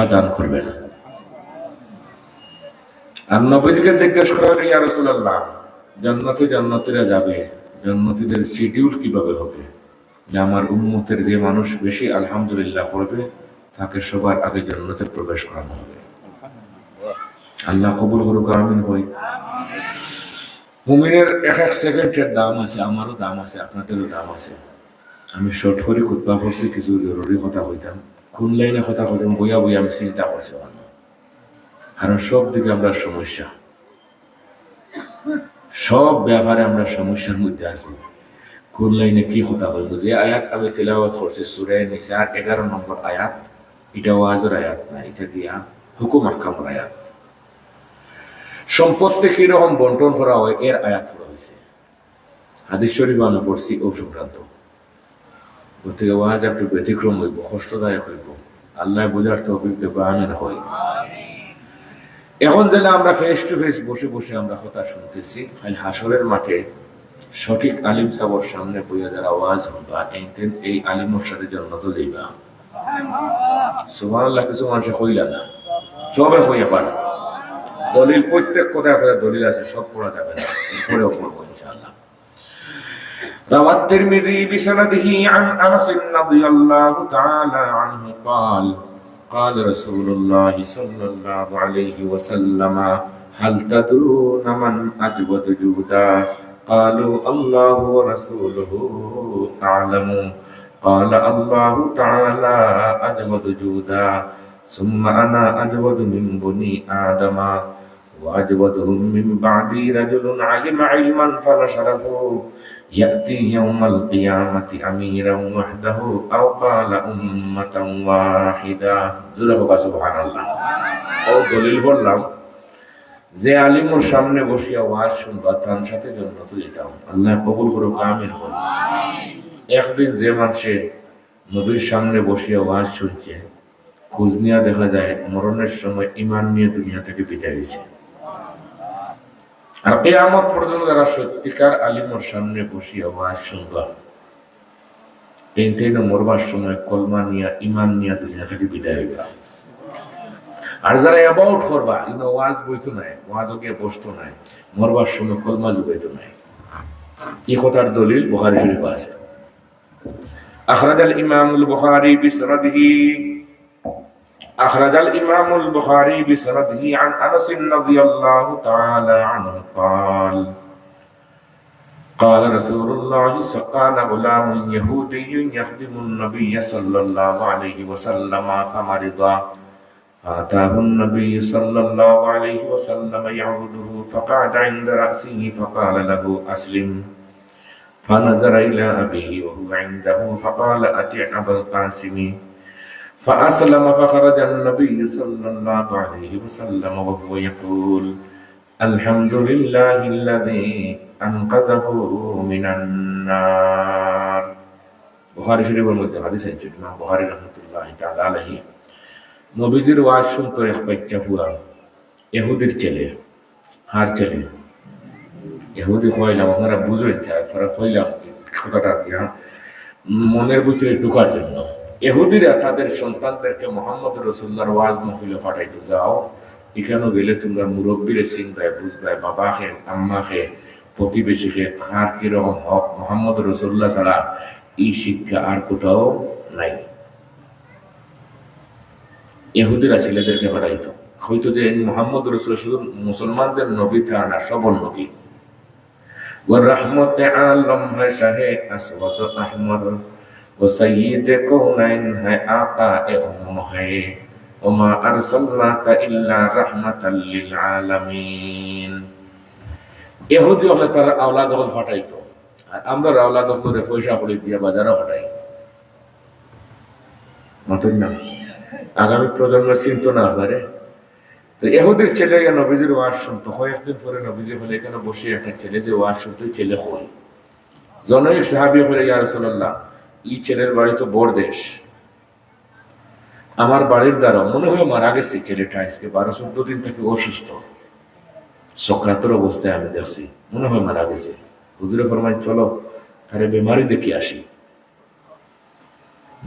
শিক্ষা দান করবেন। আর নবীজিকে জিজ্ঞেস করা হলো, ইয়া রাসূলুল্লাহ, জান্নাতীরা যাবে, জান্নাতীদের শিডিউল কিভাবে হবে? যে আমার উম্মতের যে মানুষ বেশি আলহামদুলিল্লাহ পড়বে তাকে সবার আগে জান্নাতে প্রবেশ করানো হবে। আল্লাহ কবুল করুক, আমিন হই। মুমিনের এক এক সেকেন্ডের দাম আছে, আমারও দাম আছে, আপনাদেরও দাম আছে। আমি শর্ট করে খুতবা করছি, কিছু জরুরি কথা হইতাম, কোন লাইনে কথা হইতাম বইয়া বইয়া আমি চিন্তা করছি। কারণ সব দিকে আমরা সমস্যা, সব ব্যাপারে আমরা সমস্যার মধ্যে আছি। কোন লাইনে কি কথা হইব? যে আয়াত আমি তেলাওয়াত করছি সূরা নিসার 11 নম্বর আয়াত, এটা ওয়াজের আয়াত না, এটা দিয়া হুকুম আহকামের আয়াত। সম্পত্তি কিরকম বন্টন করা হয় এর আয়াত পড়া হয়েছে। হাদিস শরীফ আমি পড়ছি ও সংক্রান্ত। প্রত্যেকে ওয়াজ একটু ব্যতিক্রম হইব, কষ্টদায়ক হইব। আল্লাহ বোঝার তৌফিক দেব, আমিন হই। এখন যেন আমরা ফেস টু ফেস বসে বসে আমরা কথা শুনতেছি, হাসরের মাঠে সঠিক আলিম সাবর সামনে বইয়া যারা ওয়াজ হবা, এই আলিমের সাথে জান্নাতে যাইবা। সুবহানাল্লাহ। কিছু মানুষ কইলা না, সবে হইয়া পারে। দলিল প্রত্যেক কথায় কথা দলিল আছে, সব পড়া যাবে না, পড়েও পড়বো ইনশাআল্লাহ। روى الترمذي بسنده عن أنس رضي الله تعالى عنه قال قال رسول الله صلى الله عليه وسلم هل تدرون من أجود جودا قالوا الله ورسوله أعلم قال الله تعالى أجود جودا ثم أنا أجود من بني آدم وأجودهم من بعدي رجل علم علما فنشره يأتي يوم القيامة أميرا وحده أو قال أمة واحدة سبحان الله। ও দলিল বললাম যে আলিমের সামনে বসিয়া ওয়াজ শুনবা তার সাথে জান্নাতে যেতাম। আল্লাহ কবুল করুক, আমিন বল। একদিন যে মানুষে নবীর সামনে বসিয়া ওয়াজ শুনছে, খোঁজ নিয়ে দেখা যায় মরণের সময় ঈমান নিয়ে দুনিয়া থেকে বিদায় হয়েছে। আর কিয়ামত পর্যন্ত যারা সত্যিকার আলিমের সামনে বসিয়া ওয়াজ শুনবা, এইটাই না মরবার সময় কলমা নিয়ে ঈমান নিয়ে দুনিয়া থেকে বিদায় হইবা। আর যারা অ্যাবাউট করবা, ওয়াজ বইতো নাই, ওয়াজ গিয়ে বসতো নাই, মরবার সময় কলমা জুগাইতো নাই। এই কথার দলিল বুখারী শরীফে আছে। আখরাজাল ইমামুল বুখারী বিসনাদিহি أخرج الإمام البخاري بسنده عن أنس رضي الله تعالى عنه قال قال رسول الله قال غلام يهودي يخدم النبي صلى الله عليه وسلم فمرض فأتاه النبي صلى الله عليه وسلم يعوده فقعد عند رأسه فقال له أسلم فنظر إلى أبيه وهو عنده فقال أطع أبا القاسم فأسلم فخرج النبي صلى الله عليه وسلم وهو يقول الحمد لله الذي أنقذه من النار। বুখারী শরীফের মধ্যে হাদিস আছে, ইমাম বুখারী রাহমাতুল্লাহি তাআলা আলাইহি নবীজির ওয়াজ শুনতো এক বাচ্চা বুয়া, ইহুদির ছেলে, হার ছেলে। ইহুদি কইলাম আপনারা বুঝেন, তারপরে কইলাম কথাটা মনের ভিতরে ঢোকার জন্য। ইহুদিরা তাদের সন্তানদেরকে মুহাম্মদ রাসূলুল্লাহর ওয়াজ মাহফিলে পাঠাইতো, যাও এখানে গেলে তোমরা মুরব্বীরে চিনবে, বুঝবে, বাবাকে, আম্মাকে, প্রতিবেশীকে কার কিরকম হক মুহাম্মদ রাসূলুল্লাহ ছাড়া এই শিক্ষা আর কোথাও নাই। ইহুদিরা ছেলেদেরকে পাঠাইতো, হয়তো যে মুহাম্মদ রাসূল শুধু মুসলমানদের নবী তা না, সবল নবী। ওয়া রাহমাতে আলম হয় শাহে আসওয়াদ আহমর वो सय्यद कौनैन है आका ए उम्म है वमा अरसलनाका इल्ला रहमतल लिल आलामीन। ইহুদি হলে তার আওলাদ হল ফাটাইতো, আর আমরা আওলাদ করে পয়সা কড়ি দিয়ে বাজারে ফাটাই। মাতুন না, আগামী প্রজন্মের চিন্তা না পারে। তো ইহুদির ছেলে নবীজির ওয়াজ শুনতো, কয়েকদিন পরে নবীজি বলে এখানে বসে একটা ছেলে যে ওয়াজ শুনতো, ছেলে হয় জনৈক সাহাবী বলে ইয়া রাসূলুল্লাহ, এই ছেলের বাড়ি তো বড় দেশ, আমার বাড়ির দ্বারা মনে হয় মারা গেছে ছেলেটা, আজকে 12-14 দিন থেকে অসুস্থ, সক্রাতের অবস্থায় আমি দেখছি, মনে হয় মারা গেছে। হুজুরে ফরমায় চলো তারে বেমারি দেখে আসি।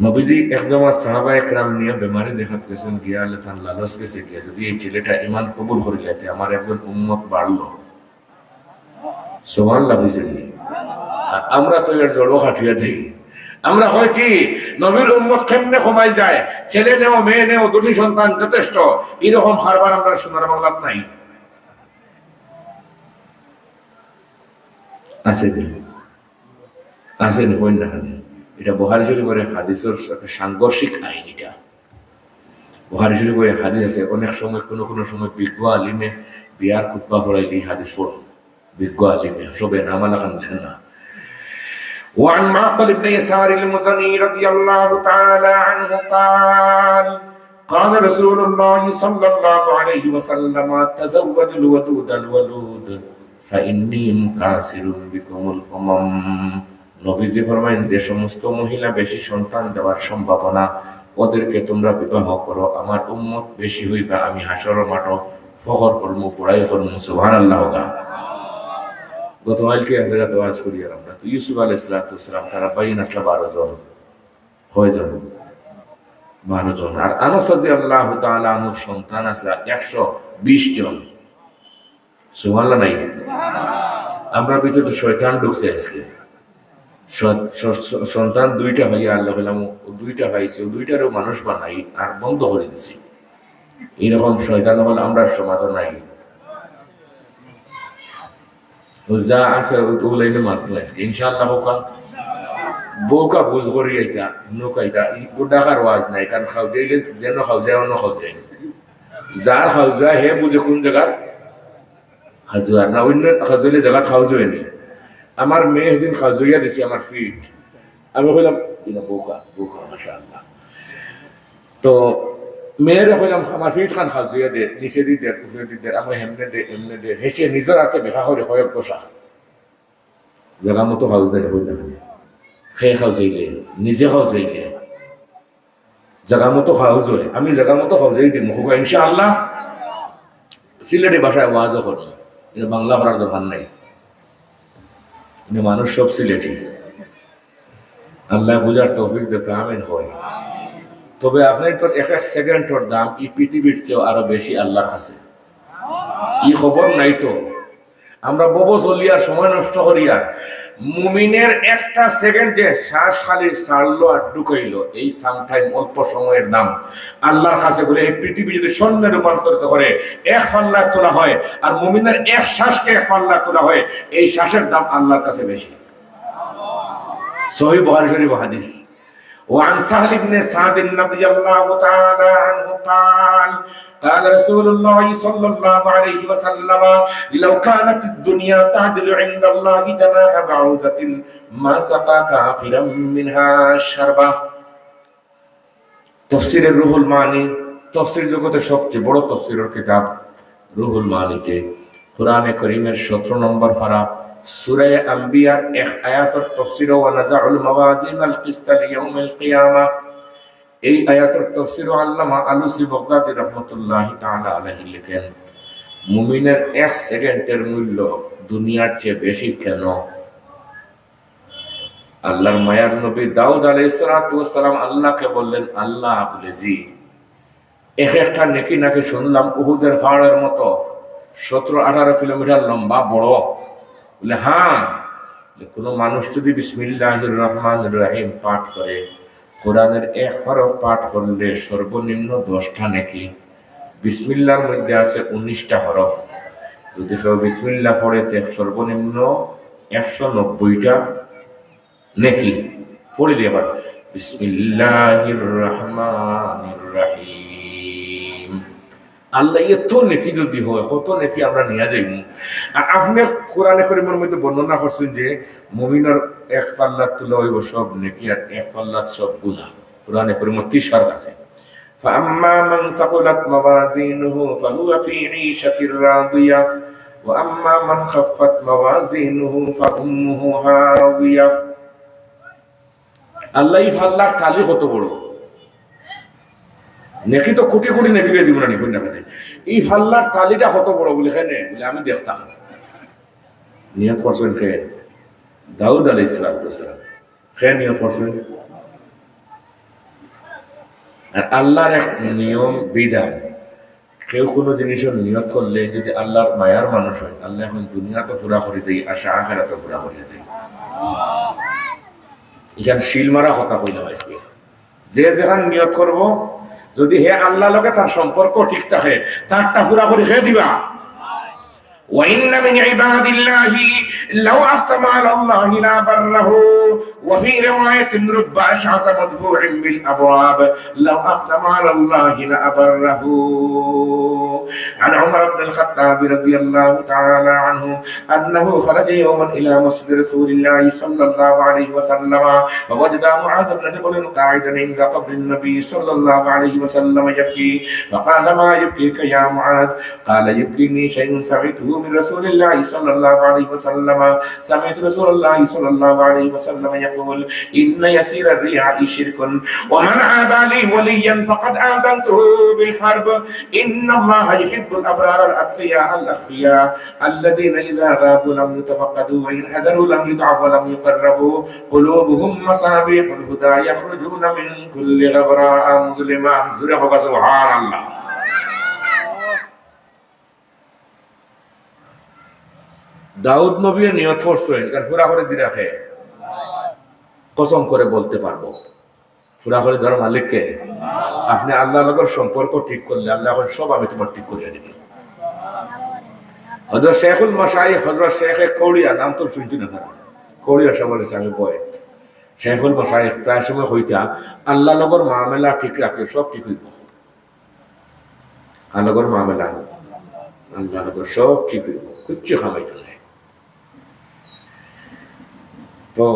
নবীজি একদম সাহাবা একরাম নিয়ে বেমারি দেখাত গেছেন গিয়া লেথান লালস গেছে গিয়া যদি এই ছেলেটা ইমান কবুল করে যাইতে আমার একজন উম্মত বাড়লো সুবহানাল্লাহ বুঝলেন। আর আমরা তো এর জড়ো খাটিয়া দিই। আমরা হয় কি নবীর উম্মত কেমনে কমাই যায়, ছেলে নেও মেয়ে নেও দুটি সন্তান যথেষ্ট, এরকম হারবার আমরা সোনার বাংলাত নাই আছে আসেন হইন না। এটা বুখারী শরীফের হাদিসের সাংঘর্ষিক আইন। এটা বুখারী শরীফের হাদিস আছে। অনেক সময় কোনো সময় বিজ্ঞ আলিমে বিয়ার খুতবা পড়াই এই হাদিস পড়ো, বিজ্ঞ আলিমে সবে নামালা খান দেন না। وعن معقل بن يسار المزني رضي الله تعالى عنه قال قال رسول الله صلى الله عليه وسلم تزوجوا الودود الولود فإني مكاثر بكم الأمم। নবীজি ফরমায়েন যে সমস্ত মহিলা বেশি সন্তান দেওয়ার সম্ভাবনা ওদেরকে তোমরা বিবাহ করো, আমার উম্মত বেশি হইবা, আমি হাসর মাঠ ফখর করবো পড়াই করবো। সুবহানাল্লাহ। গতকালকে এক জায়গায় ওয়াজ করি আর আমরা তো ইউসুফ আলাইহিস সালাম তারা বাইন আসলা 12 জন, কয়জন? 12 জন। আর আনাস রাদিয়াল্লাহু তাআলা আনহুর সন্তান আসলা 120 জন। সুবহানাল্লাহ নাই? আমরা ভিতরে তো শয়তান ঢুকছে আজকে। সন্তান দুইটা ভাইয়া আল্লাহ বললাম দুইটা ভাইছে, দুইটারও মানুষ বানাই আর বন্ধ করে দিচ্ছি। এরকম শয়তান হল আমরা সমাজ নাই। যা আছে ওগুলো মাত্র আজকে ইনশাআল্লাহ বউকা বুঝ করি আইতা নৌকাইতা ডাকার ওয়াজ নাই, কারণ খাও যাইলে যেন খাও যায় অন্য খাও যায়, যার খাও যায় হে বুঝে কোন জায়গার হাজুয়ার না অন্য খাজুলে জায়গা খাও যায়নি। আমার মেয়ে একদিন খাজুইয়া দিছি আমার ফিট, আমি বললাম বউকা বউকা মাশাআল্লাহ। তো মেয়েরে কইলাম আমার ফিট খান খাজুইয়া দে, নিচে দি দে উপরে দি দে, আমি হেমনে দে এমনে দে, হেসে নিজের হাতে বেখা করে কয়েক বসা জায়গা মতো খাউজ দেয় বললাম খেয়ে খাও যাইলে নিজে খাও যাইলে জায়গা মতো খাওয়া যায়। আমি জায়গা মতো খাও যাই দিই মুখ ইনশাআল্লাহ। সিলেটি ভাষায় ওয়াজও করো, এটা বাংলা করার দরকার নাই। মানুষ সব সিলেটি, আল্লাহ বুঝার তৌফিক দেখে আমিন হয়। তবে আপনার তোর এক এক সেকেন্ডের দাম এই পৃথিবীর চেয়েও আরো বেশি আল্লাহর কাছে। এই খবর নাই তো আমরা বব চলিয়ার সময় নষ্ট করিয়া মুমিনের একটা সেকেন্ডে শ্বাস খালি ছাড়লো আর ঢুকাইলো, এই সামটাইম অল্প সময়ের দাম আল্লাহর কাছে বলে এই পৃথিবী যদি স্বর্ণে রূপান্তরিত করে 1 পাল্লা তোলা হয়, আর মুমিনের এক শ্বাসকে 1 পাল্লা তোলা হয়, এই শ্বাসের দাম আল্লাহর কাছে বেশি। সহিহ বুখারী শরীফ হাদিস। وعن سهل بن سعد رضي الله تعالى عنه قال قال رسول الله صلى الله عليه وسلم لو كانت الدنيا تعدل عند الله جناح بعوضة ما سقى كافرا منها شربة। তাফসীরের রুহুল মানি, তাফসীর জগতের সবচেয়ে বড় তাফসীরের কিতাব রুহুল মানিতে কোরআনে কারীমের 17 নম্বর পারা সূরা আম্বিয়ার এক আয়াতের তাফসীর ওয়া নাযাউল মাওয়াজিনাল কিসতা লিয়াউমিল কিয়ামাহ। এই আয়াতের তাফসীর আল্লামা আলুসি বাগদাদী রাহমাতুল্লাহি তাআলা আলাইহি লিখেন, মুমিনের 1 সেকেন্ডের মূল্য দুনিয়ার চেয়ে বেশি কেন? আল্লাহর মায়ার নবী দাউদ আলাইহিস সালাতু ওয়াস সালাম আল্লাহকে বললেন, আল্লাহ বলে জি এক একটা নেকি নাকি শুনলাম উহুদের পাহাড়ের মতো 17-18 কিলোমিটার লম্বা বড়। বলে হ্যাঁ, কোন মানুষ যদি বিসমিল্লাহির রহমানির রহিম পাঠ করে, কোরআনের 1 হরফ পাঠ করলে সর্বনিম্ন 10টা নেকি। বিসমিল্লাহর মধ্যে আছে 19টা হরফ, যদি কেউ বিসমিল্লাহ পড়ে সর্বনিম্ন 190টা নেকি। পড়ে দিয়ে আবার বিসমিল্লাহির রহমানির রহিম। আল্লাহ এত নেকি যদি হয়, কত নেকি আমরা নিয়ে যাইব। আর আপনি কোরআনে কারীমের মধ্যে বর্ণনা করছেন যে মুমিনের 1 পাল্লা তুলা হইব সব নেকি আর 1 পাল্লা সব গুনাহ। কোরআনে কারীমের 30 বার আছে। فأما من ثقلت موازينه فهو في عيشة راضية وأما من خفت موازينه فأمه هاوية। আল্লাহ এই পাল্লার তালি কত বড়, নেকি তো কোটি কোটি নেকি দিয়ে জীবনে নিখুন না। এই পাল্লার তালিটা কত বড় বলে খেয়ে বলে আমি দেখতাম। নিয়ত করছেন দাউদ আলাইহিস সালাম, খেয়ে নিয়ত করছেন আর আল্লাহর এক নিয়ম বিধান, কেউ কোনো জিনিসের নিয়ত করলে যদি আল্লাহর মায়ার মানুষ হয়, আল্লাহ এখন দুনিয়া তো পুরা করে দেয়, আশা আখেরা তো পুরা করে দেয়। এখানে শিল মারা কথা কইলাম আজকে, যে যেখানে নিয়ত করব যদি হে আল্লাহ লগে তার সম্পর্ক ঠিক থাকে, তারটা পুরা করে খেয়ে দিবা। وإن من عباد الله لو أقسم على الله لا بره وفي رواية رب أشعث مدفوع بالأبواب لو أقسم على الله لأبره. عن عمر بن الخطاب رضي الله تعالى عنه أنه خرج يوما إلى مسجد رسول الله صلى الله عليه وسلم فوجد معاذ بن جبل قاعدا عند قبر النبي صلى الله عليه وسلم يبكي فقال ما يبكيك يا معاذ؟ قال يبكيني شيء سمعته من رسول الله صلى الله عليه وسلم. سمعت رسول الله صلى الله عليه وسلم يقول إن يسير الرياء شرك ومن عادى لي وليا فقد آذنته بالحرب. إن الله يحب الأبرار الأتقياء الأخفياء الذين إذا غابوا لم يتفقدوا وإن حذروا لم يدعوا ولم يقربوا قلوبهم مصابيح الهدى يخرجون من كل غبراء مظلمة. سبحان الله. দাউদ নবী নিয়ত করছেন কারণ পুরা করে দি রাখে, কসম করে বলতে পারবো পুরা করে ধর মালিককে। আপনি আল্লাহ লগর সম্পর্ক ঠিক করলে আল্লাহ এখন সব আমি তোমার ঠিক করিয়ে দিবি। হযরত শেখুল মাশাইখ হযরত শেখে কৌড়িয়া, নাম তো শুনছি না, কৌড়িয়া সব বলেছে আমি বয় শেখুল মাশাইখ প্রায় সময় হইতা আল্লাহ লগর মামলা ঠিক রাখলে সব ঠিক হইব। আল্লাহ লগর মামলা আল্লাহ লগর সব ঠিক হইব, কিচ্ছু খামাইতো না। তো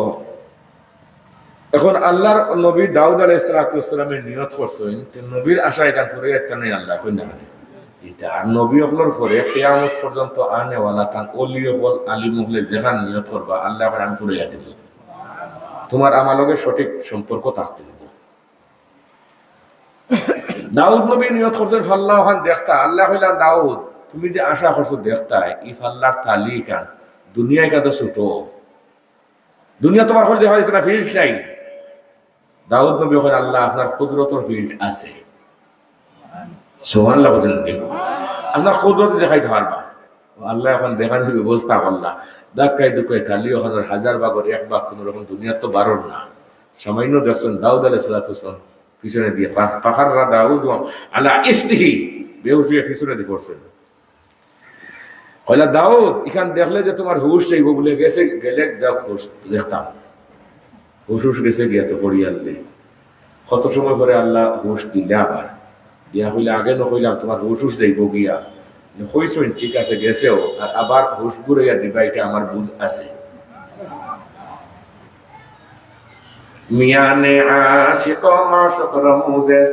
এখন আল্লাহর নবী দাউদ আলাইহিস সালামের নিয়ত করছেন নবীর আশা এখান করে একটা নেই আল্লাহ কই না এটা। আর নবী হকলর পরে কিয়ামত পর্যন্ত আনে ওয়ালা তান ওলি হল আলিম হলে যেখান নিয়ত করবা আল্লাহ এখন আমি ফুরাইয়া দেব, তোমার আমার লগে সঠিক সম্পর্ক থাকতে হবে। দাউদ নবী নিয়ত করছেন ফাল্লাহ খান দেখতা, আল্লাহ কইলা দাউদ তুমি যে আশা করছো দেখতা ই ফাল্লার তালি খান দুনিয়ায় কাদ ছোট, দুনিয়া তোমার করে দেখা যেত না, ফিল্ড নাই। দাউদ নবী বলেন আল্লাহ আপনার কুদরতের ফিল্ড আছে, সুবহানাল্লাহ বলেন আপনার কুদরত দেখাইতে পারবা। আল্লাহ এখন দেখানোর ব্যবস্থা করলাম, ধাক্কায় দুঃখায় তালি ওখানে হাজার ভাগের এক ভাগ কোন রকম দুনিয়ার তো বারণ না। সামান্য দেখছেন দাউদ আলাইহিস সালাম পিছনে দিয়ে পাখাররা দাউদ আলা ইস্তিহি বেউফিয়া পিছনে দিয়ে পড়ছেন। কইলা দাউদ এখান দেখলে যে তোমার হুশ চাইব বলে গেছে গেলে যাও খুশ দেখতাম, হুশ গেছে গিয়া তো পড়িয়ালে কত সময় পরে আল্লাহ হুশ দিলে আবার দিয়া হইলে আগে নহইলাম তোমার হুশ যাইব গিয়া হইছেন ঠিক আছে গেছেও আর আবার হুশ ঘুরাইয়া দিবা এটা আমার বুঝ আছে। মিয়ানে আশিক মাশক রমুজেস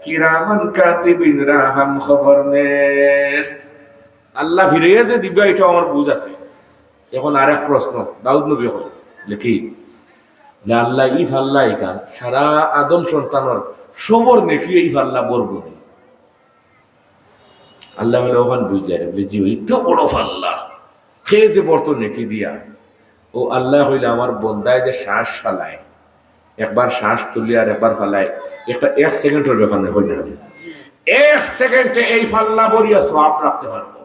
কিরামান কাতিবিন রাহাম খবর নেস। আল্লাহ ফিরিয়ে যে দিবা এটা আমার বুঝ আছে। এখন আরেক প্রশ্ন দাউদ নবী হল কি আল্লাহ ই ফাল্লা এখান সারা আদম সন্তানের সবর নেকি এই ফাল্লা বলবো নি আল্লাহ বলে ওখান বুঝে জি তো বড় ফাল্লা খেয়ে যে বর্ত নেকি দিয়া ও আল্লাহ হইলে আমার বন্দায় যে শ্বাস ফালায় একবার শ্বাস তুলি আর একবার ফালায় একটা এক সেকেন্ডের ব্যাপার নেই, হইলে এক সেকেন্ডে এই ফাল্লা বরিয়া সওয়াব রাখতে পারবো।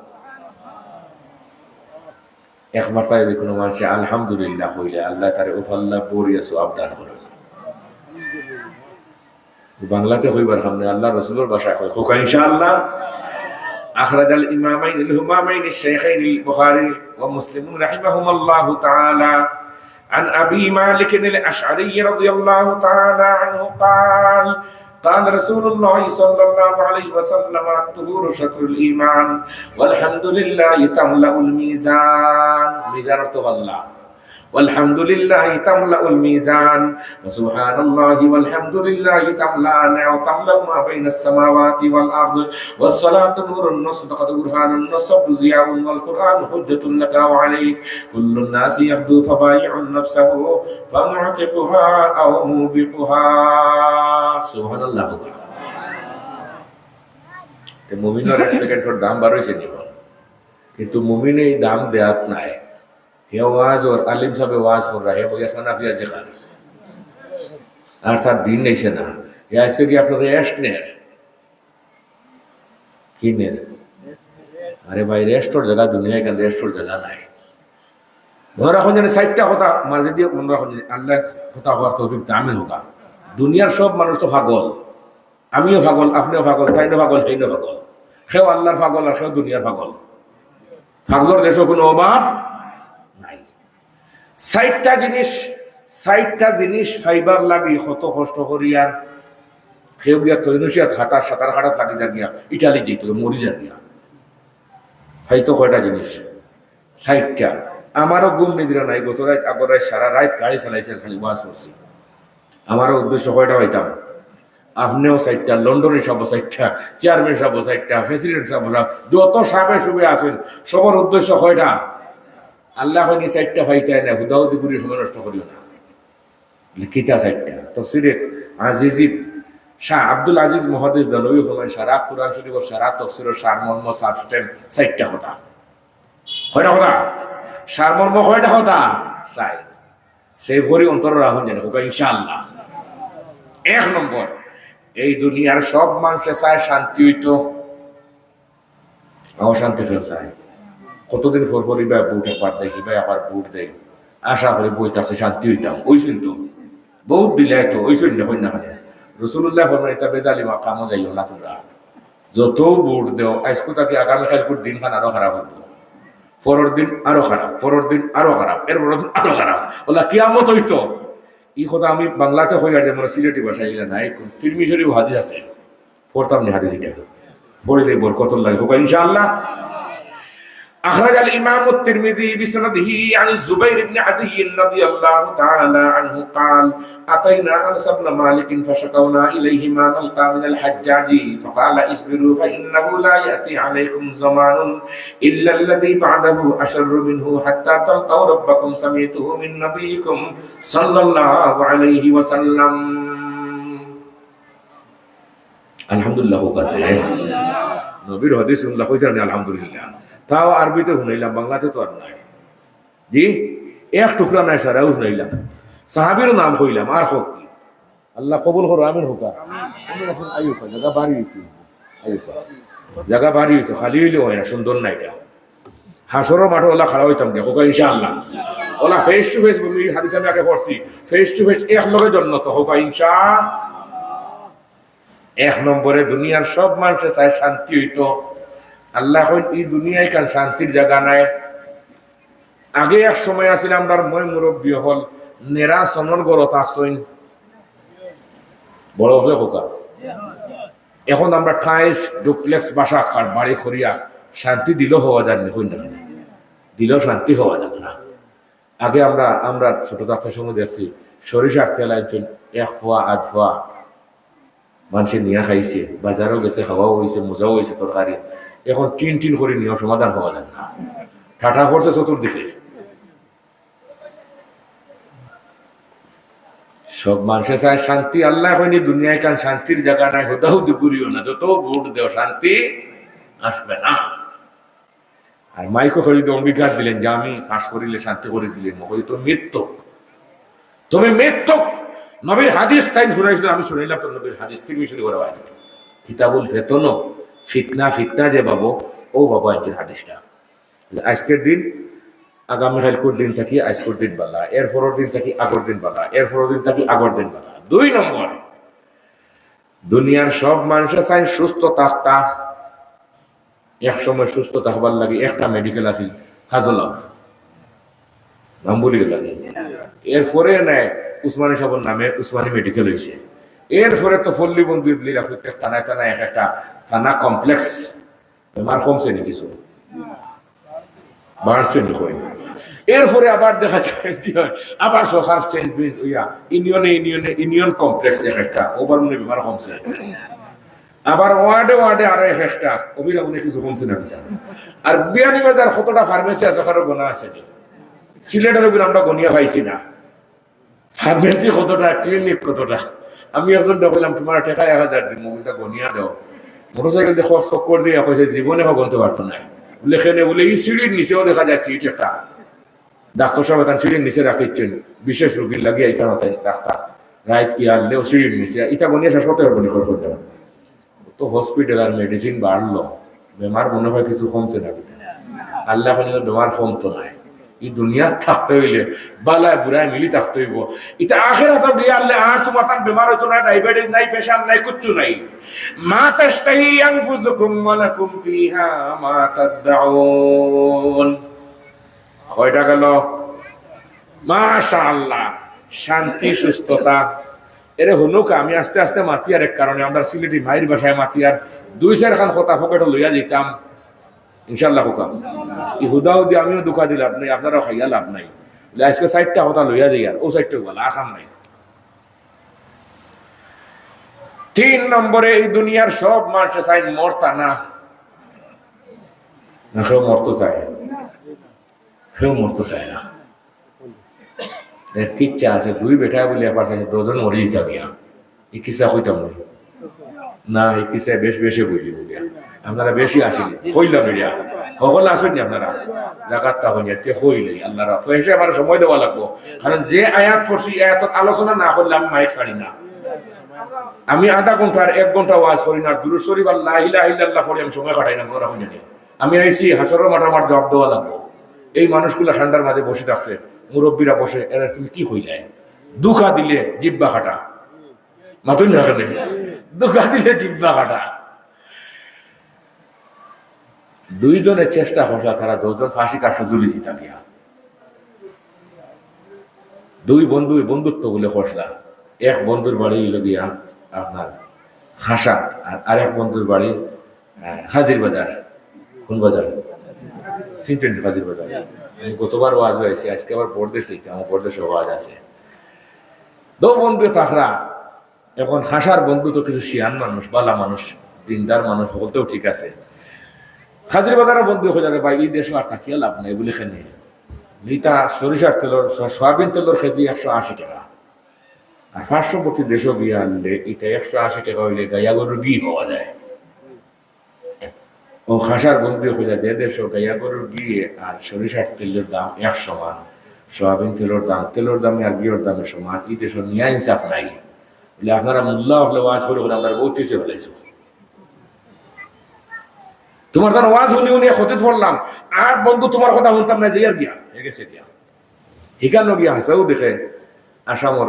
একবার তাই কোনো মানুষ আলহামদুলিল্লাহ হইলে আল্লাহ তার ওফাল্লাহ বরিয়া সওয়াব দান করে। বাংলাতে হইবার সামনে আল্লাহ রাসূলের ভাষায় কয় কোকা ইনশাআল্লাহ। أخرج الإمامين الهمامين الشيخين البخاري ومسلم رحمهما الله تعالى عن أبي مالك الأشعري رضي الله تعالى عنه قال قال رسول الله صلى الله عليه وسلم الطهور شطر الإيمان والحمد لله تملأ الميزان. ميزان الله والحمد لله تملأ الميزان وسبحان الله والحمد لله تملأان وتملأ ما بين السماوات والأرض والصلاة نور والصدقة برهان والصبر ضياء والقرآن حجة لك وعليك كل الناس يغدو فبايع نفسه فمعتقها أو موبقها. سبحان الله. মুমিনের এক সেকেন্ডের দাম বাড়াইছে নিব কিন্তু মুমিনে এই দাম দেয়াত নাই। হে ওয়াজ ওর আলিম সাহেব ওয়াজ কর রা হে বইয়া সানাফিয়া যেখানে আর তার দিন নেইছে না আজকে কি আপনার রেস্ট নের কি নের? আরে ভাই রেস্টর জায়গা দুনিয়ায় কেন রেস্টর জায়গা নাই। ধর এখন জানি 60টা কথা মাঝে দিয়ে মনে রাখুন জানি আল্লাহ কথা হওয়ার তৌফিক আমি হোকা। দুনিয়ার সব মানুষ তো পাগল, আমিও পাগল, আপনিও পাগল, তাইও পাগল, সেইও পাগল। সেও আল্লাহর পাগল আর সেও দুনিয়ার পাগল। পাগলের দেশে কোনো অভাব নাই। 60টা জিনিস ফাইবার লাগি কত কষ্ট করি আর কেউ গিয়া তৈনুসিয়া সাঁতার হাঁটার লাগি যা গিয়া ইটালি যেত মরি যা গিয়া হয়তো কয়টা জিনিস 60টা। আমারও ঘুম নিদ্রা নাই, গত রাত আগর রাত সারা রাত গাড়ি চালাইছে খালি ওয়াজ করছি। আমারও উদ্দেশ্য কয়টা হইতাম, আপনিও 60টা, লন্ডনে সব 60টা, চেয়ারম্যান সব 60টা, প্রেসিডেন্ট সব যত সাবে সুবে আছেন সবার উদ্দেশ্য কয়টা? আল্লাহ হয়নি 60টা হইতে না, হুদাহুদি করে সময় নষ্ট করিও না। কিতা 60টা তফসিরে আজিজিদ শাহ আব্দুল আজিজ মুহাদ্দিস দানবী ফরমান সারা কুরআন শরীফ সারা তাফসীরের সারমর্ম সাবস্টেন্স 60টা কথা। কয়টা কথা? সারমর্ম কয়টা কথা? 60। সেই ভরি অন্তর রাখুন জানে হোক ইনশাআল্লাহ। 1 নম্বর, এই দুনিয়ার সব মানুষে চায় শান্তি হইতো, অশান্তি ফেল চায়। কতদিন পর ইবা বুট একবার দেখি ভাই আবার বুট দেয়, আশা করি বইতে আছে শান্তি হইতাম। ওইসুন তো বহুত দিলে তো ওইসুন না হয় না হয়। রসুল্লাহ ফরমাইতা বেজালিমা কামো যাইও না তোমরা, যত বুট দেও আজকে তাকে আগামীকাল দিন খান আরো খারাপ হইব, পরের দিন আরো খারাপ, পরের দিন আরো খারাপ, এর পরের দিন আরো খারাপ। বলা কিয়ামত হইতো। এই কথা আমি বাংলাতে হই আর যেমন সিলেটি ভাষায় এগুলো নাই। তিরমিজি শরীফ হাদিস আছে, পড়তাম না হাদিস, এটা পড়লে বরকত লাগে হোক ইনশাআল্লাহ। أخرج الإمام الترمذي بسنده عن الزبير بن عدي رضي الله تعالى عنه قال أتينا أنس بن مالك فشكونا إليه ما نلقى من الحجاج فقال اصبروا فإنه لا يأتي عليكم زمان إلا الذي بعده أشر منه حتى تلقوا ربكم سمعته من نبيكم صلى الله عليه وسلم. الحمد لله قدره নবীর হাদিস শুনলা কইতে আলহামদুলিল্লাহ। তাও আরবিতে শুনাইলাম, বাংলাতে তো আর নাই। জি এক টুকরা নাই সারাও শুনাইলাম, সাহাবীর নাম কইলাম আর হোক কি আল্লাহ কবুল করো আমিন হোকা। জায়গা বাড়ি হইতো, জায়গা বাড়ি হইতো, খালি হইলে হয় না, সুন্দর না এটা। হাসরের মাঠে ওলা খাড়া হইতাম দেখো ইনশাআল্লাহ। ওলা ফেস টু ফেস বলি হাদিস আমি আগে পড়ছি, ফেস টু ফেস এক লগে জন্নত হোক ইনশাআল্লাহ। 1 নম্বরে দুনিয়ার সব মানুষের চায় শান্তি হইতো। আল্লাহ এই দুনিয়ায় কান শান্তির জায়গা নাই। আগে এক সময় আছিল আমরা মই মুরব্বী হল নেরা সনন গড়ত আসইন বড় হলে হোকা। এখন আমরা টাইলস ডুপ্লেক্স বাসা কাঠ বাড়ি করিয়া শান্তি দিলেও হওয়া যাবে হই না, দিলেও শান্তি হওয়া যাবে না। আগে আমরা ছোট থাকার সময় দেখছি সরিষার তেল একজন 1 পোয়া 8 পোয়া মানুষের নিয়ে খাইছে, বাজারও গেছে, খাওয়াও হয়েছে, মজাও হয়েছে তরকারি। এখন টিন করে নিয়েও সমাধান হওয়া যায় না, ঠাটা পড়ছে চতুর্দিকে। সব মানুষের চায় শান্তি। আল্লাহ হয়নি দুনিয়ায় কান শান্তির জায়গা নাই, হুদাহুদি করিও না, যত ভোট দেও শান্তি আসবে না। আর মাইকো খরিদ অঙ্গীকার দিলেন যে আমি ফাঁস করিলে শান্তি করে দিলেন, হয়তো মৃত্যুক, তুমি মৃত্যুক। নবীর হাদিস তাই শুনাইছিল, আমি শুনাইলাম তো নবীর হাদিস থেকে শুরু করে কিতাবুল ফেতন ফিতনা যে বাবু ও বাবা একজন হাদিসটা। আজকের দিন আগামীকালকের দিন থাকি আজকের দিন বালা, এর পরের দিন থাকি আগর দিন বালা, এর পরের দিন থাকি আগর দিন বালা। 2 নম্বর, দুনিয়ার সব মানুষের চাই সুস্থ থাকতা। এক সময় সুস্থ থাকবার লাগে একটা মেডিকেল আছিল খাজলা নাম বলি গেল, এরপরে নেয় উসমানী সাহেবের নামে উসমানী মেডিকেল হয়েছে। এরপরে তো পল্লী বন্ধু দিলা প্রত্যেক থানায় এক একটা থানা কমপ্লেক্স বেমার কমছে নি কিছু বাড়ছে নি। এরপরে আবার দেখা যায় আবার সরকার ইউনিয়ন কমপ্লেক্স একটা ওভার মনে বেমার কমছে। আবার ওয়ার্ডে আরো একটা অভিরামনে কিছু কমছে না। আর বিয়ানীবাজার কতটা ফার্মেসি আছে কারো গোনা আছে নি, সিলেটের উপর আমরা গনিয়া পাইছি না। ফার্মেসি কতটা, ক্লিনিক কতটা। আমি একজন বললাম তোমার টাকা 1000 দিন, মোবাইলটা গনিয়া দাও। মোটরসাইকেল দিয়ে চক্কর দিয়ে কইছে জীবনে গনতে পারতো না। লেখেনে বলে এই সিঁড়ির নিচেও দেখা যায় সিট একটা। ডাক্তার সাহেব সিঁড়ির নিচে রাখিচ্ছেন, বিশেষ রোগীর লাগিয়ে এখানে ডাক্তার রাইত কি আনলে সিঁড়ি নিচে ইটা গনিয়ে শেষ করতে পারবো নি করতে তো হসপিটাল আর মেডিসিন বাড়লো বেমার মনে হয় কিছু কমছে না আল্লাহ বেমার কমতো নাই এই দুনিয়া থাকতে হইলে বালায় বুড়ায় মিলি থাকতে হইব এটা আখেরাতে দিয়ে আল্লাহ আর তোমার তার বেমার হইতো না ডায়াবেটিস নাই প্রেশার নাই কিচ্ছু নাই মা তাশতাহি আনফুসুকুম ওয়া লাকুম ফিহা মা তাদউন কয়টা গেল মাশাআল্লাহ শান্তি সুস্থতা এরে হুনুক আমি আস্তে আস্তে মাতিয়ার এক কারণে আমরা সিলেটি মায়ের বাসায় মাতিয়ার দুই চার খান কথা পকেটে লইয়া যেতাম ইনশাল্লাহ হুকাম ই হুদাও দিয়ে আমিও দুঃখা দিলে আপনি আপনারাও খাইয়া লাভ নাই আজকে সাইডটা কথা লইয়া যাই আর ও সাইডটা বলা আর খাম নাই 3 নম্বরে এই দুনিয়ার সব মানুষ চাই মরতা না কেউ মরতে চায় কেউ মরতে চায় না কিচ্ছা আছে দুই বেটা বলে এবার দুজন মরি যেতে গিয়া এই কিসা কইতাম না এই কিসা বেশ বেশি বুঝলি বলিয়া আপনারা বেশি আসেন কইলাম এটা সকলে আসেননি আপনারা জাকাতটা হইয়া তে হইলেই আল্লাহরা তো এসে আমার সময় দেওয়া লাগবো কারণ যে আয়াত পড়ছি আয়াত আলোচনা না করলে আমি মাইক ছাড়ি না আমি আধা ঘন্টা আর 1 ঘন্টা ওয়াজ করি না দুরূদ শরীফ আর লা ইলাহা ইল্লাল্লাহ পড়ি আমি সময় কাটাই না মনে হয় জানি আমি আইছি হাসরের মাঠে আমার জবাব দেওয়া লাগবো এই মানুষগুলা ঠান্ডার মাঝে বসে থাকছে মুরব্বীরা বসে এরা তুমি কি হইলে দুঃখা দিলে জিব্বা কাটা মাতুন না কেন দুঃখা দিলে জিব্বা কাটা দুইজনের চেষ্টা করছে তারা দুজন ফাঁসি কাজ জুড়ি দিতা গিয়া দুই বন্ধু বন্ধুত্ব বলে করছিলাম এক বন্ধুর বাড়ি হইল গিয়া আপনার খাসা আর আরেক বন্ধুর বাড়ি হাজির বাজার কোন বাজার সিনটেন হাজির বাজার গতবার ওয়াজ হয়েছে আজকে আবার পরদেশ লিখতে আমার পরদেশে ওয়াজ আছে দো বন্ধু তাকরা এখন খাসার বন্ধু তো কিছু শিয়ান মানুষ বালা মানুষ দিনদার মানুষ বলতেও ঠিক আছে হাজির বাজারের বন্ধু হয়ে যাবে ভাই এই দেশ আর থাকিয়া লাভ নাই বলে খেয়ে লিটা সরিষার তেলর সয়াবিন তেলর কেজি 180 টাকা আর পার্শ্ববর্তী দেশও গিয়ে আনলে এটা 180 টাকা হইলে গাইয়া গরুর ঘি পাওয়া যায় ও খাসার বন্ধু হয়ে যায় যে দেশ গাইয়া গরুর ঘি আর সরিষার তেলের দাম 100 সমান সয়াবিন তেলের দামে আর ঘিওর দামের সমান এই দেশ নিয়া ইনসাফ নাই বলে আপনারা মোল্লা হলে ওয়াজ করে আপনারা বহুত কিছু ফেলাইছো তোমার তখন ওয়াজ উনি হতে পড়লাম আর বন্ধু তোমার কথা শুনতাম না যে আর গিয়া গেছে গিয়া হিকানো গিয়া হাসাও দেখে আসামর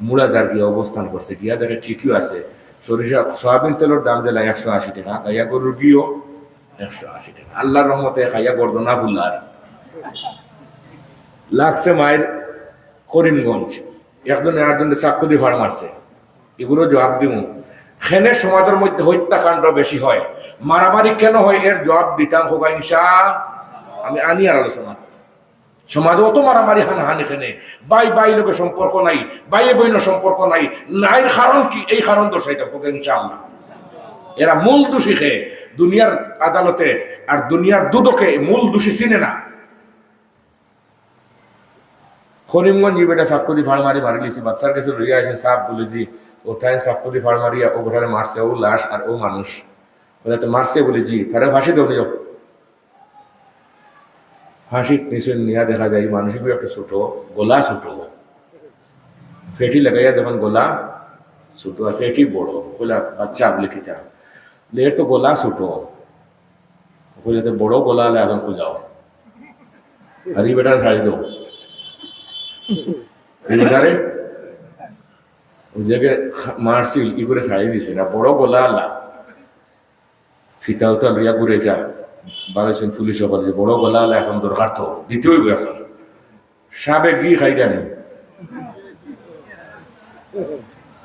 মুড়া যার গিয়া অবস্থান করছে গিয়া দেখে ঠিকই আছে সরিষা সয়াবিন তেলের দাম দিলা 180 টাকা গাইয়া গরুর ঘিও 180 টাকা আল্লাহর রহমতে খাইয়া গর্দনা ভুলার লাগছে মায়ের করিমগঞ্জ একজনে চাকু দিয়ে ফাড় মারছে এগুলো জবাব দিব খেনে সমাজের মধ্যে হত্যাকাণ্ড বেশি হয় মারামারি কেন হয় এর জবাব দিতাম হোক ইনশা আমি আনি আর আলোচনা সমাজে অত মারামারি হানাহানি খেনে বাই লোকের সম্পর্ক নাই বাইয়ে বইনের সম্পর্ক নাই নাই কারণ কি এই কারণ দর্শাইতাম হোক ইনশাআল্লাহ এরা মূল দোষী খেয়ে দুনিয়ার আদালতে আর দুনিয়ার দুদকে মূল দোষী চিনে না করিমগঞ্জ বেটা সাক্ষুদি ফাড় মারি লিছি বাচ্চার কাছে লইয়া এসে সাপ বলেছি ও তাই সাক্ষুদি ফাড় মারিয়া ও ঘরে মারছে ও লাশ আর ও মানুষ বলে তো মারছে বলে জি তারা ফাঁসি দেব ফাঁসি নিশ্চয় নিয়া দেখা যায় মানুষগুলো একটা ছোট গোলা ছোট ফেটি লাগাইয়া যখন গোলা ছোট আর ফেটি বড় গোলা বাচ্চা বলে খেতা এর তো গোলা ছোট বলে তো বড় গোলা হলে এখন খুঁজাও আর এই বেটার ছাড়ি দেবো বেটারে ওই জায়গায় মারছিল ই করে ছাড়িয়ে দিছে না বড় গোলা আলা ফিতাও তো লিয়া ঘুরে যা বারোছেন পুলিশ সকলে বড় গলা আলা এখন দরকার তো দিতে হইব এখন সাবে গি খাই জানি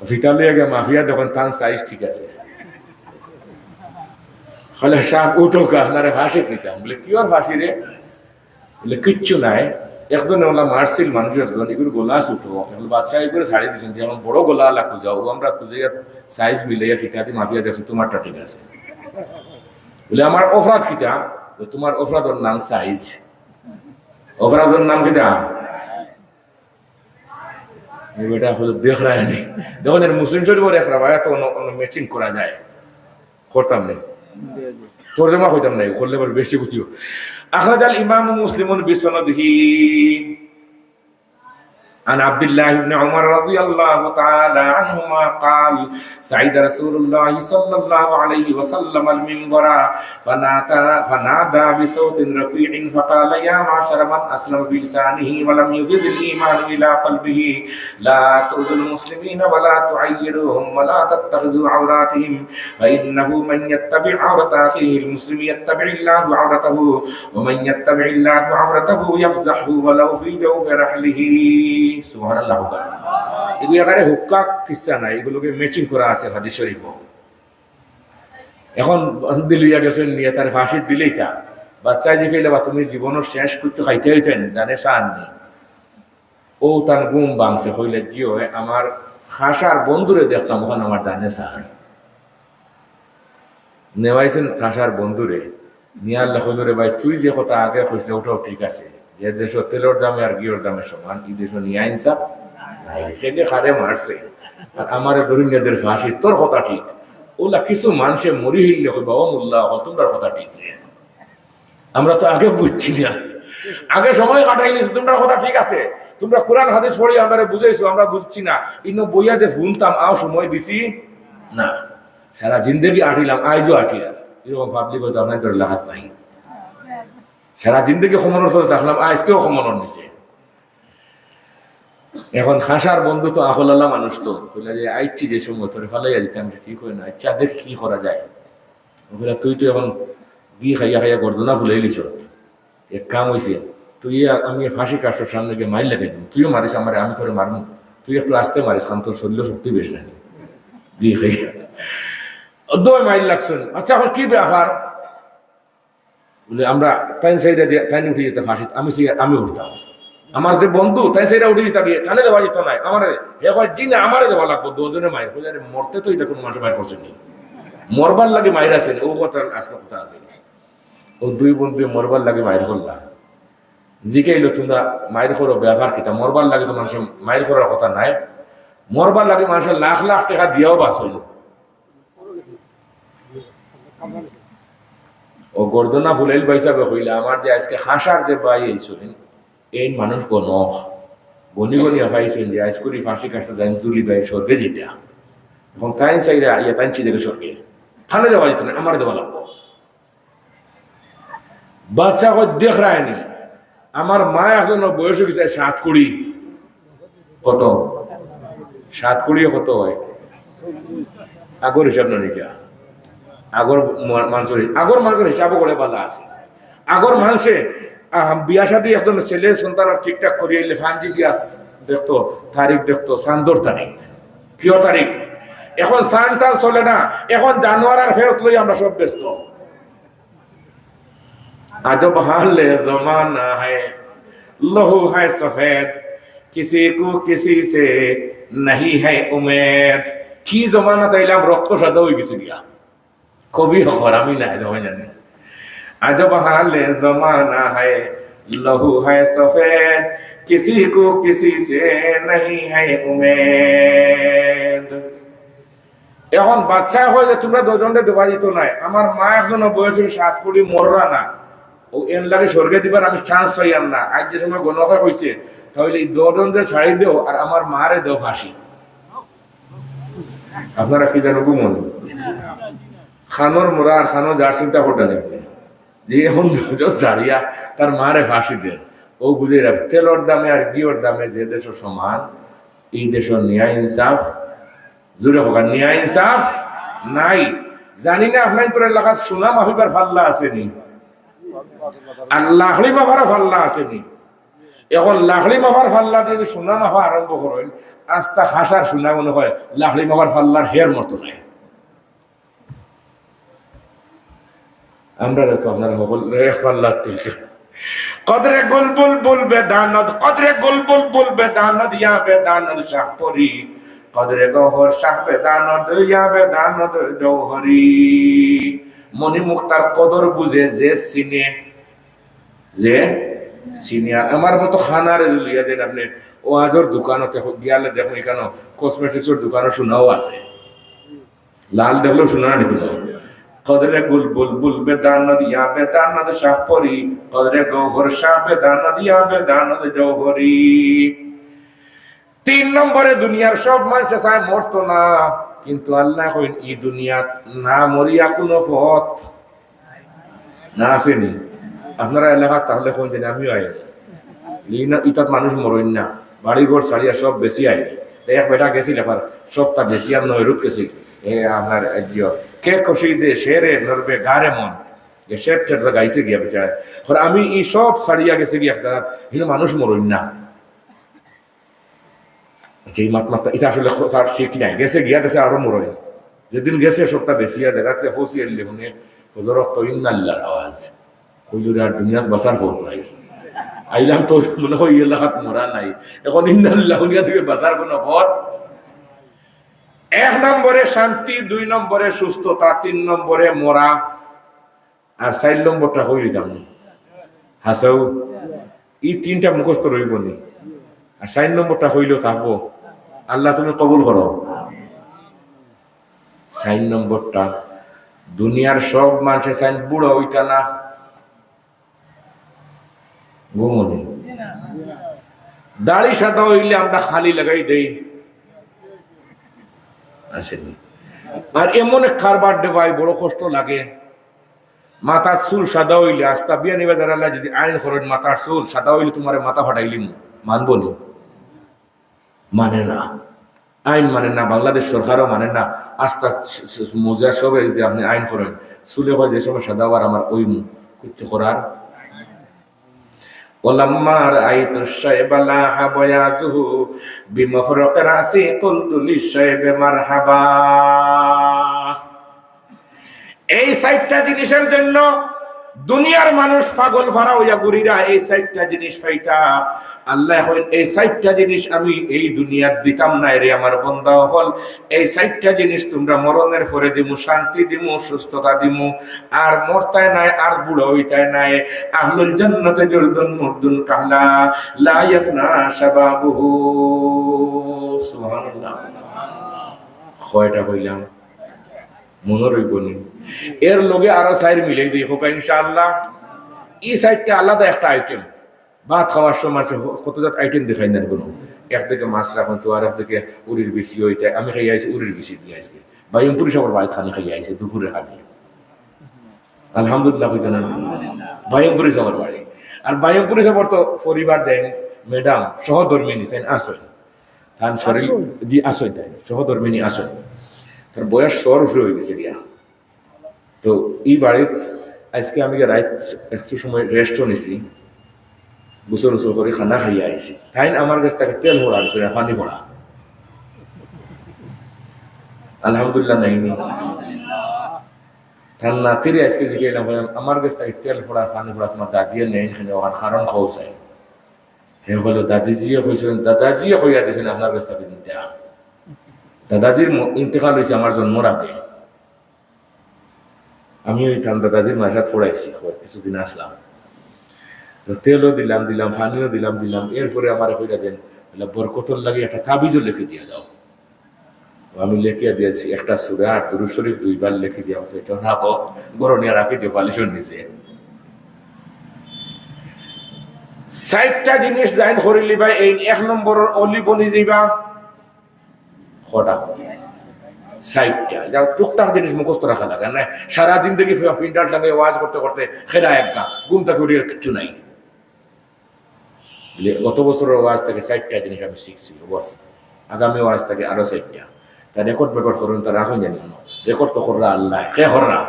ফিতা লিয়ে গে মাফিয়া যখন তার সাইজ ঠিক আছে হলে সাপ উঠো আপনারা ফাঁসি নিতাম বলে কি আর ফাঁসি রে বলে কিচ্ছু নাই একজনে ওলা মারছিল মানুষ একজন এগুলো গোলা ছুটো এখন বাচ্চা এগুলো ছাড়িয়ে দিচ্ছেন যেমন বড় গোলা আলা খুঁজাও আমরা খুঁজে সাইজ মিলাইয়া ফিতাটি মাফিয়া দেখছি তোমারটা ঠিক আছে বলে আমার অপরাধ কিটা তোমার অপরাধের নাম সাইজ অপরাধের নাম কিটা বেটা হলো দেখ রায় নেই দেখুন এর মুসলিম শরীফের এক রাবায় তো ম্যাচিং করা যায় করতাম নেই তর্জমা হইতাম নাই করলে এবার বেশি বুঝিও আখরাজাল ইমাম মুসলিমুন বিসনাদিহি عن عبد الله بن عمر رضي الله تعالى عنهما قال سعيد رسول الله صلى الله عليه وسلم المنبر فنادى بصوت رفيع فقال يا معشر من أسلم بلسانه ولم يفز الإيمان إلى قلبه لا تؤذوا المسلمين ولا تعيروهم ولا تتخذوا عوراتهم فإنه من يتبع عورة أخيه المسلم يتبع الله عورته ومن يتبع الله عورته يفزحه ولو في جوف رحله সুবহানাল্লাহ। এগুলো এবারে হুক্কা কিসসা নাই, এগুলোকে ম্যাচিং করা আছে হাদিস শরীফ। এখন দিলিয়া গেছেন নিয়ে তার ফাঁসি দিলেই তা বাচ্চা যে ফেলে বা তুমি জীবনের শেষ করতে খাইতে হইতেন জানে সাননি ও তার গুম বাংছে হইলে জিও আমার খাসার বন্ধুরে দেখতাম ওখানে আমার জানে সান নেওয়াইছেন খাসার বন্ধুরে নিয়ে আল্লাহ হইলরে ভাই তুই যে কথা আগে কইছিলে ওটাও ঠিক আছে, যে দেশ তেলের দামে আর গিয়ের দামে সমান, এই দেশ নিয়ে ইনসাফ সেদিকে খারে মারছে আর আমার দরিদ্রদের ফাঁসি তোর কথা ঠিক। ওলা কিছু মানুষে মরি হিললে হইবা ও মোল্লা তোমরা কথা ঠিক নেই, আমরা তো আগে বুঝছি না, আগে সময় কাটাইলিস তোমরা কথা ঠিক আছে, তোমরা কোরআন হাদিস পড়ি আমরা বুঝাইছো আমরা বুঝছি না, ইনো বইয়া যে শুনতাম আও সময় দিছি না, সারা জিন্দগি আটিলাম আইজও আটিয়ার এরকম পাবলিক হয়তো আপনার তোর লাগাত নাই, সারা জিন্দগি ক্ষমতার সাথে দেখলাম আজকেও ক্ষমতার নিচে। এখন খাসার বন্ধু তো আহলাল্লাহ মানুষ তো বলে যে আইচ্ছি যে সময় তোর ফালাই যেতাম ঠিক হয় না, আচ্ছা দেখ কি করা যায়, বলে তুই তো এখন গিয়ে খাইয়া খাইয়া গর্দনা ভুলে লিছ, এক কাম হয়েছে তুই আমি ফাঁসি কাজটার সামনে গিয়ে মাইল লাগাই দিম, তুইও মারিস আমার আমি তোরে মারবো, তুই একটু আসতে মারিস কারণ তোর শরীর শক্তি বেশ নাই গিয়ে খাইয়া দই মাইল লাগছেন। আচ্ছা এখন কি ব্যাপার বলে আমরা তাই সাইডে তাই উঠে যেতে ফাঁসি আমি উঠতাম, আমার যে বন্ধু তাই সেইটা উঠে যেতে গিয়ে তাহলে দেওয়া যেত নাই আমার জিনে আমারে দেওয়া লাগবো দুজনে মায়ের বলে মরতে তো এটা কোনো মানুষ মায়ের করছেনি, মরবার লাগে মায়ের আছেন ও কথা আজকে কথা আছে, ও দুই বন্ধু মরবার লাগে মায়ের করলা জিকাইলো তোমরা মায়ের করো ব্যবহার কিতা, মরবার লাগে তো মানুষের মায়ের করার কথা নাই, মরবার লাগে মানুষের লাখ লাখ টাকা দিয়েও বাস হইল। ও গর্দনা ফুলাইল বাইসাবে হইলে আমার যে আজকে হাসার যে বাই এইছিলেন এই মানুষ গণ বনি গনি পাইছেন যে আজ করি ফাঁসি কাটতে যাই জুলি বাই স্বর্গে যেটা, এবং তাই চাইলে ইয়া তাই চিদেকে স্বর্গে থানে দেওয়া যেত না আমার দেওয়া লাগবো। বাচ্চা হয় দেখ রায়নি আমার মা এখন বয়স হয়ে গেছে 7 কোটি, কত 7 কোটি কত হয় আগর হিসাব না নিকা, আগর মানুষের হিসাবও করে ভালো আছে, আগর মানুষে বিয়া সাথে একজন ছেলে সন্তান ঠিকঠাক করিয়ে ফাঞ্জি দিয়া দেখতো তারিখ দেখতো চান্দর তারিখ কিয় তারিখ, এখন সান টান চলে না, এখন জানোয়ার আর ফেরত লই আমরা সব ব্যস্ত। আজব হাল জমানা হ্যায় লহু হ্যায় সফেদ কিসি কো কিসি সে নাহি হ্যায় উমেদ, কি জমানা তাইলাম রক্ত সাদা হয়ে গেছে গিয়া কবি হবার আমি নাই জমাই জানি। আজব হাল জমানা হ্যায় লহু হ্যায় সফেদ কিসি কো কিসি সে নাহি হ্যায় উমেদ। এখন বাচ্চা হয়ে যে তোমরা দুজনকে দেওয়া যেত নাই, আমার মা এখনো বয়সে 7 কোটি মররা না, ও এন লাগে স্বর্গে দিবার আমি চান্স পাইয়াম না, আজ যে সময় গণকা হয়েছে তাহলে এই দুজনকে ছাড়ি দেও আর আমার মারে দেও ফাঁসি। আপনারা কি জানো গুমন খানোর মোরা আর খানো যার চিন্তা করতে নেই যে এখন জারিয়া তার মারে ফাঁসি দেন, ও বুঝে রাখ তেলর দামে আর গিয়র দামে যে দেশ সমান এই দেশ ন্যায় ইনসাফ জুড়ে হোক, ন্যায় ইনসাফ নাই। জানি না আপনার তোর এলাকার সোনা মাফিবার ফাল্লা আসেনি আর লাখড়ি মাফারও ফাল্লা আসেনি, এখন লাখড়ি মাফার ফাল্লা দিয়ে সোনা মাফা আরম্ভ করেন আস্তা খাসার সোনা মনে হয় লাখড়ি মাফার ফাল্লার হের মতো নাই। আমরা তো আপনারা সকল পাল্লা তুলছে কদরে গুলবুল বলবে দানদ, কদরে গুলবুল বলবে দানদ ইয়াবে দানদ শাহপরি, কদরে গহর শাহবে দানদ ইয়াবে দানদ জৌহরি। মনি মুক্তার কদর বুঝে যে সিনে যে সিনিয়র আমার মতো খানারে লিয়া দেন আপনি ওয়াজর দোকানতে গিয়ালে দেখুন এখানে কসমেটিক্সের দোকানও শোনাও আছে, লাল দেখলেও শোনা না দেখুন কদরে গুলবুল বুলবে দানদ ইয়াবে দানদ শাহপরি, কদরে গহর শাহবে দানদ ইয়াবে দানদ জৌহরি। তিন নম্বরে দুনিয়ার সব মানুষ চায় মরতো না, কিন্তু আল্লাহ কইন এই দুনিয়াত না মরিয়া কোনো পথ না আসেনি। আপনারা এলাকা তাহলে কোন দিন আমিও আই ইতাত মানুষ মরইন না, বাড়ি ঘর ছাড়িয়া সব বেশি আই। এক বেটা গেছিল এবার সবটা বেশি আর নয়রূপ গেছি আপনার কে খুশি দে শেরে নরবে গারে মন শের টের গাইছে গিয়া বেচারা। আমি এই সব ছাড়িয়া গেছে গিয়া একটা মানুষ মরইন না। যেই মাত্রা এটা আসলে তার শিখ নাই, গেছে গিয়া গেছে আরো মরই। যেদিন গেছে সবটা বেশিয়া জায়গাতে পৌঁছি এলে মনে হজরত তো ইন্নাল্লাহর আওয়াজ কইলুর আর দুনিয়াত বাঁচার পথ নাই। আইলাম তো মনে হয় এলাকাত মরা নাই, এখন ইন্নাল্লাহ দুনিয়া থেকে বাঁচার কোনো পথ। এক নম্বরে শান্তি, দুই নম্বরে সুস্থতা, তিন নম্বরে মরা, আর 4 নম্বরটা হইল যেমন হাসাও। এই তিনটা মুখস্থ রইব নি, আর 4 নম্বরটা হইলেও থাকবো। আল্লাহ তুমি কবুল করো। 4 নম্বরটা দুনিয়ার সব মানুষের চাইন বুড়ো হইতা না ঘুমনি, দাড়ি সাদা হইলে আমরা খালি লাগাই দেই আসেনি। আর এমন কারবার দেবাই বড় কষ্ট লাগে। মাথার চুল সাদা হইলে আস্তা বিয়া নিবে দাঁড়ালে যদি আইন করেন মাথার চুল সাদা হইলে তোমার মাথা ফাটাইলিম মানবো নি? মানে না, আইন মানে না, বাংলাদেশ সরকারও মানে না। আস্তা মোজা সবে যদি আপনি আইন করেন চুলে হয় যে সময় সাদা হওয়ার আমার ওই কিছু করার। ওলাম্মার আইতু শাইবা লাহা বায়াজুহু বিমাফরাক রাসি কুলতু লিশাইবে মারহাবা। এই 4টা জিনিসের জন্য দুনিয়ার মানুষ পাগল ভরা হইয়া ঘুরিরা। এই 4টা জিনিস পাইতা আল্লাহ হইল এই 4টা জিনিস আমি এই দুনিয়ার দিতাম না রে আমার বান্দা হল। এই 4টা জিনিস তোমরা মরণের পরে দিমু, শান্তি দিমু, সুস্থতা দিমু, আর মরতায় নাই, আর বুড়ো হইতায় নাই। আহলুল জান্নাতে জুরদুন মুরদুন কাহলা লা ইয়াফনা শাবাবুহু। সুবহানাল্লাহ। কয়টা কইলাম মনে রইব নি? এর লগে আরো 4 মিলাই দিই হোক ইনশাআল্লাহ। এই 4টা আলাদা একটা আইটেম। ভাত খাওয়ার সময় কত জাত আইটেম দেখাই না কোনো। একদিকে মাছ রাখুন তো, আর একদিকে উড়ির বেশি হইতে আমি খাই আইছি উড়ির বেশি দিয়ে আজকে বাইমপুরি সবার বাড়ি খানি খাই আইছে দুপুরে খানি আলহামদুলিল্লাহ হইতে না বাইমপুরি সবার বাড়ি। আর বাইমপুরি সবার তো পরিবার দেন ম্যাডাম সহধর্মিনী তাই আসেন, তার শরীর দিয়ে আসেন তাই সহধর্মিনী আসেন, তার বয়স সর উঠে হয়ে গেছে গিয়া। তো এই বাড়িত আজকে আমি রাত একটু সময় রেস্টও নিছি, গোসল উসল করে খানা খাইয়া আইছি। তাই আমার কাছ থেকে তেল ভরা আনছে পানি ভরা। আলহামদুলিল্লাহ নাইনি তার নাতিরে আজকে জিজ্ঞাসা বললাম আমার কাছ থেকে তেল ভরা পানি ভরা তোমার দাদিয়ে নেই ওখানে কারণ খাও চাই। হে বলো দাদিজিও কইছেন, দাদাজিও কইয়া দিয়েছেন আপনার কাছ থেকে নিতে। দাদাজির ইন্তেকাল হয়েছে আমার জন্মর আগে। আমি ওই দাদাজির মাসাত পড়াইছি, কিছুদিন আসলাম, তো তেলও দিলাম দিলাম পানিও দিলাম দিলাম। এরপরে আমার কইরা দেন বরকতর লাগে একটা তাবিজও লিখে দিয়ে যাও। আমি লিখিয়া দিয়েছি একটা সূরা আর দুরূদ শরীফ 2 বার লিখে দেওয়া হয়েছে। এটা রাখো গরনিয়া রাখি দিয়ে বালিশের নিচে। 4টা জিনিস জাইন করিলি ভাই এই 1 নম্বরের অলি বনি যাইবা কটা 4টা যা টুকটাক জিনিস মুখস্থ রাখা লাগে না। সারা জিন্দগি ফিল্টার টাকে ওয়াজ করতে করতে খেলা একটা গুমটা করিয়ে কিচ্ছু নাই। গত বছরের ওয়াজ থেকে 4টা জিনিস আমি শিখছি, বস আগামী ওয়াজ থেকে আরো 4টা। তা রেকর্ড করুন, তা রাখুন জানি রেকর্ড তো কররা আল্লাহ কে কররা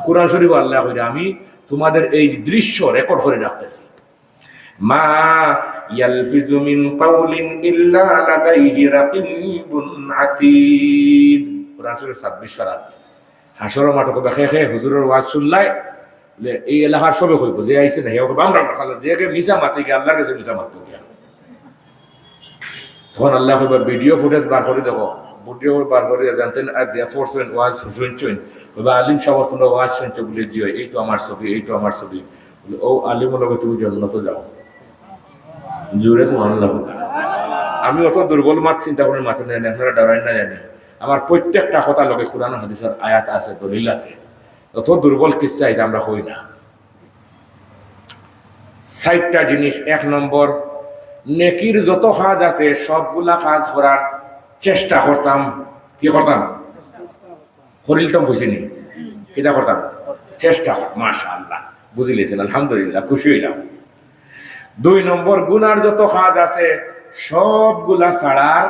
কোরআন শরীফ আল্লাহ কইরা আমি তোমাদের এই দৃশ্য রেকর্ড করে রাখতেছি। মা ইয়ালফিজু মিন কাউলিন ইল্লা লাদাইহি রাকিবুন আতীদ। কোরআন শরীফ 26 পারাত। হাসরের মাঠে কবে খে হুজুরের ওয়াজ শুনলাই এই এলাকার সবে কইব যে আইছে না হেও আমরা খালা যে মিছা মাতি গে আল্লাহর কাছে মিছা মাতবো গিয়া। তখন আল্লাহ কইব ভিডিও ফুটেজ বার করে দেখো, ভিডিও বার করে জানতেন আর দিয়া ফোরসেন ওয়াজ শুনছেন কইবা আলিম সাহেব তোমরা ওয়াজ শুনছো বলে জিও এই তো আমার ছবি, এই তো আমার ছবি। ও আলিমুল লগে তুমি জান্নাত যাও জোরে সুবহানাল্লাহ। আমি অত দুর্বল মাছ চিন্তা করে মাথা নেন, আপনারা ডরাই না জানি আমার প্রত্যেকটা কথা লগে কোরআন হাদিসের আয়াত আছে, দলিল আছে। অত দুর্বল কিচ্ছা এটা আমরা হই না। 4টা জিনিস। 1 নম্বর নেকির যত কাজ আছে সবগুলা কাজ করার চেষ্টা করতাম। কি করতাম? করিলতাম বুঝিনি, এটা করতাম চেষ্টা। মাশাআল্লাহ, বুঝিলেছেন, আলহামদুলিল্লাহ, খুশি হইলাম। 2 নম্বর, গুনার যত কাজ আছে সবগুলা ছাড়ার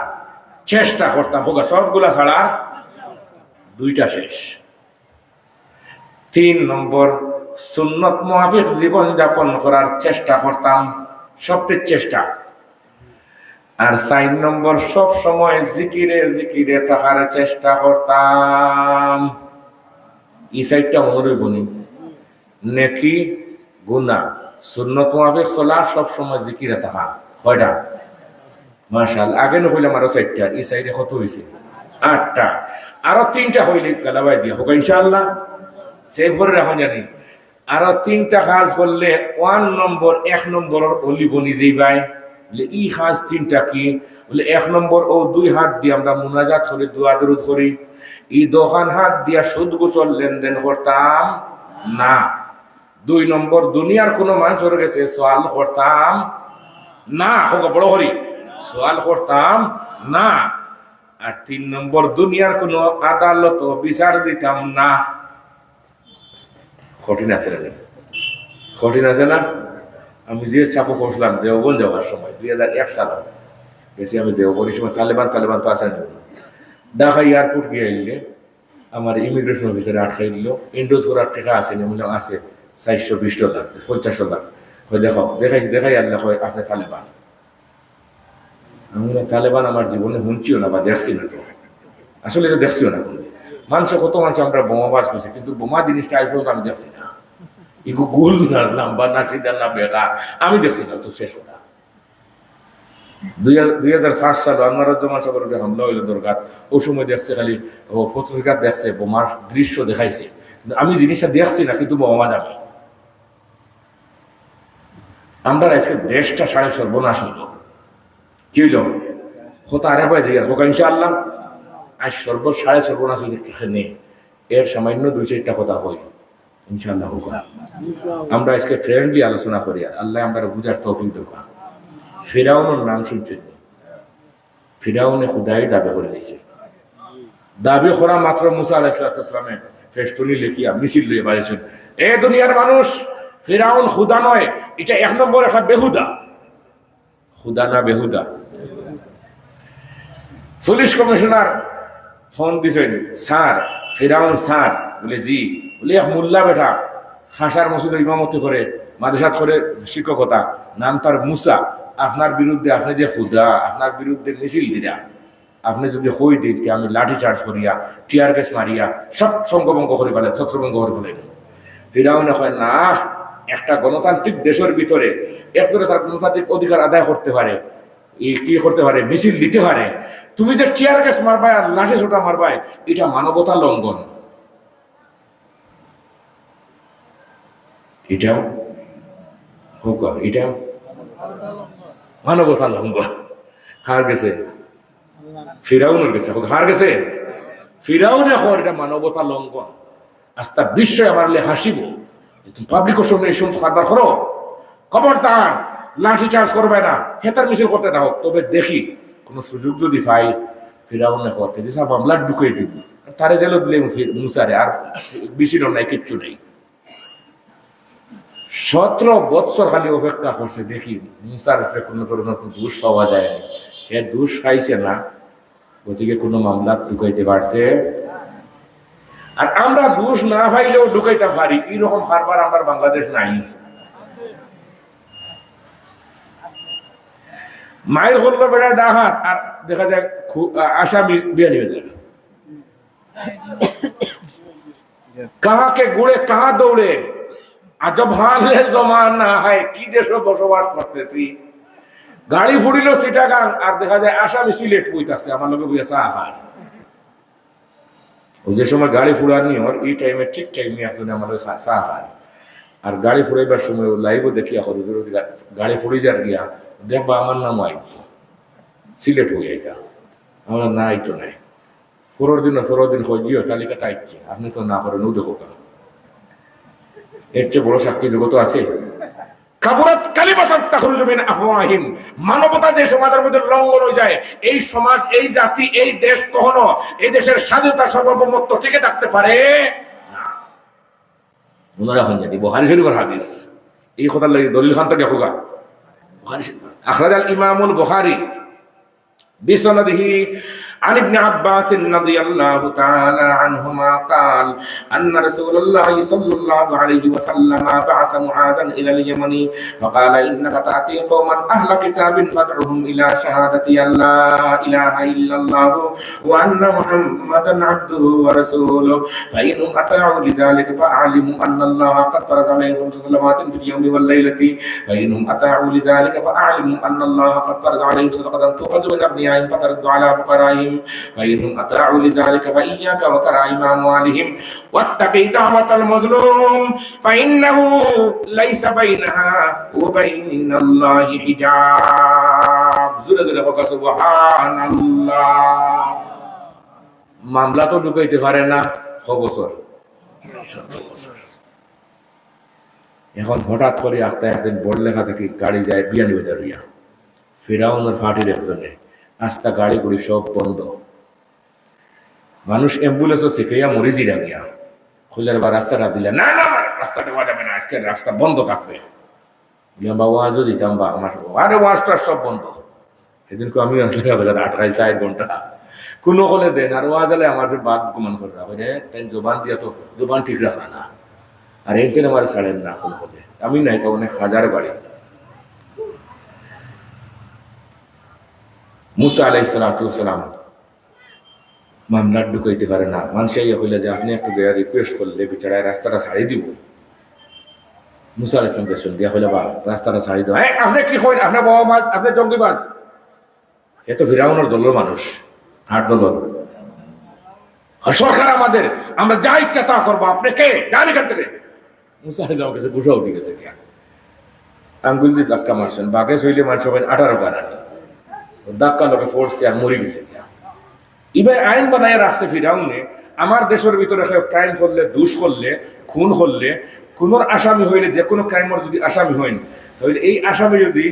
চেষ্টা করতাম। সবগুলা ছাড়ার 2টা শেষ। 3 নম্বর, সুন্নত মুআফিক জীবন যাপন করার চেষ্টা করতাম, সবটির চেষ্টা। আর 4 নম্বর, সব সময় জিকিরে জিকিরে থাকার চেষ্টা করতাম। এই 4টা মনে বনি, নেকি, গুনাহ, সুন্নত মুআফিক চলা, সব সময় জিকিরে থাকা। কয়টা? মাশাআল্লাহ, আগে নকইলাম আরো 4টা, এই সাইডে কত হইছে? 8টা। আরো 3টা হইলে গালাবাই দিয়া হোক ইনশাআল্লাহ, সেভ করে রাখুন জানি। আরো 3টা কাজ করলে 1 নম্বর, 1 নম্বরের অলি বনি যেই ভাই বলে ই কাজ 3টা কি বলে, 1 নম্বর, ও 2 হাত দিয়ে আমরা মুনাজাত করি, দোয়া দরুদ করি। এই 2 হাত দিয়া সুদ গোসল লেনদেন করতাম না। 2 নম্বর, দুনিয়ার কোনো মানুষের কাছে সওয়াল করতাম না, হোক বড় করি সওয়াল করতাম না। আর 3 নম্বর, দুনিয়ার কোনো আদালত বিচার দিতাম না। কঠিন আছে না? কঠিন আছে না? আমি যে চাপও করছিলাম দেওবন্দ যাওয়ার সময় 2001 সালে গেছি আমি দেওবন্দের সময়, তালেবান তো আসে না। ঢাকা এয়ারপোর্ট গিয়ে এলে আমার ইমিগ্রেশন অফিসারে আটকাই দিল। ইন্ডোজ করার টাকা আছে না? বললাম আছে, $420, $50। দেখাই আল্লাহ, আপনি তালেবান। আমি তালেবান আমার জীবনে শুনছিও না বা দেখছি না। তো আসলে তো দেখছিও না। মানুষ কত মানুষ আমরা বোমাবাজ করছি, কিন্তু বোমা জিনিসটা আইফোন আমি দেখছি না। ইগো গুল না নাম্বার না সিদার না বেটা আমি দেখছি না। তো শেষ কথা, 2005 সাল আনোয়ারুজ্জামান সাহেবের যে হামলা হইল দরকার, ওই সময় দেখছে খালি পত্রিকা দেখছে, বোমার দৃশ্য দেখাইছে, আমি জিনিসটা দেখছি না, কিন্তু বোমা যাবে। আমরা আজকে দেশটা সাড়ে সর্বনাশ হইল। কি হইল? হতো আরে পাইছে হোক ইনশাআল্লাহ। আজ সাড়ে সর্বনাশ হয়েছে নেই, এর সামান্য 2-4টা কথা হই ইনশাআল্লাহ হোক। আমরা আজকে ফ্রেন্ডলি আলোচনা করি, আর আল্লাহ আমরা বুঝার তৌফিক দেব। ফিরাউনের নাম শুনছেন? ফিরাউনে খুদাই দাবি করে দিয়েছে। দাবি করা মাত্র মুসা আলাইহিস সালামে ফেস্টুনি লেখিয়া মিছিল লইয়া বাড়িয়েছেন, এ দুনিয়ার মানুষ, ফিরাউন খুদা নয়, এটা 1 নম্বর একটা বেহুদা। খুদা না বেহুদা? পুলিশ কমিশনার ফোন দিছেন, স্যার ফিরাউন স্যার। বলে জি। বলে এক মোল্লা বেটা খাসার মসজিদের ইমামতি করে, মাদ্রাসাত করে শিক্ষকতা, নাম তার মুসা। আপনার বিরুদ্ধে, আপনি যে খুদা, আপনার বিরুদ্ধে মিছিল দিরা, আপনি যদি হই দিন আমি লাঠি চার্জ করিয়া, টিয়ার গ্যাস মারিয়া সব সঙ্গভঙ্গ করে ফেলে, ছত্রভঙ্গ করে ফেলে। ফিরাউন হয় না, একটা গণতান্ত্রিক দেশের ভিতরে একজনে তার গণতান্ত্রিক অধিকার আদায় করতে পারে, কি করতে পারে, মিছিল দিতে পারে। তুমি যে টিয়ার গ্যাস মারবাই আর লাঠি ছোটা মারবাই, এটা মানবতা লঙ্ঘন। এটাও মানবতা লঙ্ঘন। কার গেছে? ফিরাউনের গেছে। কার গেছে? ফিরাউনে হওয়ার এটা মানবতা লঙ্ঘন। আস্তা বিশ্ব আমার হাসিব, পাবলিক সামনে এই সমস্ত কারবার করো, খবরদার লাঠি চার্জ করবে না, হেতার মিছিল করতে থাকো। তবে দেখি কোনো সুযোগ যদি পাই ফিরাউনে করতে, যে সব মামলা ঢুকিয়ে দিব, তারে জেল দিলে মুসারে, আর বেশি নাই, কিচ্ছু নেই। 17 বছর খালি অপেক্ষা করছে, দেখি মুসার কোনো ধরনের দোষ পাওয়া যায়নি। এ দোষ পাইছে না, ওদিকে কোনো মামলা ঢুকাইতে পারছে। আর আমরা দোষ না পাইলেও ঢুকাইতে পারি, এরকম কারবার আমার বাংলাদেশ নাই। মায়ের হল বেড়া ডাহাত, আর দেখা যায় আসামি বিয়ানি হয়ে যাবে। কাহাকে গুড়ে কাহা দৌড়ে, আজব হালে জমানা হয়, কি দেশে বসবাস করতেছি। গাড়ি ফুড়িল চিটাগাং, আর দেখা যায় আসামি সিলেট বইতাছে আমার লোকে বইয়া চা খায়। ও যে সময় গাড়ি ফুড়ানি ওর এই টাইমে ঠিক টাইমে আসলে আমার চা খায়। আর গাড়ি ফুড়াইবার সময় লাইভও দেখিয়া গাড়ি ফুড়ি যার গিয়া দেখবা আমার নাম আইব সিলেট হয়ে আইতা, আমার না আইতো নাই। 4 দিন হজিও তালিকাটা আইছে, আপনি তো না করেন ও দেখো। এর চেয়ে বড় সাক্ষী জগৎ আছে? কাবুরাত কালিমাতান তাখরুজু মিন আফওয়াহিম, মানবতা যে সমাজের মধ্যে লঙ্ঘন হয়ে যায়, এই সমাজ, এই জাতি, এই দেশ কখনো এই দেশের স্বাধীনতা সার্বভৌমত্ব টিকে থাকতে পারে না। মনে রাখুন, জানি বুখারী শরীফের হাদিস, এই কথার লাগি দলিল খান থেকে হোগা বুখারী শরীফ আখরাজাল ইমামুল বুখারী বিসনাদিহি عن ابن عباس رضي الله تعالى عنهما قال أن رسول الله صلى الله عليه وسلم بعث معاذا إلى اليمن فقال إنك تأتي قوما أهل كتاب فادعهم إلى شهادة أن لا إله إلا الله وأن محمدا عبده ورسوله فإنهم أطاعوا لذلك فأعلموا أن الله قد فرض عليهم 5 صلوات في اليوم والليلة فإنهم أطاعوا لذلك فأعلموا أن الله قد فرض عليهم صدقة تؤخذ من أغنيائهم فترد على فقرائهم فإنهم أطاعوا لذلك فإياك وكرائم أموالهم واتقي دعوة المظلوم فإنه ليس بينها وبين الله حجاب زوره زوره سبحان الله মামলা তো ঢুকাইতে পারে না বছর। এখন হঠাৎ করে একটা একদিন বড় লেখা থেকে গাড়ি যায় বিয়ানীবাজার হইয়া, ফেরাউনের ফাটির একজনে আস্তা গাড়ি গুড়ি সব বন্ধ, মানুষ অ্যাম্বুলেন্সও শিখাইয়া মরে জিরা গিয়া খুললে বা রাস্তাটা দিলে না না রাস্তা দেওয়া যাবে না, আজকে রাস্তা বন্ধ থাকবে। বললাম বা ওয়াজও যেতাম বা আমার আরে ওয়াজটা সব বন্ধ। সেদিন আমি আসলে আটকাই 4 ঘন্টা কোনো হলে দেন আর ওয়াজ আলে আমার বাদ গুমান করে তাই জবান দিয়া তো জবান ঠিক রাখলা না, আর একদিন আমার ছাড়েন না কোনো হলে আমি নাই তো অনেক হাজার বাড়ি। মুসা আলাইহিস সালাম মামলা ঢুকাইতে পারে না, মানুষে হইলে যে আপনি একটু রিকোয়েস্ট করলে বিচারায় রাস্তাটা ছাড়িয়ে দিব। মুসা আলাইহিস সালামকে শুন দিয়া হইলে বা রাস্তাটা ছাড়িয়ে দেবো, আপনি কি করেন, আপনার বাবা মাছ, আপনি জঙ্গিবাজ। এ তো ফিরাউনের দলের মানুষ, হাট দলের সরকার আমাদের, আমরা যা ইচ্ছা তা করবো, আপনি কে যান এখান থেকে। মুসা আলাইহিস সালাম কাছে গুসা উঠে গেছে, আঙ্গুল দিয়ে ধাক্কা মারছেন, বাঘে শৈলে মারছ 18 গাড়ানি, ধাক্কা লোকে ফোর্সে আর মরে গেছে। এবার আইন বানায় রাখছে ফিরাউনে, আমার দেশের ভিতরে ক্রাইম করলে, দুষ করলে, খুন করলে, কোন আসামি হইলে, যে কোনো ক্রাইমের যদি আসামি হইন, তাহলে এই আসামি যদি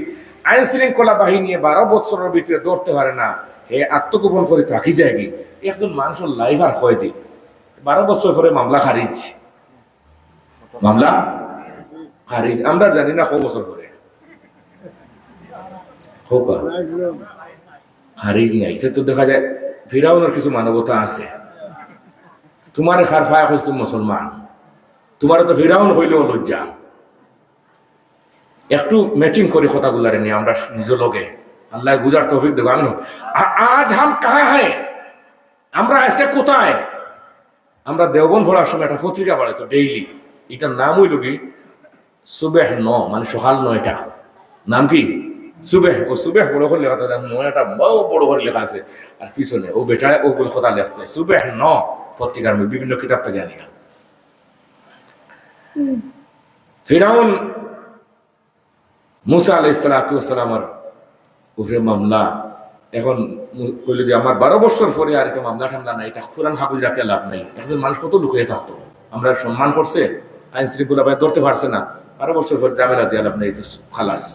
আইন শৃঙ্খলা বাহিনী 12 বছরের ভিতরে ধরতে পারে না, হে আত্মগোপন করে থাকি যায় কি একজন মানুষের লাইফ আর হয় দিন। 12 বছর পরে মামলা খারিজ, মামলা খারিজ, আমরা জানি না কত বছর পরে হোক খারিজ নাই। তো দেখা যায় ফিরাউনের কিছু মানবতা আছে। তোমার খার ফায়া হইছ তুমি মুসলমান, তোমার তো ফিরাউন হইলেও লজ্জা। একটু ম্যাচিং করে কথাগুলারে নিয়ে আমরা নিজ লগে আল্লাহ বুঝার তৌফিক দেবো। আমি আজ হাম কাহা হ্যাঁ, আমরা আজকে কোথায়? আমরা দেওবন ভরার সময় একটা পত্রিকা বাড়াইতো ডেইলি, এটার নাম হইল কি সুবেহ 9, মানে সকাল 9টা। নাম কি সুবেহ। ও সুবেহ বড় করে লেখা, তাদের 9টা বড় বড় করে লেখা আছে, আর পিছনে ও বেটায় ওগুলো কথা লেখছে সুবেহ 9 পত্রিকার মধ্যে বিভিন্ন কিতাব থেকে আনিয়া। ফিরাউন মুসা আলাইহিস সালামের উপরে মামলা, এখন কইল যে আমার 12 বছর পরে আর একটা মামলা ঠামলা নাই, এটা কোরআন হাফিজ রাখে লাভ নাই। একজন মানুষ কত লুকিয়ে থাকতো, আমরা সম্মান করছে, আইন শৃঙ্খলা ভাই ধরতে পারছে না, 12 বছর পরে জামেলা দিয়ে লাভ নাই, খালাস।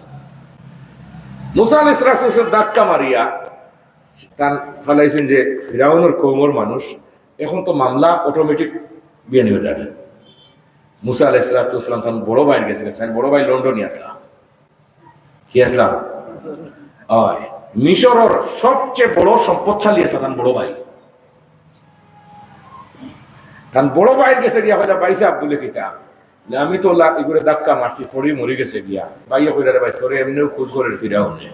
মুসা আলাইহিস সালাম ধাক্কা মারিয়া তার ফলাইছেন যে ফিরাউনের কওমের মানুষ, এখন তো মামলা অটোমেটিক বিয়ানীবাজার। মুসা আলাইহিস সালাম তার বড় ভাইয়ের গেছে, বড় ভাই লন্ডনে আসলাম, কি আসলাম মিশরের সবচেয়ে বড় সম্পদশালী আছে তার বড় ভাই। তার বড় ভাইয়ের গেছে গিয়া হইলা বাইসে আব্দুল কিতা, আমি তো এগুলো ধাক্কা মারছি, ফড়ি মরি গেছে গিয়া। ভাইয়া কইরা রে ভাই তোরে এমনিও খোঁজ করে ফিরাউনে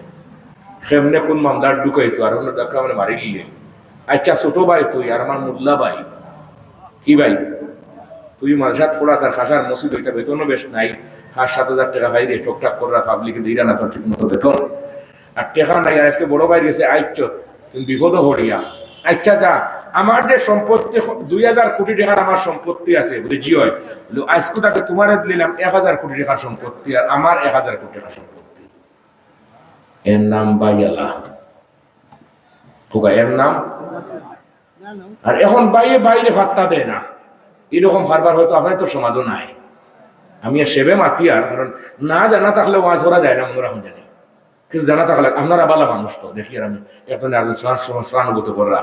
সেমনে কোন মামলার ঢুকাইতো, আর অন্য ধাক্কা মানে মারি দিলে। আচ্ছা ছোট ভাই তুই আর আমার মোল্লা ভাই, কি ভাই তুই মাঝরাত ফোড়াস আর খাসার মসজিদ হইতে বেতনও বেশ নাই, খাস 7,000 টাকা ভাই রে টকটাক করা পাবলিকে দিরা না তোর ঠিক মতো বেতন, আর টেকা নাই। আজকে বড় ভাই গেছে আইচ্ছ তুমি বিপদ হরিয়া। আচ্ছা যা, আমার যে সম্পত্তি 2,000 কোটি টাকার আমার সম্পত্তি আছে বলে জি হয়, আজকে তাকে তোমার দিলাম 1,000 কোটি টাকার সম্পত্তি, আর আমার 1,000 কোটি টাকার সম্পত্তি। এর নাম বাইয়ালা, এর নাম। আর এখন বাইরে বাইরে ভাত্তা দেয় না, এরকম হারবার হয়তো আপনার তো সমাজও নাই। আমি আর সেবে মাতি আর, কারণ না জানা থাকলে ওয়াজ করা যায় না, আমরা এখন জানি, কিন্তু জানা থাকলে আপনারা বালা মানুষ তো দেখি আর আমি এখন সহানুভূত করা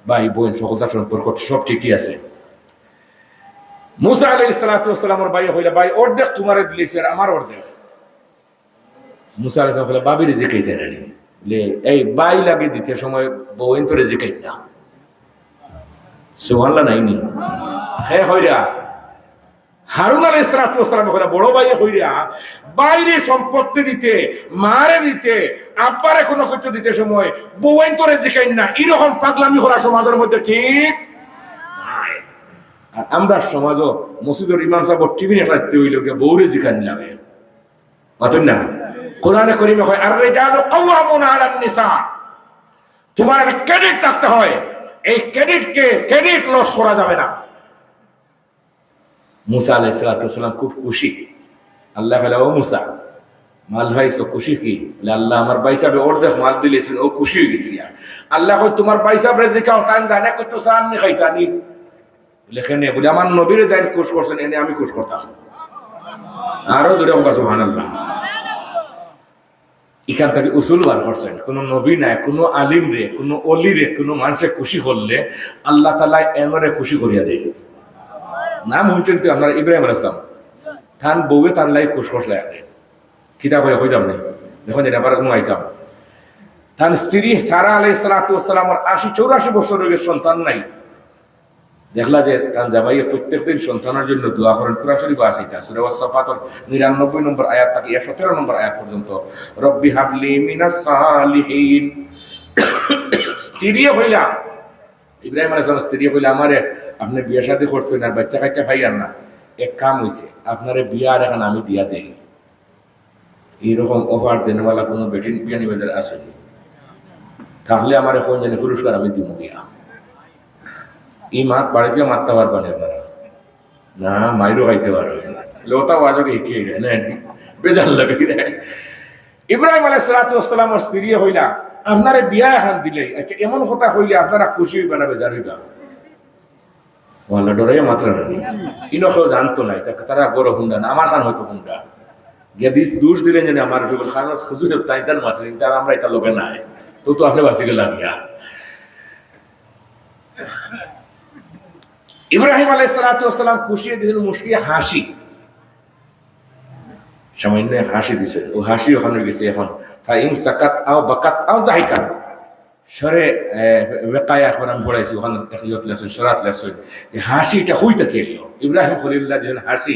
ভাই বোন সকলতার সম্পর্ক সব ঠিকই আছে। মুসা আলাইহিস সালাতু ওয়াস সালামের ভাই হইলা, ভাই অর্ধেক তোমারে দিলেছে আর আমার অর্ধেক। মুসা আলাইহিস সালাম বলে বাবির জিকাইতে নানি বলে এই ভাই লাগে দিতে সময় বোন তোরে জিকাইত না, সুবহানাল্লাহ নাইনি হে হইরা। হারুন আলাইহিস সালাতু ওয়াস সালাম কইরা বড় ভাই কইরা বাইরে সম্পত্তি দিতে, মারে দিতে, আব্বারে কোনো কিছু দিতে সময় বোন তোরে জিকাইন না, এরকম পাগলামি করা সমাজের মধ্যে ঠিক নাই। আর আমরা সমাজও মসজিদের ইমাম সাহেব টিভি রাখতে হইল গিয়ে বউরে জিকান লাগে অতন না। কোরআনে কারীমে কয় আর রিজালু কাওয়ামুনা আলান নিসা, তোমার একটা ক্রেডিট রাখতে হয়, এই ক্রেডিটকে ক্রেডিট লস করা যাবে না। মুসা আলাইহিস সালাম খুব খুশি। আল্লাহ বলে ও মুসা মাল ভাইছো খুশি কি? বলে আল্লাহ আমার ভাই সাহেব অর্ধেক মাল দিলেছেন, ও খুশি হয়ে গেছি। আল্লাহ কই তোমার ভাই সাহেব রে জিকাও তান জানে কত সামনে খাইতানি লেখেনে বলে আমার নবীর যাই খুশ করছেন এনে আমি খুশ করতাম। আরো জোরে হোক সুবহানাল্লাহ। এখান থেকে উসুল বার করছেন, কোন নবী নাই, কোন আলিম রে, কোন অলি রে, কোন মানুষে খুশি করলে আল্লাহ তাআলা এমরে খুশি করিয়া দেয়। নাম হইতেন তো আপনার ইব্রাহিম আলাইহিস সালাম, থান বউয়ে তার লাই খুশ করলে কিতা করে কইতাম না, দেখুন যেটা আবার ঘুমাইতাম। তার স্ত্রী সারা আলাইহিস সালাতু ওয়াস সালামের ৮০-৮৪ বছর হয়ে সন্তান নাই, দেখলা যে তার জামাইয়ে প্রত্যেকদিন সন্তানের জন্য দোয়া করেন। কুরআন শরীফে আছে এটা সূরা ওয়াস-সাফাতের ৯৯ নম্বর আয়াত থেকে ১১৭ নম্বর আয়াত পর্যন্ত, রব্বি হাবলি মিনাস সালিহিন। স্ত্রী হইলা ইব্রাহিম আলাইহিস সালাম স্ত্রী হইলা আমারে আপনি বিয়ে শাদী করছেন আর বাচ্চা কাচ্চা খাইয়ার না, এক কাম হইছে আপনারে বিয়া আর এখন আমি দিয়া দেই। এইরকম অফার দেনওয়ালা কোনো বেটিন বিয়া নিবেদন আসেনি, তাহলে আমার এখন জানি পুরস্কার আমি দিব দিয়া। এই মাত বাড়িতে মারতে পারবেন আপনারা না, মাইরও খাইতে পারবেন, লোতা বাজকে এগিয়ে নেন বেজাল লাগে। ইব্রাহিম আলাইহিস সালাতু ওয়াস সালামের স্ত্রী হইলা আপনারে বিয়া এখন দিলে, আচ্ছা এমন কথা কইলে আপনারা খুশি হইবা না বেজার হইবা? ওয়াল্লাহ ডরাইয়া মাত্রা নানি ইনো কেউ জানতো নাই, তারা গরো হুন্ডা না, আমার খান হয়তো হুন্ডা গিয়া দোষ দিলেন জানি আমার খানোর খুঁজুর তাই তার মাত্রা, তার আমরা এটা লোকে নাই তো আপনি বাঁচি গেলাম। ইব্রাহিম আলাইহিস সালাতু ওয়াস সালাম খুশি দিয়েছেন, মুশকিয়ে হাসি, সামান্য হাসি দিছে, ও হাসি ওখানে গেছে এখন ফাইন সাকাত আও বাকাত আও জাহিকাত সরে বেকায়া এখন আমি পড়াইছি ওখানে ইয়ত লেখছেন সরাত লেখছেন যে হাসিটা হইতে খেললো ইব্রাহিম খলিলুল্লাহ যখন হাসি,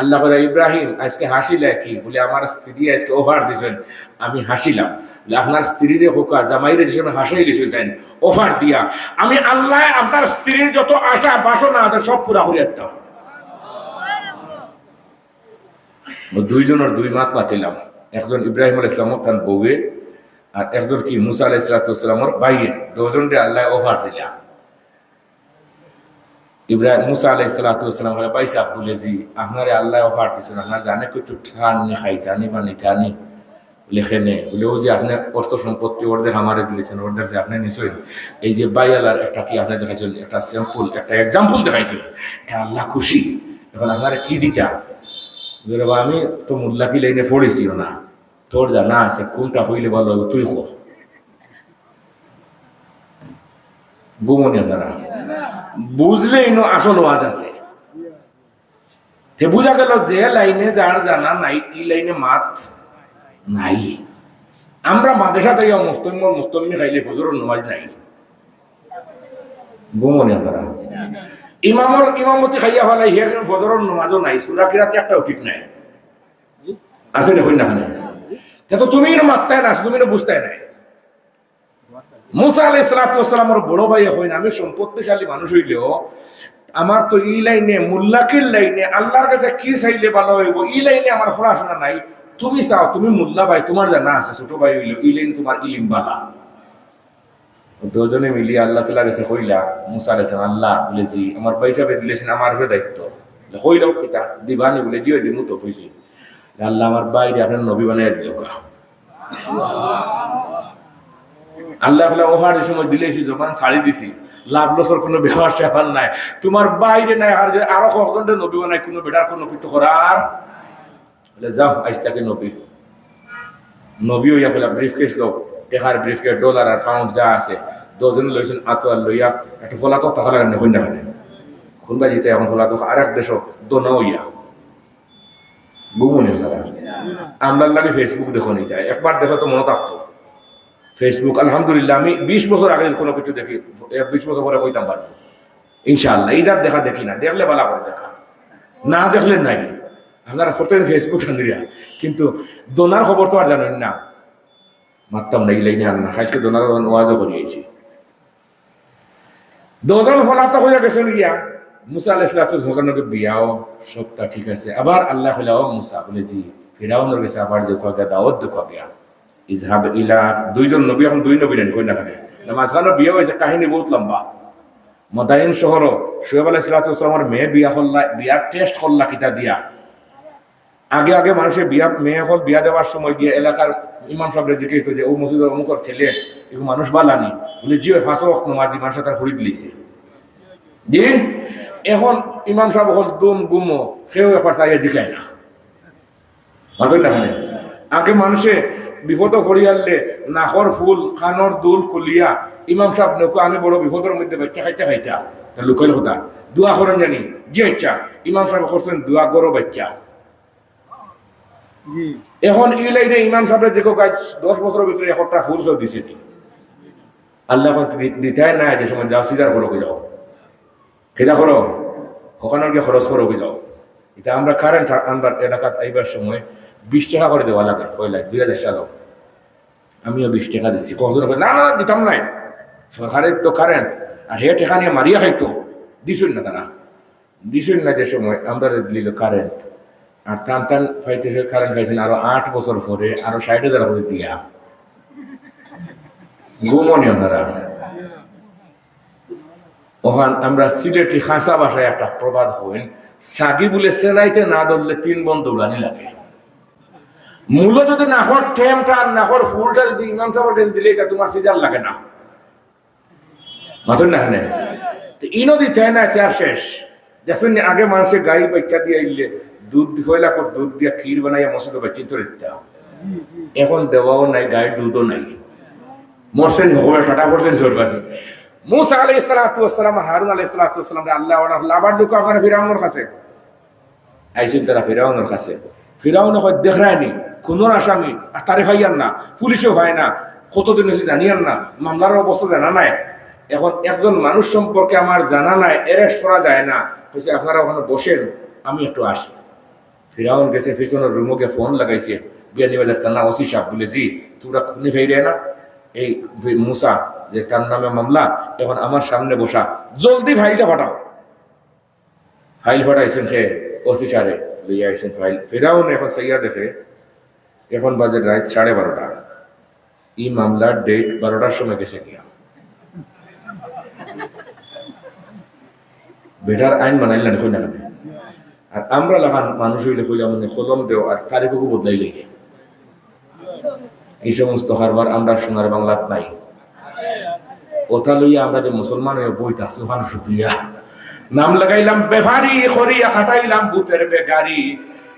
আল্লাহ বলে ইব্রাহিম আজকে হাসিলে কি? বলে আমার স্ত্রী আজকে ওভার দিয়েছেন, আমি হাসিলাম। বলে আপনার স্ত্রীরে হোকা জামাইরে যে হাসাই দিয়েছেন ওভার দিয়া, আমি আল্লাহ আপনার স্ত্রীর যত আশা বাসনা আছে সব পুরা করে একটা। দুইজনের দুই মাত মাতিলাম, একজন ইব্রাহিম আলাইহিস সালাম তার বউয়ে আর একজন কি মুসা আলাইহিস সালামের ভাইয়ে, দুজনকে আল্লাহ ওভার দিলা। ইব্রাহিম মুসা আলাইহিস সালাম বলে ভাই সাহেব বলে জি আপনারে আল্লাহ অফার দিয়েছেন, আপনার জানে কিছু ঠানি খাইতানি বা নিতানি লেখেনে বলে ও যে আপনি অর্থ সম্পত্তি অর্ধেক আমারে দিয়েছেন, অর্ধেক যে আপনি নিশ্চয়ই এই যে বাইয়ালার একটা কি আপনি দেখাইছেন, একটা স্যাম্পল একটা এক্সাম্পল দেখাইছেন, এটা আল্লাহ খুশি। এখন আপনারা কি দিতা? আমি তো মুল্লাকি লাইনে পড়েছিও না, তোর জানা আছে কোনটা হইলে ভালো হবে তুই কর। গুমনি আপনারা বুঝলেই আসল ওয়াজ আছে, বুঝা গেল যে লাইনে যার জানা নাই এই লাইনে মাত নাই। আমরা মাদ্রাসা থেকে মুস্তম্মি খাইলে ফজরের নামাজ নাই, গুমনি আপনারা ইমামতি খাইয়া ফেলাই হে ফজরের নামাজও নাই, সূরা কিরাতে একটাও ঠিক নাই, আছে দেখুন না খানে তো তুমি মাত্তাই না, তুমি বুঝতে নাই। মুসা আলাইহিস সালামের বড় ভাই হইন আমি সম্পত্তিশালী মানুষ হইলেও আমার তো এই লাইনে মুল্লাকির লাইনে আল্লাহর কাছে কি চাইলে ভালো হইব এই লাইনে আমার পড়াশোনা নাই। তুমি চাও তুমি মুল্লা ভাই তোমার জানা আছে, ছোট ভাই হইলো এই লাইনে তোমার ইলিম বালা। দুজনে মিলিয়ে আল্লাহ তাআলার কাছে কইলা মুসা আলাইহিস সালাম আল্লাহ বলে জি আমার পয়সা দিলেছেন আমার উপরে দায়িত্ব হইল কিটা দিবানি বলে দিও দিমু তো কইছি আল্লাহ আমার বাইরে আপনার নবী বানাইয়া দিল। আল্লাহ ওহার সময় দিলেছি জবান ছাড়ি দিছি লাভ লসর কোনো ব্যবহার স্যাপার নাই, তোমার বাইরে নাই, আর যে আরো কখন নবী নাই, কোনো বেটার কোনো কিছু করার বলে যাও আজ তাকে নবী হইয়া ফেলা ব্রিফ কেস লোক টেকার ব্রিফ কেস ডলার আর পাউন্ড যা আছে দশজন লইছেন আতোয়ার লইয়া একটা ফলা তো টাকা লাগান হইনা হয় খুলবা যেতে এখন ফলা তো আর এক দেশ দোনা হইয়া বুমনি আমরা লাগে ফেসবুক দেখো নি যায়, একবার দেখো তো মনে থাকতো ফেসবুক। আলহামদুলিল্লাহ আমি 20 বছর আগে কোনো কিছু দেখি 20 বছর পরে কইতাম পারবো ইনশাআল্লাহ। এই যার দেখা দেখি না, দেখলে ভালো করে দেখা, না দেখলে নাই। আপনারা প্রত্যেক ফেসবুক শান্তিরা, কিন্তু দোনার খবর তো আর জানেন না, মারতাম না ইলাই না খাইকে দোনার ওয়াজও করিয়েছি। দোজন ফলাতো হইয়া গেছেন গিয়া মুসা আলাইহিসসালাতু বিয়াও সবটা ঠিক আছে, আবার আল্লাহ হইলাও মুসা বলে জি ফিরাউনের কাছে আবার যে কয়েকটা দাওয়াত দেখা গিয়া ইজহাব ইলা, দুইজন নবী এখন দুই নবী নেন কই না কেন, মাঝখানে বিয়ে হয়েছে, কাহিনী বহুত লম্বা। মদাইন শহর শুয়েব আলাইহিসসালামের মেয়ে বিয়া টেস্ট করলা কিতা দিয়া, আগে আগে মানুষের বিয়া মেয়ে হল বিয়া দেওয়ার সময় গিয়ে এলাকার ইমাম সাহেবরা জিজ্ঞেস যে ও মসজিদের অমুকর ছেলে এগুলো মানুষ বালানি বলে জিও ফাঁসো নামাজি মানুষের তার ফরিদ লিছে জি। এখন ইমাম সাহেব হল দুম গুমো সেও ব্যাপার তাই জিকায় না মাত্র না। আগে মানুষে বিপদ ফরিয়াললে নাকর ফুল খানর দুল খুলিয়া ইমাম সাহেব নৌকো আমি বড় বিপদের মধ্যে বাচ্চা খাইতা লুকাইল হতা দোয়া করেন জানি যে ইচ্ছা ইমাম সাহেব করছেন দোয়া করো বাচ্চা। এখন এই লাইনে ইমাম সাহেবের যে কাজ 10 বছরের ভিতরে একটা ফুল সব দিছে আল্লাহ দিতে না, যে সময় যাও সিজার করো যাও খেদা করো ওখানে গিয়ে খরচ করো যাও। এটা আমরা কারেন্ট আমরা এলাকাত আইবার সময় 20 টাকা করে দেওয়া লাগে পয়লা 2000 সালও, আমিও 20 টাকা দিচ্ছি। কখন না না দিতাম নাই, সরকারের তো কারেন্ট আর হে টাকা নিয়ে মারিয়া খাইতো, দিছুন না তারা দিছুন না। যে সময় আমরা দিল কারেন্ট আর টান টান পাইতেছে কারেন্ট পাইছেন আরো 8 বছর পরে আরো 60,000 করে দিয়া ঘুমনি আপনারা। ওখান আমরা সিলেটি খাঁচা বাসায় একটা প্রবাদ হইন, সাগি বলে সেনাইতে না ধরলে 3 বন দৌড়ানি লাগে। মূল যদি নাহর টেমটা নাহর ফুলটা যদি ইমাম সাহেবের কাছে দিলে এটা তোমার সিজার লাগে না মাথুর না হানে ইনো দিতে না তার শেষ। দেখুন আগে মানুষের গাই বাচ্চা দিয়ে আইলে দুধ ফয়লা করে দুধ দিয়া ক্ষীর বানাইয়া মশলা বাচ্চা তো দিতাম, এখন দেওয়াও নাই, গায়ের দুধও নাই, মরছেন হবে টাটা করছেন জোরবানি। মুসা আলাইহিসসালাম আর হারুন আলাইহিসসালাম আল্লাহ লাভার যোগ আপনারা ফিরাউনের কাছে আইসেন, তারা ফিরাউনের কাছে। ফিরাউন হয় দেখরায়নি কোন আসামি আর তারে ভাইয়ান না, পুলিশও হয় না, কতদিন হয়েছে জানিয়ান না, মামলার অবস্থা জানা নাই। এখন একজন মানুষ সম্পর্কে আমার জানা নাই, এরেস্ট করা যায় না, বলছে আপনারা ওখানে বসেন আমি একটু আসি। ফিরাউন গেছে পিছনের রুমকে ফোন লাগাইছে বিয়ানীবাজার থানা ওসি সাহেব বলে জি তোমরা খুনি ফেরে না, এই মুসা যে তার নামে মামলা এখন আমার সামনে বসা, জলদি ফাইলটা ফাটাও। ফাইল ফাটাইছেন সে ওসি সারে লইয়া আইছেন ফাইল। ফিরাউন এখন সাইয়া দেখে এখন বাজে রাত 12:30, এই মামলার ডেট 12টার সময় গেছে গিয়া। বেটার আইন বানাইলেন কই না, আর আমরা লাগান মানুষ হইলে কইলা মানে কলম দেও আর তারিখও বদলাই লেগে। এই সমস্ত কারবার আমরা সোনার বাংলাত নাই। ওটা লইয়া আমরা যে মুসলমান হয়ে বইতা সুবহান শুকরিয়া নাম লাগাইলাম বেফারি খরিয়া খাটাইলাম ভূতের বেগারি।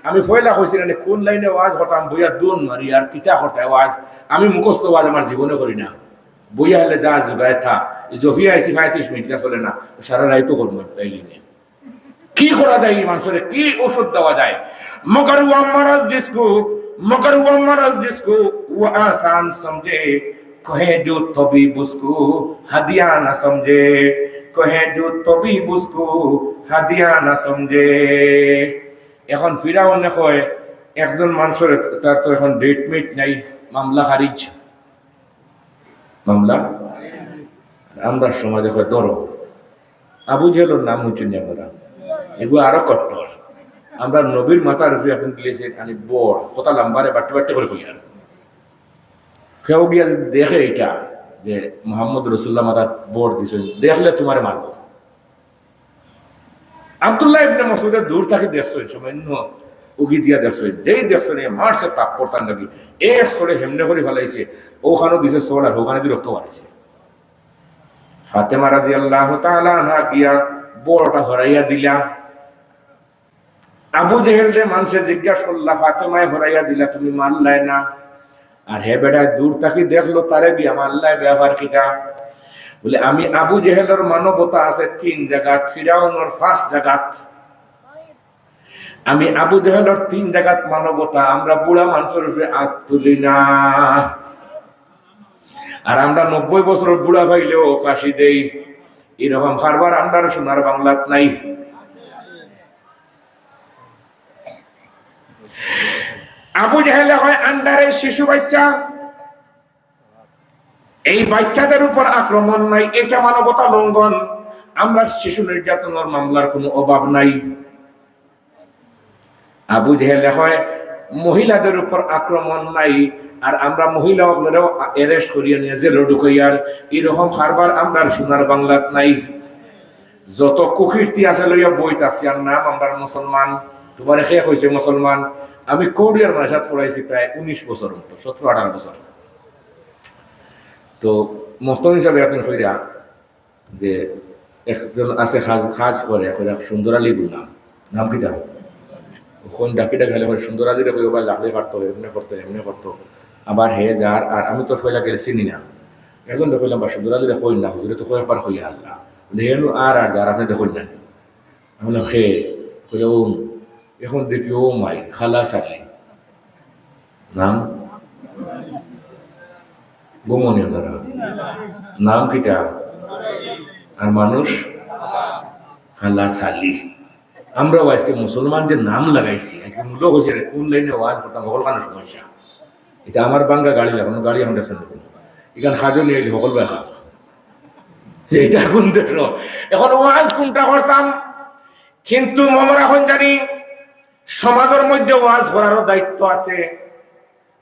আমি ফয়লা কইছি না কোন লাইনে ওয়াজ হতাম বইয়া দুন মারি আর কিতা করতে ওয়াজ, আমি মুখস্থ ওয়াজ আমার জীবনে করি না, বইয়া হলে যা জুগায় থা জফিয়া আইসি 35 মিনিট না চলে না, সারা রাইতো করবো লাইনে। কি করা যায় মানুষের, কি ওষুধ দেওয়া যায়? মগর ও মরজ জিসকো ও আসান সমঝে, কহে जो तबीब उसको हदिया ना समझे, कहे जो तबीब उसको हदिया ना समझे। এখন ফিরাউনে কয় একজন মানুষের তার তো এখন ডেট মিট নাই, মামলা খারিজ, মামলা। আমরা সমাজে কয় ধরো আবু জেহেলের নাম উচ্চন আমরা এগুলো আরো কট্টর। আমরা নবীর মাথার উপরে এখন দিয়েছেন আমি বড় কথা লম্বারে বাট্টে বাট্টে করে কইয়ার কেউ গিয়া দেখে এটা যে মোহাম্মদ রসুল্লাহ মাথার বোর্ড দিয়েছেন, দেখলে তোমারে মারব। আব্দুল্লাহ ইবনে মাসউদের দূর থেকে দেখছো সামান্য উগি দিয়া দেখছো, যেই দেখছো নিয়ে মারছে তাপ পড়তার নাকি এক সরে হেমনে করে ফেলাইছে, ওখানেও দিছে সোড় আর ওখানে দিয়ে রক্ত বাড়াইছে। ফাতেমা রাদিয়াল্লাহু তাআলা আনহা গিয়া বড়টা হরাইয়া দিলা। আবু জেহেল রে মানুষে জিজ্ঞাসা করলা, ফাতেমায় হরাইয়া দিলা, তুমি মানলাই না? আর হে বেটায় দূর থাকি দেখলো তারে দিয়া মানলাই ব্যবহার কিটা? বলে আমি আবু জেহেলের মানবতা আছে 3 জায়গাত, ফিরাউনের 5 জায়গাত। আমি আবু জেহেলের 3 জায়গাত মানবতা, আমরা বুড়া মানুষের উপরে হাত তুলি না। আর আমরা 90 বছরের বুড়া ভাইলেও ফাঁসি দেই। এরকম কারবার আমরা সোনার বাংলাত নাই। আবু জেহেলে হয় আন্ডারে শিশু বাচ্চা, এই বাচ্চাদের উপর আক্রমণ নাই, এটা মানবতা লঙ্ঘন। আমরা শিশু নির্যাতনের মামলার কোনো অভাব নাই। আবু জেহেলে হয় মহিলাদের উপর আক্রমণ নাই, আর আমরা মহিলাদেরও অ্যারেস্ট করিয়া নিয়ে জেলে ঢুকাইয়ার এরকম কারবার আমরা সোনার বাংলাত নাই। যত কুকীর্তি আছে লইয়া বই থাকছি, আর নাম আমরা মুসলমান। তোমার শেষ হয়েছে মুসলমান। আমি কোরিয়ার মাসাত পড়াইছি প্রায় 19 বছর মতো, 17-18 বছর। তো মতন হিসাবে আপনি কইরা যে একজন আছে কাজ করে সুন্দর আলী বললাম, নাম কিটা ওখান ডাকিটা গেলে সুন্দর আলী কই ওবার লাকড়ি কাটতো, এমনি করতো এমনি করতো। আবার হে যার, আর আমি তো ফয়লা গেলে চিনি না, একজন দেখলাম বা সুন্দর আলী কই না, হুজুরে তো কয় পার হইয়া আল্লাহ হেনু আর যার আপনি দেখুন না। আমি সে কইলে ও এখন দেখি ও মাই খালা সালি নাম গোমনি ওনারা নাম কিটা, আর মানুষ খালা সালি। আমরাও আজকে মুসলমান যে নাম লাগাইছি, আজকে মূল্য হয়েছে কোন লাইনে ওয়াজ করতাম সকল কারণে সমস্যা। এটা আমার বাঙ্গা গাড়ি লাগানো, গাড়ি এখন দেখছেন এখানে সাজো নিয়ে এলি সকল বেখা যে এটা কোন দেশ। এখন ওয়াজ কোনটা করতাম, কিন্তু আমরা এখন জানি সমাজের মধ্যে ওয়াজ করারও দায়িত্ব আছে।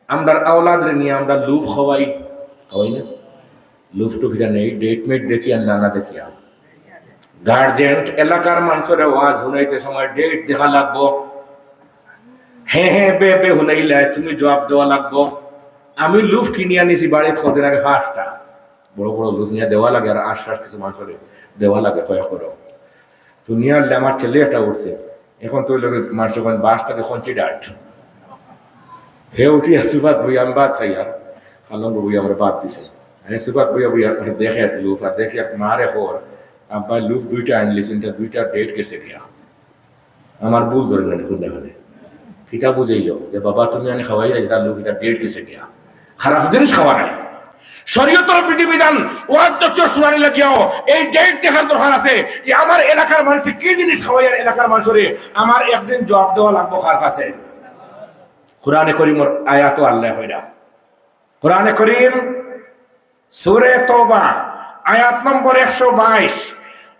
আমরা আওলাদের নিয়ে আমরা লুফ খাওয়াই না, লুফ টুফিটা নেই, ডেট মেট দেখি আর নানা দেখি। গার্জেন এলাকার মানুষের ওয়াজ শুনাইতে সময় ডেট দেখা লাগবো, হ্যাঁ হ্যাঁ বে বে শুনাইলে তুমি জবাব দেওয়া লাগবো। আমি লুফ কিনে আনিছি বাড়িতে কদিন আগে 5টা বড় বড় লুফ নিয়ে দেওয়া লাগে, আর আশ্বাস কিছু মানুষের দেওয়া লাগে কয়েক করো। তো নিয়ে আনলে আমার ছেলে একটা উঠছে, এখন তো লোক মানুষ বাস থাকে কনসিডার্ড, হে উঠিয়া সুপাত বই আমি ভাত খাই, আর খালাম বই আমরা ভাত দিছে সুপাত বইয়া বইয়া দেখে লুফ, আর দেখে মারে খর আব্বা লুফ 2টা আনলিস, 2টা ডেট গেছে দিয়া। আমার ভুল ধরে না দেখুন দেখানে কিতা বুঝাইল যে বাবা তুমি আনি খাওয়াই রাখি, তার লুফ এটা ডেট গেছে দিয়া। খারাপ জিনিস খাওয়া নাই, শরীয়তের বিধিবিধান অধ্যক্ষ শুনানি লাগিয়াও এই ডেট দেখার দরকার আছে যে আমার এলাকার মানুষ কি জিনিস খাওয়াই, আর এলাকার মানুষরে আমার একদিন জবাব দেওয়া লাগবো কার কাছে। কুরআনে করিমর আয়াত আল্লাহ হইরা, কুরআনে করিম সূরা তওবা আয়াত নম্বর 122,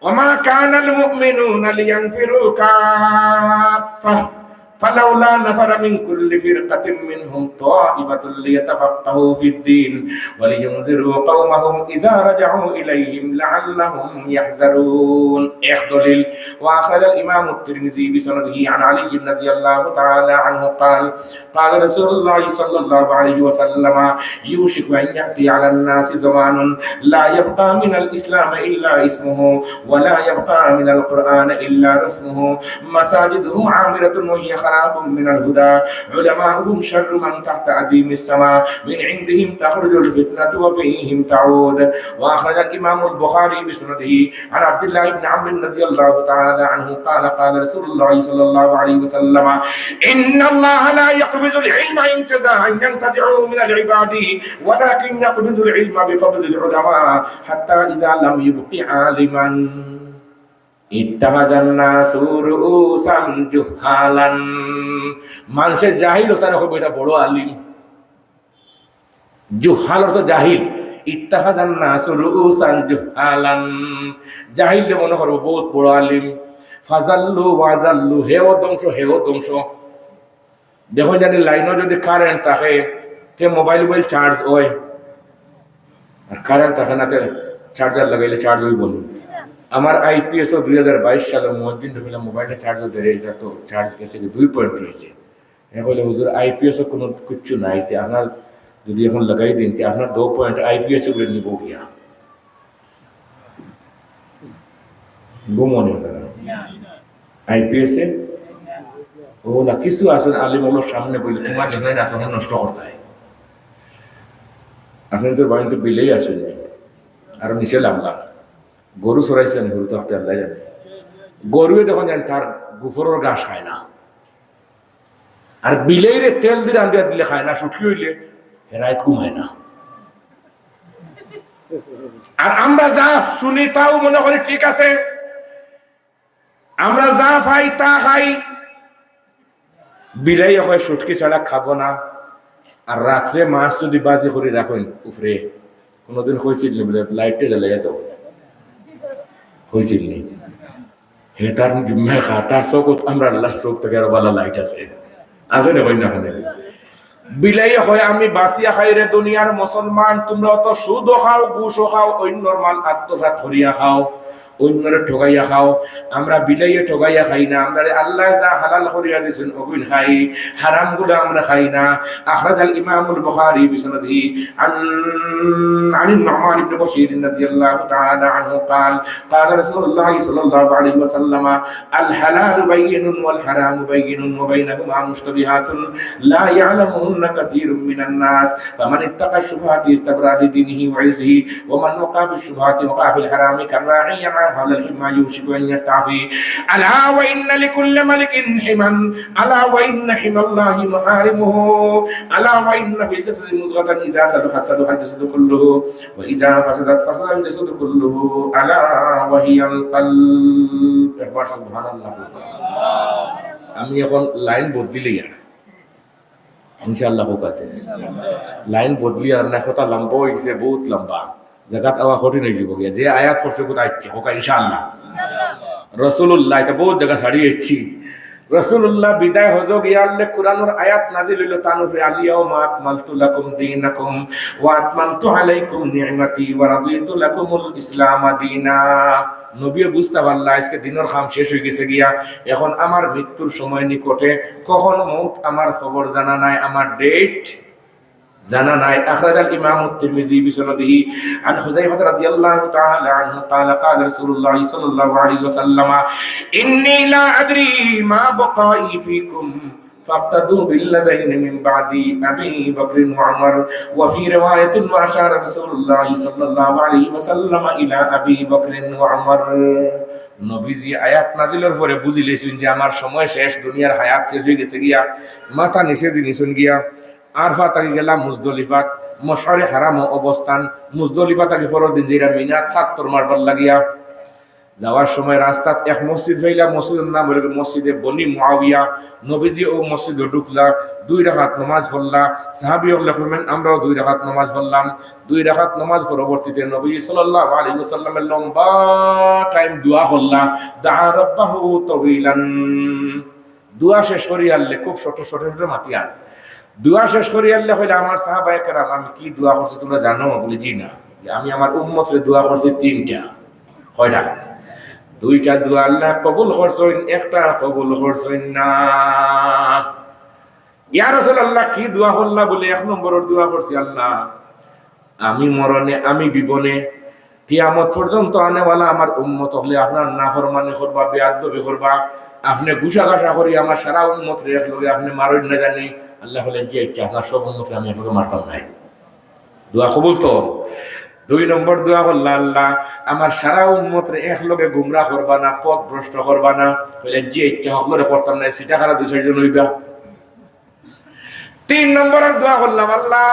ওমা কানাল মুমিনুনা লিয়ানফিরু কাফা ফালাউলা নাফারা মিন কুল্লি ফিরকাতিন মিনহুম তাইফাতুল লিয়াতাফাক্কাহু ফিদ-দীন ওয়া লিয়ুনযিরু কওমাহুম ইযা রাজাউ ইলাইহিম লাআল্লাহুম ইয়াহযারুন। এক দলিল। ওয়া আখরাজাল ইমাম আত-তিরমিজি বিসনাদিহি আন আলী রাদিয়াল্লাহু তাআলা আনহু قال قال رسول الله صلى الله عليه وسلم يوشك أن يأتي على الناس زمان لا يبقى من الإسلام إلا اسمه ولا يبقى من القرآن إلا رسمه مساجدهم عامرة وهي خراب من الهدى علماؤهم شر من تحت أديم السماء من عندهم تخرج الفتنة وفيهم تعود. وأخرج الإمام البخاري بسنده عن عبد الله بن عمرو رضي الله تعالى عنه قال قال رسول الله صلى الله عليه وسلم إن الله لا يقبض العلم انتزاعا ينتزعه من العباد ولكن يقبض العلم بقبض العلماء حتى إذا لم يبق عالما ইত্তাহাজান নাসু রুউসান জুহালান। মানুষের জাহিল ওখানে হবে এটা বড় আলিম, জুহাল অর্থ জাহিল। ইত্তাহাজান নাসু রুউসান জুহালান, জাহিল মনে করবো বহুত বড় আলিম। ফাজাল্লু ওয়াজাল্লু, হেও ধ্বংস। দেখো জানি লাইনও যদি কারেন্ট থাকে তে মোবাইল চার্জ হয়, আর কারেন্ট থাকে না তে চার্জার লাগাইলে চার্জ হই বলুন। আমার আইপিএসও 2022 সালে মসজিদ ঢুকলাম, মোবাইলটা চার্জ হতে এটা তো চার্জ গেছে 2 পয়েন্ট রয়েছে। বলে হুজুর আইপিএসও কোনো কিচ্ছু নাই, আপনার যদি এখন লাগাই দিন আপনার 2 পয়েন্ট আইপিএসও করে নিব গিয়া। ঘুমনি আইপিএসে ওলা কিছু আসলে আলিম ওগুলোর সামনে বললে তোমার জন্য আসলে নষ্ট করতে হয়। আপনি তো বাড়িতে বিলেই আছেন আর নিচে লাভলাম গরু চড়াইছিলেন, গরু তো আপনি আল্লাহ জানে। গরুয়ে যখন জানি তার গুফরের ঘাস খায় না, আর বিলেইরে তেল দিয়ে রান্ধিয়া দিলে খায় না, সুটকি হইলে হেরায়ত ঘুমায় না। আর আমরা যা শুনি তাও মনে করি ঠিক আছে, আমরা যা পাই তা খাই। বিলাই হয় সুটকি ছাড়া খাবো না। আর রাত্রে মাছ যদি বাজি করে রাখেন উপরে, কোনোদিন হয়েছিল লাইটে জ্বালাই তো হয়েছিল নি হে তার তার চোখ আমরা আল্লাহ চোখ থেকে আরো ভালো লাইট আছে আছে না হয় না। বিলাই হয় আমি বাঁচিয়া খাই রে দুনিয়ার মুসলমান, তোমরা অত সুদও খাও, ঘুষও খাও, অন্যর মাল আত্মসাৎ করিয়া খাও, অন্যরে ঠগাইয়া খাও। আমরা বিলাইয়ে ঠগাইয়া খাই না, আমরা আল্লাহ যা হালাল করিয়া দিয়েছেন ওগুন খাই, হারাম গুলো আমরা খাই না। আখরাজাল ইমামুল বুখারী বিসনাদিহি عن النعمان بن بشير رضي الله تعالى عنه قال قال رسول الله صلى الله عليه وسلم الحلال بين والحرام بين وبينهما مشتبهات لا يعلمهن كثير من الناس فمن اتقى الشبهات استبرأ لدينه وعزه ومن وقع في الشبهات وقع في الحرام كالراعي يرعى حول الحمى يوشك ان يرتع فيه الا وان لكل ملك حما الا وان حمى الله محارمه الا وان في الجسد مضغة اذا صلحت صلح الجسد كله واذا فسدت فسد الجسد كله الا وهي القلب. سبحان الله. আমি এখন লাইন বদলি ইনশাআল্লাহ হোকাতে লাইন বদলি আর না কথা লম্বা হয়েছে, বহুত লম্বা জায়গাত আওয়া কঠিন হয়ে যাব গিয়া। যে আয়াত পড়ছে কোথায় হোকা ইনশাআল্লাহ। রাসূলুল্লাহ এটা বহুত জায়গা ছাড়িয়েছি। রাসূলুল্লাহ বিদায় হজ গিয়া আল্লাহ কুরআনের আয়াত নাজিল হইল তানুফি আলিয়াউমা আকমালতু লাকুম দীনাকুম ওয়া আতমামতু আলাইকুম নি'মাতি ওয়া রাদিতু লাকুমুল ইসলাম দীনা। নবীও বুঝতে পারলা আজকে দিনের কাম শেষ হয়ে গেছে গিয়া, এখন আমার মৃত্যুর সময় নিকটে, কখন মৌত আমার খবর জানা নাই, আমার ডেট জানা নাই। আখরাজাল ইমাম at-Tirmidhi বিসনাদিহি আন হুযায়ফা রাদিয়াল্লাহু তাআলা আনহু قال قال رسول الله صلى الله عليه وسلم إني لا أدري ما بقائي فيكم فاقتدوا بالذين من بعدي أبي بكر وعمر وفي رواية وأشار رسول الله صلى الله عليه وسلم إلى أبي بكر وعمر. নবীজি আয়াত নাজিলের পরে বুঝিলেছেন যে আমার সময় শেষ, দুনিয়ার হায়াত শেষ হয়ে গেছে গিয়া, মাথা নিচে দিয়েছেন গিয়া। আরফা তাকে গেলাম মুজদলিফাত, মশারে হারাম অবস্থান। মুজদলিফা তাকে পরের দিন যেটা মিনাত ৭০ মারবার লাগিয়া যাওয়ার সময় রাস্তাত এক মসজিদ হইলা, মসজিদের নাম হইল মসজিদে বনি মুআবিয়া। নবীজি ও মসজিদে ঢুকলা, ২ রাকাত নামাজ পড়লা। সাহাবী বললেন আমরাও ২ রাকাত নামাজ পড়লাম। ২ রাকাত নামাজ পরবর্তীতে নবী সাল্লাল্লাহু আলাইহি ওয়াসাল্লামের লম্বা টাইম দোয়া করলা, দাআ রাব্বাহু তাওয়িলান। দোয়া শেষ করি আল্লাহ খুব ছোট ছোট ছোট মাতিয়া দোয়া শেষ করি আল্লাহ হইলে আমার সাহাবায়ে কেরাম আমি কি দোয়া করছি তোমরা জানো? বলি জি না। আমি আমার উম্মতরে দোয়া করছি ৩টা। কয়টা? 2টা দোয়া আল্লাহ কবুল করছেন, একটা কবুল করছেন না। ইয়া রাসূলুল্লাহ কি দোয়া করলা? বলে ১ নম্বরের দোয়া করছি আল্লাহ আমি মরণে, আমি বিবনে, কিয়ামত পর্যন্ত আনেওয়ালা আমার উম্মত হলে আপনার নাফরমানি করবা, বেয়াদবি করবা, আপনি গুছাগাছা করি আমার সারা উম্মত রে একলগে আপনি মারুন না জানি। আল্লাহ বলেন যে ইচ্ছা আপনার সব উম্মতরে আমি আপনাকে মারতাম নাই। দোয়া কবুল তো। ২ নম্বর দোয়া করলা আল্লাহ আমার সারা উম্মতরে একলগে গুমরাহ করবা না, পথ ভ্রষ্ট করবা না। বলেন যে ইচ্ছা হকলরে করতাম না, সেটা খারা ২-৪ জন হইবা। ৩ নম্বরের দোয়া করলাম আল্লাহ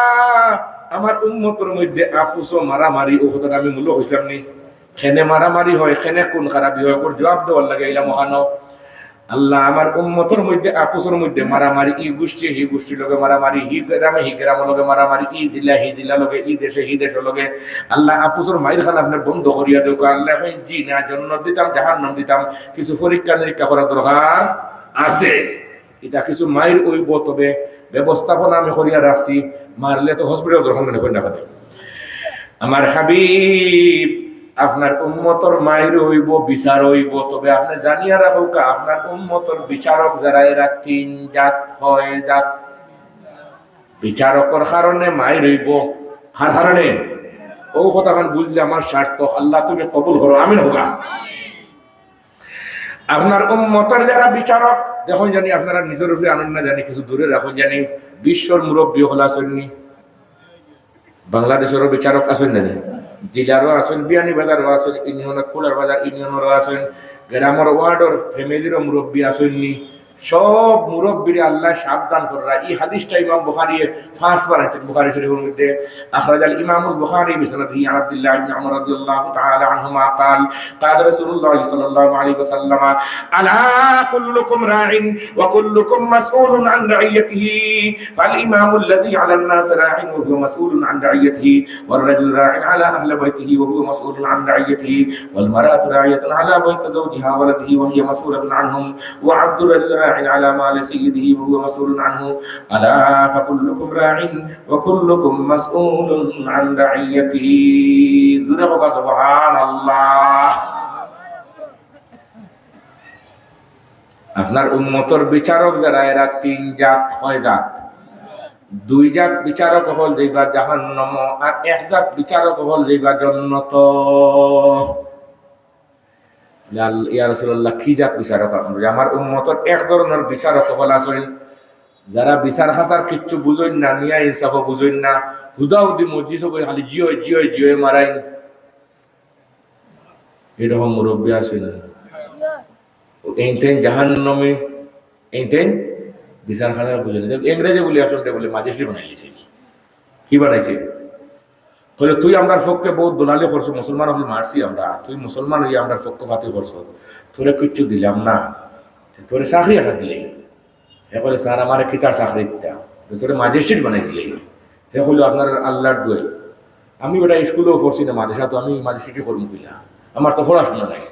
আমার উম্মতের মধ্যে আপুসো মারামারি ও কথাটা আমি মূল্য হইছিলাম নি, খেনে মারামারি হয়, খেনে কোন খারাপি হয়, ওর জবাব দেওয়ার লাগে এলাম ওখানো। আল্লাহ আমার উম্মতের মধ্যে আপুসের মধ্যে মারামারি, ই গোষ্ঠী হি গোষ্ঠীর লগে মারামারি, হি গ্রামের লগে মারামারি, ই জিলা হি জিলা লগে, ই দেশের লগে। আল্লাহ আপুসের মায়ের খান আপনি বন্ধ করিয়া দেখ। আল্লাহ জি না জন্নত দিতাম, জাহান্নাম দিতাম, কিছু পরীক্ষা নিরীক্ষা করা দরকার আছে। এটা কিছু মায়ের ওইব, তবে ব্যবস্থাপনা আমি করিয়া রাখছি। মারলে তো হসপিটাল দরকার মনে করি না। আমার হাবিব আপনার উম্মতর মায়ের হইব, বিচার হইব, তবে আপনি জানিয়া রাখুক আপনার উম্মতর বিচারক যারা এরা ৩ জাত হয়। জাত বিচারকর কারণে মায়ের হইব, কার কারণে? ও কথা বুঝলে আমার স্বার্থ। আল্লাহ তুমি কবুল করো, আমিন হোক। আপনার উম্মতের যারা বিচারক দেখুন জানি আপনারা নিজের উপরে আনন্দ না জানি কিছু দূরে রাখুন জানি বিশ্বর মুরব্বী হল আসেননি বাংলাদেশেরও বিচারক আসেন জানি জেলারও আসেন বিয়ানী বাজারও আসেন ইউনিয়নের কোলার বাজার ইউনিয়নেরও আসেন গ্রামের ওয়ার্ডের ফ্যামিলিরও মুরব্বী আসেননি সব মুরব্বীরে আল্লাহ সাবধান করা এই হাদিসটা ইমাম বুখারী ফাঁস বানাইছেন বুখারী শরীফের মধ্যে আখরাজাল ইমামুল বুখারী বিসনাদিহি আন আব্দুল্লাহ ইবনে আমর রাদিয়াল্লাহু তাআলা আনহুমা قال قال رسول الله صلى الله عليه وسلم الا كلكم راع وكلكم مسؤول عن رعيته فالامام الذي على الناس راع وهو مسؤول عن رعيته والرجل راع على اهل بيته وهو مسؤول عن رعيته والمرأة راعية على بيت زوجها ولده وهي مسؤولة عنهم وعبد الرجل راع على مال سيده وهو مسؤول عنه ألا فكلكم راع وكلكم مسؤول عن رعيته زرق سبحان الله আপনার উম্মতর বিচারক যারা এরা তিন জাত ছয় জাত দুই জাত বিচারক হল যাইবা জাহান্নাম আর এক জাত বিচারক হল যাইবা জান্নাত ইয়া রাসূলুল্লাহ কি জাত বিচারক আমার উম্মতের এক ধরনের বিচারক হল আছেন যারা বিচার হাসার কিচ্ছু বুঝেন না নিয়া ইনসাফ বুঝেন না হুদাহুদি মজলিস বই খালি জিও জিও জিও মারাইন এরকম মুরব্বী আছেন এইতেন জাহান্নামে এইতেন বিচার হাসার বুঝেন ইংরেজি বলি আসলে বলে ম্যাজিস্ট্রেট বানাইছে কি বানাইছে বলে তুই আমরার পক্ষে বহুত দলালি করছো মুসলমান হল মারছি আমরা তুই মুসলমান হইয়া আমরার পক্ষ ফাতি করছো তোরে কিচ্ছু দিলাম না তোরে চাকরি একটা দিলে হে বলে স্যার আমার কিতার চাকরি দিতা তোরে ম্যাজিস্ট্রেট বানাই দিলে হে বললো আপনার আল্লাহর দোয়াই আমি বেটা স্কুলেও পড়ছি না মাদ্রাসা তো আমি ম্যাজিস্ট্রেটই করবো কিনা আমার তো পড়াশোনা নাই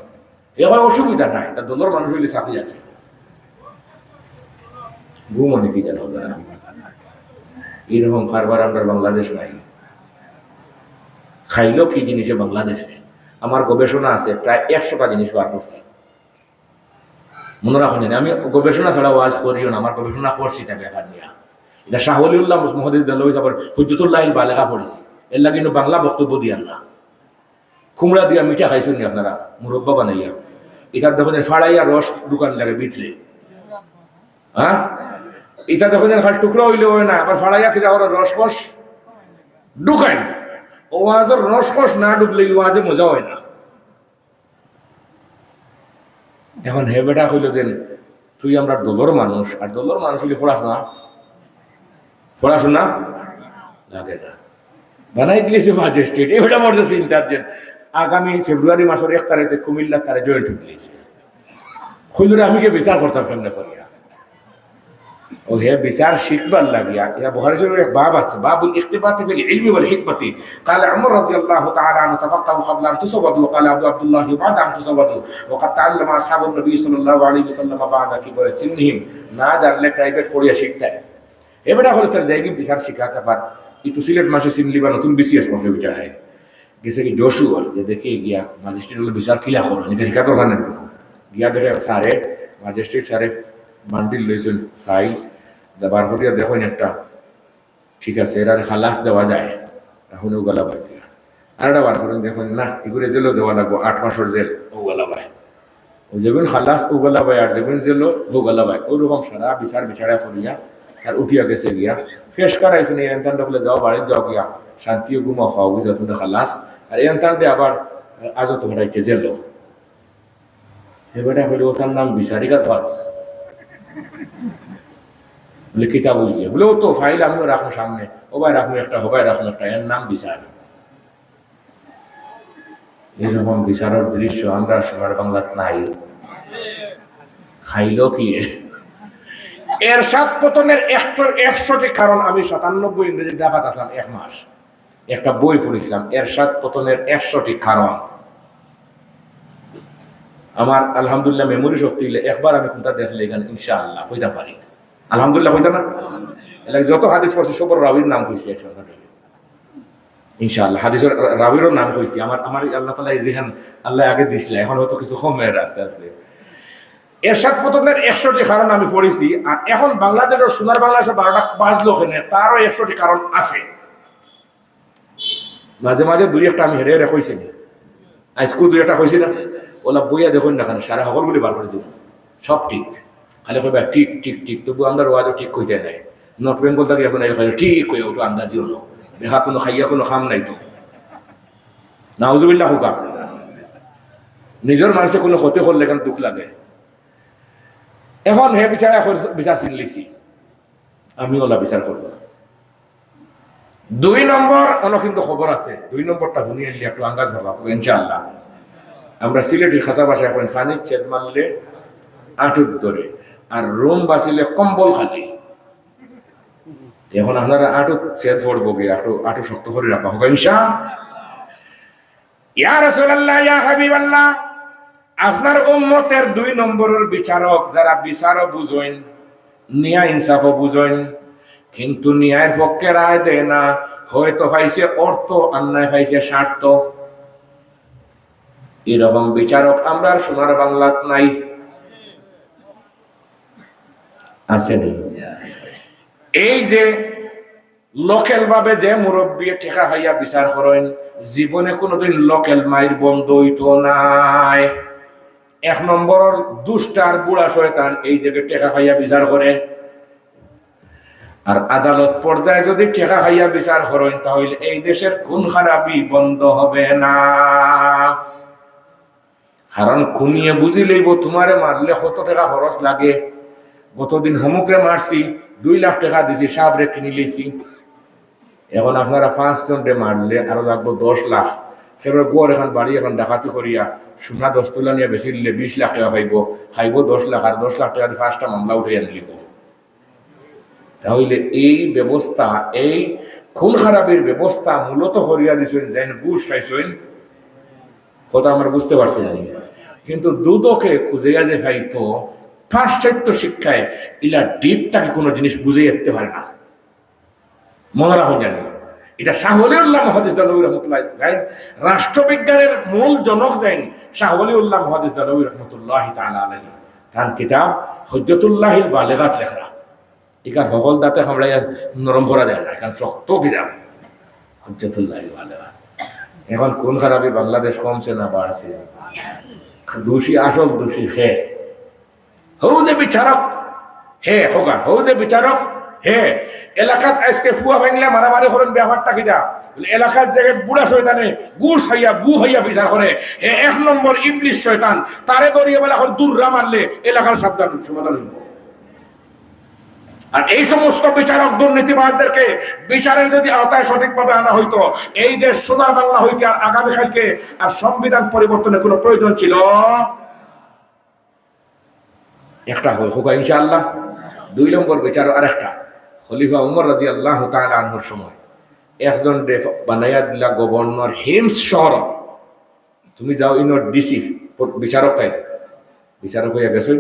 এ হয় অসুবিধা নাই তার দলের মানুষ হইলে চাকরি আছে ঘুম অনেক কি জানো এইরকম কারবার আমরা বাংলাদেশ নাই খাইলো কি জিনিসে বাংলাদেশে আমার গবেষণা আছে প্রায় 100টা জিনিস বার করছি মনে রাখুন আমি গবেষণা ছাড়া ওয়াজ করিও না আমার গবেষণা করছি তাকে ব্যাপার নিয়ে এটা শাহ ওলিউল্লাহ মহদিস দেলওয়ি তারপর হুজ্জতুল্লাহ বালেগা পড়েছি এর লাগে কিন্তু বাংলা বক্তব্য দিয়ান না কুমড়া দিয়া মিঠা খাইছেন নি আপনারা মুরব্বা বানাইয়া এটা দেখুন ফাড়াইয়া রস দোকান লাগে ভিতরে হ্যাঁ এটা দেখুন খালি টুকরা হইলে হয় না আবার ফাড়াইয়া খেতে আবার রসকস ঢুকায় ওয়াজের রসকস না ঢুকলে ওয়াজে মজা হয় না এখন হে বেটা হইল যে তুই আমরা দলর মানুষ আর দলর মানুষ হইলে পড়াশোনা লাগে না বানাই দিয়েছে ম্যাজিস্ট্রেট এই বেটা মরছে চিন্তার যে আগামী ফেব্রুয়ারি মাসের 1 তারিখে কুমিল্লা তারে জয়েন্ট দিয়েছে হইল আমি কে বিচার করতাম কেমনে করিয়া ও হে বিচার শিখবার লাগিয়া ইয়া বুখারী শরীফের এক বাব আছে বাবুল ইখতিবাতি ফিল ইলমি ওয়াল হিকমতি قال عمر رضي الله تعالى عنه تفقهوا قبل ان تسودوا وقال عبد الله بعد ان تسودوا وقد تعلم اصحاب النبي صلى الله عليه وسلم بعد كبر سنهم না জানলে প্রাইভেট পড়িয়া শিখতে এবারে হলো তার জায়গা বিচার শিখাতে পার একটু সিলেট মাসে সিমলিবা নতুন বিসিএস করছে বিচার হয় গেছে কি জশুয়ার যে দেখে গিয়া ম্যাজিস্ট্রেট হলো বিচার কিলা করো নি শিখা তো জানেন গিয়া দেখে স্যারে ম্যাজিস্ট্রেট স্যারে বান্ডিল লইছেন ফাইল দাবার হরিয়া দেখুন একটা ঠিক আছে এর খালাস দেওয়া যায় এখন ও গলা বাই আর একটা বার করেন দেখুন না এগুলো জেলও দেওয়া লাগবো 8 মাসের জেল ও গলা বাই ও যেগুন খালাস ও গলা বাই আর যেগুন জেলও ও গলা বাই ওরকম সারা বিচার বিচারা করিয়া আর উঠিয়া গেছে গিয়া ফেস করাইছে নি এনতানটা বলে যাও বাড়ি যাও গিয়া শান্তিও ঘুমা খাও বুঝা তুমি খালাস আর এনতানতে আবার আজও তো হারাইছে জেল এবারে হইলে ওটার নাম বিচারিকা ধর বলে কিতাব বুঝলে বলে ও তো ফাইল আমিও রাখবো সামনে ও ভাই রাখবো একটা হবাই রাখবো একটা এর নাম বিচার এরকম বিচারের দৃশ্য আমরা সবার বাংলাত নাই খাইল কি এরশাদ পতনের 100টি কারণ আমি 97 ইংরেজি ঢাকাত আসলাম 1 মাস একটা বই পড়েছিলাম এরশাদ পতনের 100টি কারণ আমার আলহামদুলিল্লাহ মেমোরি শক্তি হলে একবার আমি কোনটা দেখলে এখানে ইনশাআল্লাহ হইতে পারি আলহামদুলিল্লাহ হইতে না এলাকা যত হাদিস পড়ছি সবর রাবির নাম কইছি ইনশাআল্লাহ হাদিসের রাবিরও নাম কইছি আমার আল্লাহ তাআলা এই জিহান আল্লাহ আগে দিছিল এখন হয়তো কিছু কমে আস্তে আস্তে এরশাদ পতনের 100টি কারণ আমি পড়েছি আর এখন বাংলাদেশের সোনার বাংলাদেশে 12টা বাজলো ওখানে তারও 100টি কারণ আছে মাঝে মাঝে দুই একটা আমি হেরে কইছি আজকেও দুই একটা কইছি না ওলা বইয়া দেখুন না কেন সারা সকলগুলি বার করে দিব সব ঠিক খালি কইবা ঠিক ঠিক ঠিক তবু আমরা ওয়াজও ঠিক কইতে নাই নর্থ বেঙ্গল থেকে এখন ঠিক কই ওটা আন্দাজি হলো দেখা কোনো খাইয়া কোনো খাম নাই তো নাউজুবিল্লাহ হুকা নিজের মানুষে কোনো ক্ষতি করলে কেন দুঃখ লাগে এখন হে বিচার বিচার চিনলিছি আমি ওলা বিচার করব 2 নম্বর অন্য কিন্তু খবর আছে 2 নম্বরটা শুনিয়ে নিলে একটু আন্দাজ ভাবা ইনশাআল্লাহ আমরা সিলেটি খাসা ভাষায় এখন খানি চেদ মারলে আঁটুর ধরে আর রুম বাঁচিলে কম্বল খালি এখন আপনারা আঁটু চেদ পড়বো গিয়ে আঁটু শক্ত করে রাখা হোক ইনশাআল্লাহ ইয়া রাসূলুল্লাহ ইয়া হাবিবাল্লাহ আপনার উম্মতের 2 নম্বরের বিচারক যারা বিচারও বুঝেন নিয়া ইনসাফও বুঝেন কিন্তু ন্যায়ের পক্ষে রায় দেয় না হয়তো পাইছে অর্থ অন্যায় পাইছে স্বার্থ এরকম বিচারক আমরা সোনার বাংলাত নাই আসেনি এই যে লোকেল ভাবে যে মুরব্বী ঠেকা খাইয়া বিচার করেন জীবনে কোনোদিন লোকেল মাইর বন্ধ হইতো নাই 1 নম্বর দুষ্টার বুড়া শয়তান এই জায়গায় টেকা খাইয়া বিচার করে আর আদালত পর্যায়ে যদি টেকা খাইয়া বিচার করেন তাহলে এই দেশের খুন খারাপি বন্ধ হবে না কারণ খুনিয়ে বুঝি লইব তোমারে মারলে কত টাকা খরচ লাগে গতদিন হমুকরে মারছি 2 লাখ টাকা দিছি সাবরে কিনে লইছি এখন আপনারা 5 জনরে মারলে আরো লাগবে 10 লাখ সেবার গোর এখন বাড়ি এখন ডাকাতি করিয়া সোনা 10 তোলা নিয়ে বেশি দিলে 20 লাখ টাকা খাইব 10 লাখ আর 10 লাখ টাকা দিয়ে 5টা মামলা উঠে আনলিব তাহলে এই ব্যবস্থা এই খুন খারাপের ব্যবস্থা মূলত করিয়া দিছেন যেন ঘুষ খাইছেন কথা আমরা বুঝতে পারছি না কিন্তু দুদকে খুঁজেয়া যে খাইতো পাশ্চাত্য শিক্ষায় ইলা ডিপটাকে কোনো জিনিস বুঝে যেতে পারে না মনে রাখুন জানি এটা শাহ ওলিউল্লাহ মুহাদ্দিস দানবী রাহমাতুল্লাহ গায়েন রাষ্ট্রবিজ্ঞানের মূল জনক দেন শাহ ওলিউল্লাহ মুহাদ্দিস দানবী রাহমাতুল্লাহ তাআলা আলাইহি তার কিতাব হুজ্জাতুল্লাহিল বালিগাত লেখা একার সকল দাতে আমরা নরম করা যায় না কারণ শক্ত কিতাব হুজ্জাতুল্লাহিল বালিগাত এখন কোন খারাপি বাংলাদেশ কমছে না বাড়ছে দোষী আসল দোষী হে হৌ যে বিচারক হে হোগা হৌ যে বিচারক হে এলাকাত আজকে ফুয়া ভাঙলে মারামারি করেন ব্যাপারটা কি যা এলাকার জায়গায় বুড়া শয়তানে গু হইয়া বিচার করে হে 1 নম্বর ইবলিশ শয়তান তারে দরিয়ে বেলা এখন দূররা মারলে এলাকার সাবধান সমাধান হইব আর এই সমস্ত বিচারক দুর্নীতিবাদদেরকে বিচারের যদি আওতায় সঠিকভাবে আনা হইতো এই দেশ সোনার বাংলা হইতে আর আগামীকালকে আর সংবিধান পরিবর্তনের কোনো প্রয়োজন ছিল একটা হোক ইনশাআল্লাহ 2 নম্বর বিচার আরেকটা খলিফা উমর রাদিয়াল্লাহু তাআলা আনহুর সময় একজন বানাইয়া দিলা গভর্নর হিমস শহর তুমি যাও ইনোর ডিসি বিচারক তাই বিচারক হইয়া গেছে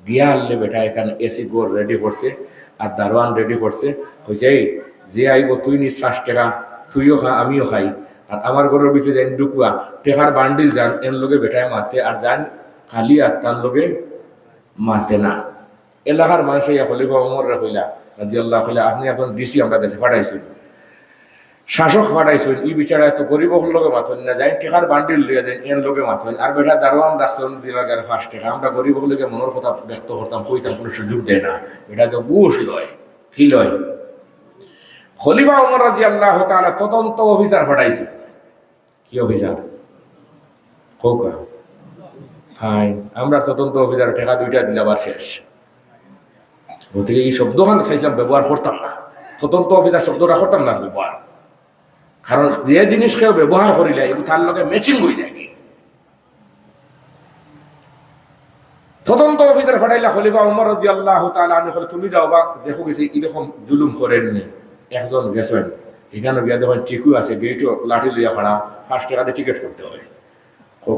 গিয়া আনলে বেটা এখানে এসি গোর রেডি করছে আর দারোয়ান রেডি করছে হয়েছে এই যে আইব তুই নিস 5 টাকা তুইও খা আমিও খাই আর আমার ঘরের ভিতরে যাই ঢুকুয়া টেকার বান্ডিল যান এর লোকে বেটায় মারতে আর যান খালি আর তার লোকে মারতে না এলাকার মানুষ ইয়া খলিফা উমর রাহিলা রাদিয়াল্লাহু তাআলা আপনি এখন ডিসি আমরা কাছে পাঠাইছেন শাসক পাঠাইছেন ই বিচারা এত গরিব লোকে মাথন না যাই টেকার বান্ডিল লিয়ে যান এর লোকে মাথন আর বেটা দারোয়ান রাখছেন দিলার গায়ে 5 টাকা আমরা গরিব লোকে মনের কথা ব্যক্ত করতাম কইতাম কোনো সুযোগ দেয় না এটা তো ঘুষ লয় কি লয় খলিফা উমর রাদিয়াল্লাহু তাআলা তদন্ত অফিসার পাঠাইছেন কি অফিসার কোকা ফাইন আমরা তদন্ত অফিসার টাকা 2টা দিলাবার শেষ ওদিকে এই শব্দখান চাইছিলাম ব্যবহার করতাম না তদন্ত অফিসার শব্দটা করতাম না ব্যবহার কারণ যে জিনিস কেউ ব্যবহার করিলে এগুলো তার লগে ম্যাচিং হয়ে যায় তদন্ত অফিসার ফাটাইলা খলিফা উমর রাদিয়াল্লাহু তাআলা আনহু তুমি যাও বা দেখো গেছি এরকম জুলুম করেননি একজন গেছেন এখানে গিয়া দেখেন টিকু আছে গেট লাঠি লইয়া খাড়া 5 টাকা দিয়ে টিকিট করতে হয়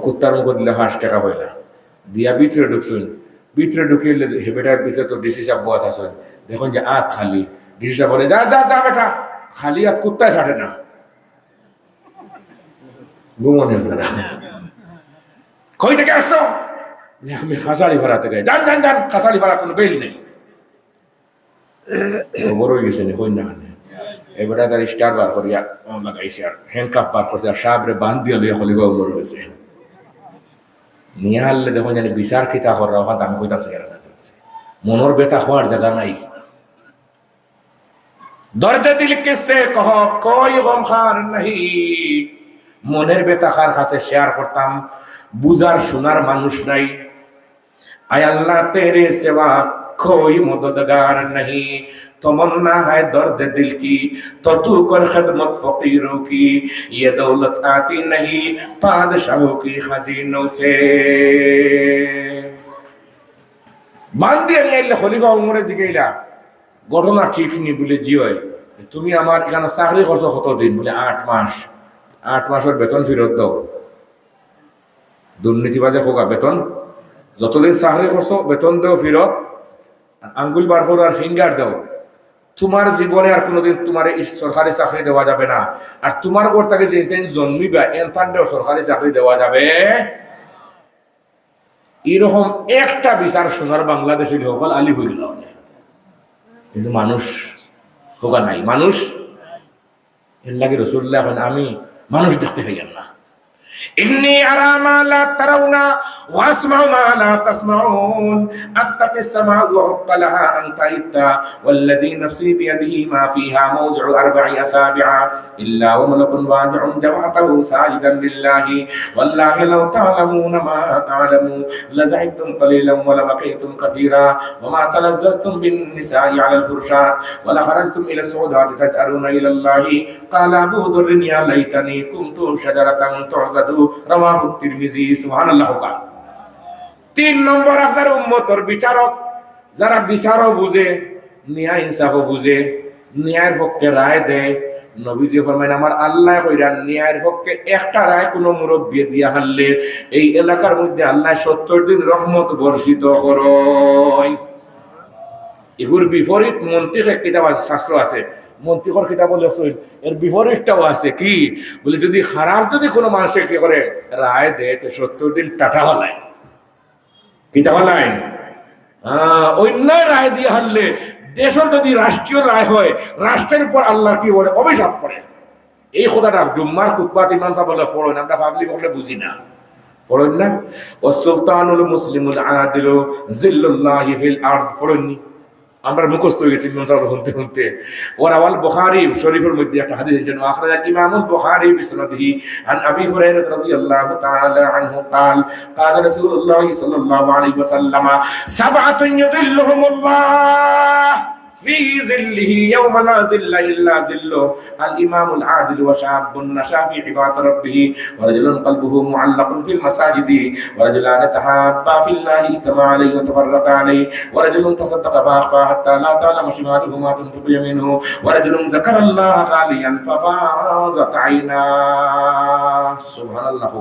কুত্তার মুখ দিলে 5 টাকা পয়লা দিয়া ভিতরে ঢুকছেন ভিতরে ঢুকিয়ে হেবেটার ভিতরে তো ডিসি সাহেব বয়াত আছেন দেখুন যে আত খালি ডিসি সাহেব বলে যা যা যা বেটা খালি আত কুত্তায় ছাড়ে না ঘুমনে আপনারা কই থেকে আসছো আমি খাসাড়ি ভাড়া থেকে যান যান যান খাসাড়ি ভাড়া কোনো বেল নেই বড় হয়ে গেছে কই না এবারে তার স্টার বার করিয়া লাগাইছে আর হ্যান্ডকাপ বার করছে আর সাবরে বাঁধ দিয়ে লইয়া খলিফা উমর হয়েছে নিয়ে হারলে দেখুন জানি বিচার খিতা করা ওখান আমি কইতাম চেহারা মনোর বেতা হওয়ার জায়গা নাই। দর্দে দিল কিসে কহ কোই গম খার নাহি, মনের বেতা কার কাছে শেয়ার করতাম, বুঝার শোনার মানুষ নাই। আয় আল্লাহ তেরে সেবা कोई मददगार नहीं, तमन्ना है दर्द दिल की तो तू कर खिदमत फकीरों की, ये दौलत आती नहीं बादशाहों की खजीनों से। বান্দি আমি আইলে খলিফা উমরে জিগাইলা ঘটনা ঠিক নি বলে জিওয়, তুমি আমার এখানে চাকরি করছো কতদিন? বলে 8 মাস। 8 মাসের বেতন ফেরত দাও। দুর্নীতিবাজে খোকা বেতন যতদিন চাকরি করছো বেতন দাও ফেরত, আঙ্গুল বার করো আর ফিঙ্গার দাও। তোমার জীবনে আর কোনোদিন তোমার সরকারি চাকরি দেওয়া যাবে না, আর তোমার ঘর থেকে যে জন্মিবা এনতানটাও সরকারি চাকরি দেওয়া যাবে। এরকম একটা বিচার সোনার বাংলাদেশে হকল আলি হয়ে গেল, কিন্তু মানুষ হোকা নাই। মানুষ এর লাগে রসুল্লাহ আমি মানুষ দেখতে পাই না। إني أرى ما لا ترون وأسمع ما لا تسمعون أتق السماء وحق لها أن تعد والذي نفسي بيده ما فيها موضع 4 أصابع إلا وملك واضع جبهته ساجدا لله والله لو تعلمون ما أعلم لزعمتم قليلا ولبقيتم كثيرا وما تلذذتم بالنساء على الفرشات ولخرجتم إلى السعودات تجأرون إلى الله قال أبو ذر يا ليتني كنت شجرة تعزد রাওয়াহু তিরমিজি। সুবহানাল্লাহ। 3 নম্বর আপনার উম্মতর বিচারক, যারা বিচারও বুঝে, ন্যায় ইনসাফও বুঝে, ন্যায়ের পক্ষে রায় দেয়। নবীজি ফরমায় আমার আল্লাহ কইরা ন্যায়ের পক্ষে একটা রায় কোন মুরব্বি দিয়া হারলে এই এলাকার মধ্যে আল্লাহ 70 দিন রহমত বর্ষিত করয়। এগুর বিপরীত মন্ত্রিক কিতাব শাস্ত্র আছে, মন্ত্রিকর কিতাব লেখছেন, এর বিপরীতটাও আছে কি বলে যদি খারাপ যদি কোনো মানুষের কি করে রায় দেয় তো 70 দিন টাটা হলায় কিতাব হলায়। অন্য রায় দিয়ে হারলে দেশের যদি রাষ্ট্রীয় রায় হয় রাষ্ট্রের উপর আল্লাহ কি বলে অভিশাপ করে। এই কথাটা জুম্মার খুতবাত ইমাম সাহেব বলে পড়েন, আমরা পাবলিক বলে বুঝি না, পড়েন না। ও সুলতানুল মুসলিমুল আদিলু জিল্লুল্লাহি ফিল আরদ পড়েননি? আমরা মুখস্থ হয়ে গেছি শুনতে শুনতে। ওরাওয়াল বুখারী শরীফের মধ্যে একটা হাদিসের জন্য আখরাজা ইমামুল বুখারী বিসনাদিহি আন আবি হুরায়রা রাদিয়াল্লাহু তাআলা আনহু قال قال رسول الله صلى الله عليه وسلم سبعة يظلهم الله في ظله يوم لا ظل إلا ظله الإمام العادل وشاب نشأ في عبادة ربه ورجل قلبه معلق في المساجد ورجلان تحابا في الله اجتمعا عليه وتفرقا عليه ورجل تصدق فأخفى حتى لا تعلم شماله ما تنفق يمينه ورجل ذكر الله خاليا ففاضت عيناه سبحان الله.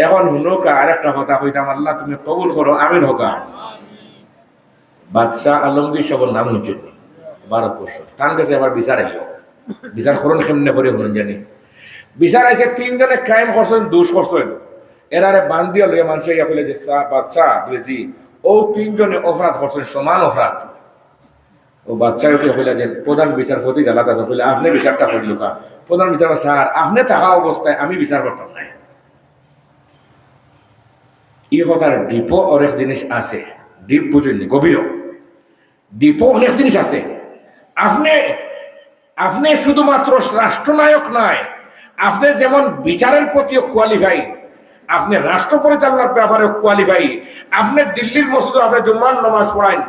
এখন হুনুকা আরেকটা কথা কইতাম, আল্লাহ তুমি কবুল করো, আমিন হোকা। বাদশাহ আলমগীর সবর নাম হচ্ছে 12 বছর তার কাছে আবার বিচার আইল। বিচার করুন কেমনে করে হলেন জানি। বিচার আইসে 3 জনে ক্রাইম করছেন, দোষ করছেন, এরারে বান্দিয়া লইয়া মানুষ ইয়া ফেলে যে বাদশাহ বুঝি ও 3 জনে অপরাধ করছেন, সমান অপরাধ। ও বাদশাহকে হইলা যে প্রধান বিচারপতি জালাত আছে বলে আপনি বিচারটা করিল কা? প্রধান বিচারপতি স্যার আপনি থাকা অবস্থায় আমি বিচার করতাম না। এই কথার ডিপো অনেক জিনিস আছে, ডিপ বুঝেননি, গভীর ডিপো অনেক জিনিস আছে। আপনি শুধুমাত্র রাষ্ট্রনায়ক নয়, আপনি যেমন বিচারের প্রতিও কোয়ালিফাই, আপনি রাষ্ট্র পরিচালনার ব্যাপারে কোয়ালিফাই। আপনি দিল্লির মসজিদে আপনি জুম্মার নামাজ পড়াইন,